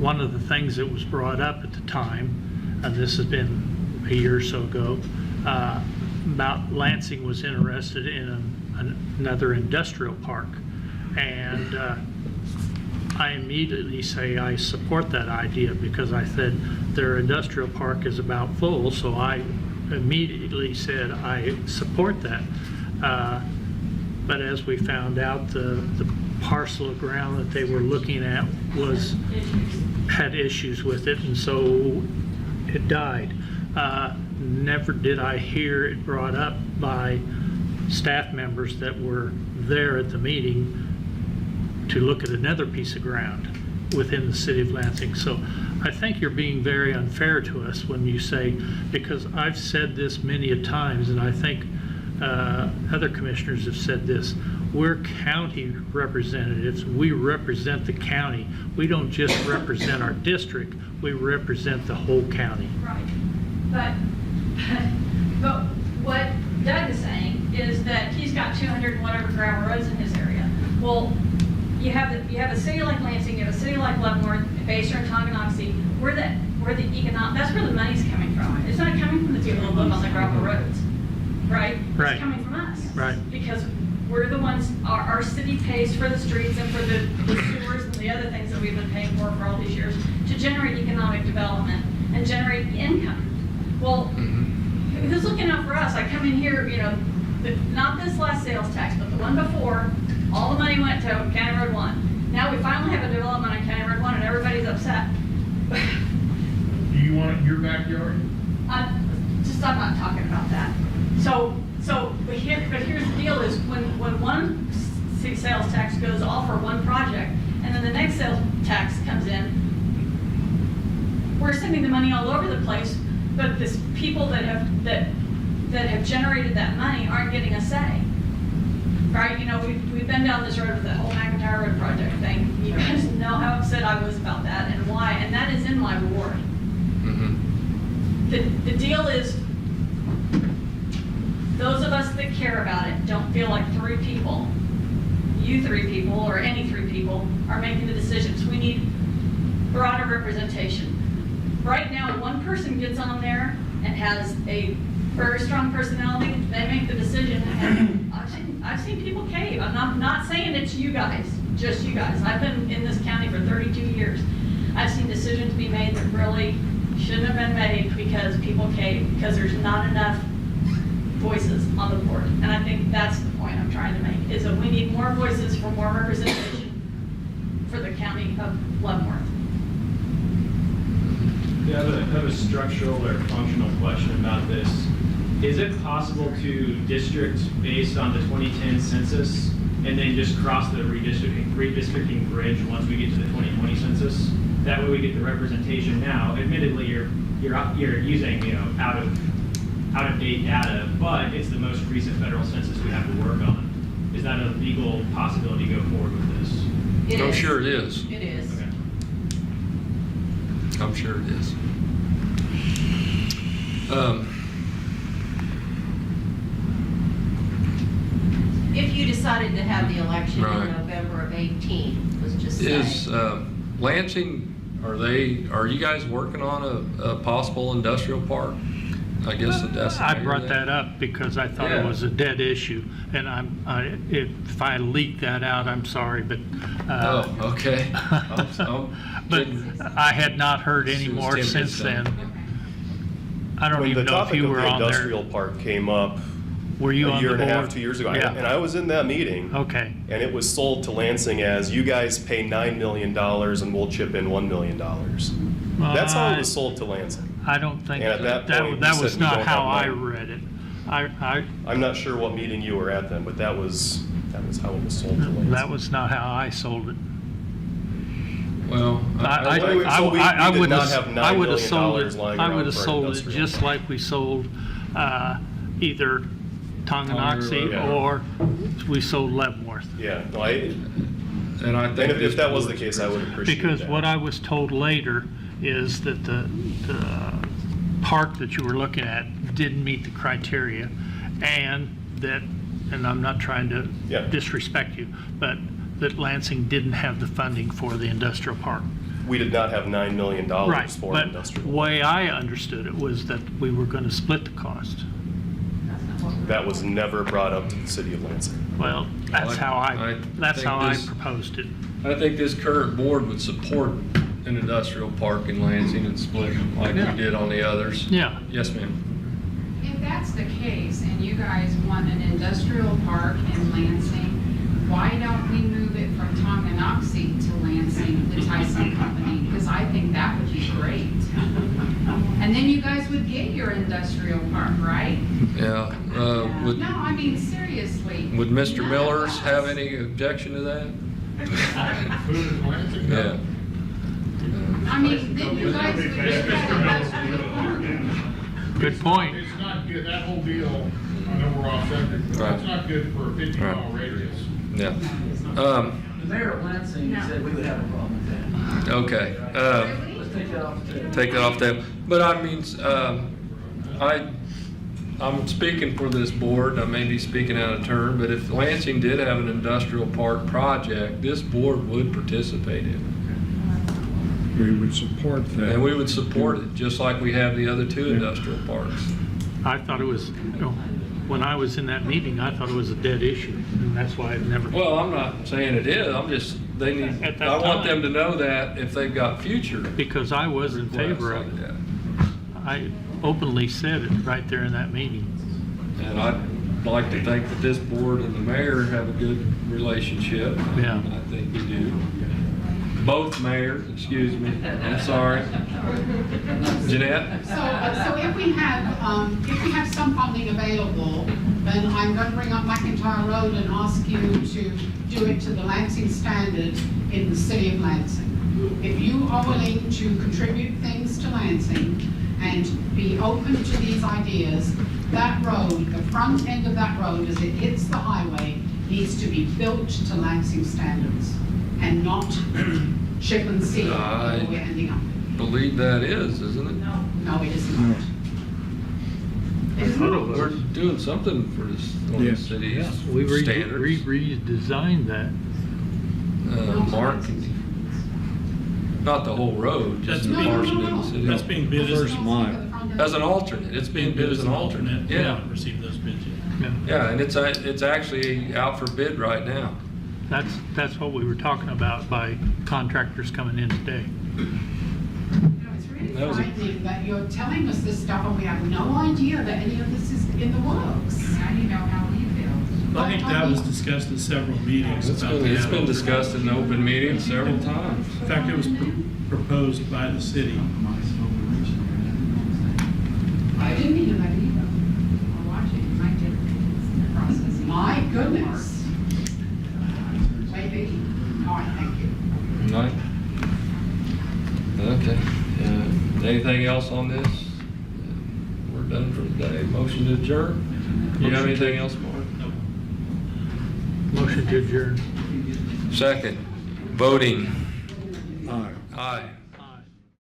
[SPEAKER 4] one of the things that was brought up at the time, and this has been a year or so ago, about Lansing was interested in another industrial park. And I immediately say I support that idea, because I said their industrial park is about full, so I immediately said I support that. But as we found out, the parcel of ground that they were looking at had issues with it, and so it died. Never did I hear it brought up by staff members that were there at the meeting to look at another piece of ground within the city of Lansing. So I think you're being very unfair to us when you say, because I've said this many a times, and I think other commissioners have said this, we're county representatives. We represent the county. We don't just represent our district, we represent the whole county.
[SPEAKER 23] Right. But what Doug is saying is that he's got 200 and whatever gravel roads in his area. Well, you have a city like Lansing, you have a city like Leavenworth, Basehor and Tonganoxie, that's where the money's coming from. It's not coming from the people who live on the gravel roads, right?
[SPEAKER 4] Right.
[SPEAKER 23] It's coming from us.
[SPEAKER 4] Right.
[SPEAKER 23] Because we're the ones, our city pays for the streets and for the sewers and the other things that we've been paying for all these years to generate economic development and generate income. Well, who's looking out for us? I come in here, not this last sales tax, but the one before, all the money went to County Road 1. Now we finally have a development on County Road 1 and everybody's upset.
[SPEAKER 7] Do you want it in your backyard?
[SPEAKER 23] I'm not talking about that. But here's the deal is when one sales tax goes off for one project and then the next sales tax comes in, we're sending the money all over the place, but this people that have generated that money aren't getting a say. Right? We've been down this road with the whole McIntyre Road project thing. You guys know how upset I was about that and why, and that is in my ward. The deal is, those of us that care about it don't feel like three people, you three people, or any three people, are making the decisions. We need broader representation. Right now, one person gets on there and has a very strong personality, they make the decision, and I've seen people cave. I'm not saying it's you guys, just you guys. I've been in this county for 32 years. I've seen decisions be made that really shouldn't have been made because people cave, because there's not enough voices on the board. And I think that's the point I'm trying to make, is that we need more voices for more representation for the county of Leavenworth.
[SPEAKER 10] Yeah, I have a structural or functional question about this. Is it possible to district based on the 2010 census and then just cross the redistricting bridge once we get to the 2020 census? That way we get the representation now. Admittedly, you're using out of date data, but it's the most recent federal census we have to work on. Is that a legal possibility to go forward with this?
[SPEAKER 1] I'm sure it is.
[SPEAKER 23] It is.
[SPEAKER 10] Okay.
[SPEAKER 1] I'm sure it is.
[SPEAKER 11] If you decided to have the election
[SPEAKER 1] Right.
[SPEAKER 11] in November of 18, let's just say.
[SPEAKER 1] Is Lansing, are you guys working on a possible industrial park? I guess that's.
[SPEAKER 4] I brought that up because I thought it was a dead issue, and if I leaked that out, I'm sorry, but.
[SPEAKER 1] Okay.
[SPEAKER 4] But I had not heard any more since then. I don't even know if you were on there.
[SPEAKER 18] The industrial park came up
[SPEAKER 4] Were you
[SPEAKER 18] a
[SPEAKER 4] on
[SPEAKER 18] year
[SPEAKER 4] the
[SPEAKER 18] and a half,
[SPEAKER 4] board?
[SPEAKER 18] 2 years ago,
[SPEAKER 4] Yeah.
[SPEAKER 18] and I was in that meeting.
[SPEAKER 4] Okay.
[SPEAKER 18] And it was sold to Lansing as, you guys pay $9 million and we'll chip in $1 million. That's how it was sold to Lansing.
[SPEAKER 4] I don't think
[SPEAKER 18] And at that point,
[SPEAKER 4] that
[SPEAKER 18] we
[SPEAKER 4] was
[SPEAKER 18] said we
[SPEAKER 4] not
[SPEAKER 18] don't
[SPEAKER 4] how I
[SPEAKER 18] have money.
[SPEAKER 4] read it.
[SPEAKER 18] I'm not sure what meeting you were at then, but that was how it was sold to Lansing.
[SPEAKER 4] That was not how I sold it.
[SPEAKER 1] Well,
[SPEAKER 18] I did not have $9
[SPEAKER 4] I would have
[SPEAKER 18] million
[SPEAKER 4] sold it,
[SPEAKER 18] lying
[SPEAKER 4] I would
[SPEAKER 18] around
[SPEAKER 4] have
[SPEAKER 18] for
[SPEAKER 4] sold it
[SPEAKER 18] industrial.
[SPEAKER 4] just like we sold either Tonganoxie
[SPEAKER 1] Yeah.
[SPEAKER 4] or we sold Leavenworth.
[SPEAKER 18] Yeah, no,
[SPEAKER 1] and I think
[SPEAKER 18] if that was the case, I would appreciate that.
[SPEAKER 4] Because what I was told later is that the park that you were looking at didn't meet the criteria, and that, and I'm not trying to disrespect you, but that Lansing didn't have the funding for the industrial park.
[SPEAKER 18] We did not have $9 million
[SPEAKER 4] Right,
[SPEAKER 18] for
[SPEAKER 4] but
[SPEAKER 18] industrial.
[SPEAKER 4] the way I understood it was that we were going to split the cost.
[SPEAKER 18] That was never brought up to the city of Lansing.
[SPEAKER 4] Well, that's how I
[SPEAKER 1] think
[SPEAKER 4] proposed it.
[SPEAKER 1] I think this current board would support an industrial park in Lansing and split like we did on the others.
[SPEAKER 4] Yeah.
[SPEAKER 1] Yes, ma'am.
[SPEAKER 3] If that's the case, and you guys want an industrial park in Lansing, why don't we move it from Tonganoxie to Lansing, the Tyson company? Because I think that would be great. And then you guys would get your industrial park, right?
[SPEAKER 1] Yeah.
[SPEAKER 3] No, I mean, seriously.
[SPEAKER 1] Would Mr. Millers have any objection to that? Yeah.
[SPEAKER 3] I mean, then you guys would get that industrial park.
[SPEAKER 4] Good point.
[SPEAKER 20] It's not good, that whole deal, I know we're off subject,
[SPEAKER 1] Right.
[SPEAKER 20] it's not good for a 50-mile radius.
[SPEAKER 1] Yeah.
[SPEAKER 21] The mayor of Lansing said we would have a problem with that.
[SPEAKER 1] Okay.
[SPEAKER 21] Let's take that off the table.
[SPEAKER 1] Take that off the table. But I mean, I'm speaking for this board, I may be speaking out of turn, but if Lansing did have an industrial park project, this board would participate in it.
[SPEAKER 5] We would support that.
[SPEAKER 1] And we would support it, just like we have the other two industrial parks.
[SPEAKER 4] I thought it was, when I was in that meeting, I thought it was a dead issue, and that's why I've never.
[SPEAKER 1] Well, I'm not saying it is, I'm just, they need,
[SPEAKER 4] At that
[SPEAKER 1] I want
[SPEAKER 4] time.
[SPEAKER 1] them to know that if they've got future.
[SPEAKER 4] Because I was in favor of
[SPEAKER 1] requests
[SPEAKER 4] it.
[SPEAKER 1] like that.
[SPEAKER 4] I openly said it right there in that meeting.
[SPEAKER 1] And I'd like to think that this board and the mayor have a good relationship.
[SPEAKER 4] Yeah.
[SPEAKER 1] I think we do. Both mayors, excuse me, I'm sorry. Jeanette?
[SPEAKER 16] So if we have some funding available, then I'm going to bring up McIntyre Road and ask you to do it to the Lansing standard in the city of Lansing. If you are willing to contribute things to Lansing and be open to these ideas, that road, the front end of that road as it hits the highway, needs to be built to Lansing standards and not chip and seal where we're ending up.
[SPEAKER 1] Believe that is, isn't it?
[SPEAKER 16] No, it is not.
[SPEAKER 1] We're doing something for this, on the city's
[SPEAKER 4] We
[SPEAKER 1] standards.
[SPEAKER 4] redesigned that.
[SPEAKER 1] Mark, not the whole road, just the portion in the city.
[SPEAKER 7] That's being bid as
[SPEAKER 5] First mile.
[SPEAKER 1] As an alternate, it's being bid as an alternate,
[SPEAKER 7] We
[SPEAKER 1] yeah.
[SPEAKER 7] haven't received those bids yet.
[SPEAKER 1] Yeah, and it's actually out for bid right now.
[SPEAKER 4] That's what we were talking about by contractors coming in today.
[SPEAKER 16] It's really
[SPEAKER 1] That was a-
[SPEAKER 16] frightening that you're telling us this stuff and we have no idea that any of this is in the works.
[SPEAKER 3] Now you know how we feel.
[SPEAKER 7] I think that was discussed in several meetings.
[SPEAKER 1] It's
[SPEAKER 7] about
[SPEAKER 1] been,
[SPEAKER 7] the add-on.
[SPEAKER 1] discussed in open meetings several times.
[SPEAKER 7] In fact, it was proposed by the city.
[SPEAKER 16] I didn't hear that either. I'll watch it, you might get the process. My goodness. Maybe. All right, thank you.
[SPEAKER 1] Right. Okay. Anything else on this? We're done for today. Motion to adjourn? You have anything else, Mark?
[SPEAKER 4] Motion to adjourn.
[SPEAKER 1] Second. Voting.
[SPEAKER 5] Aye.
[SPEAKER 1] Aye.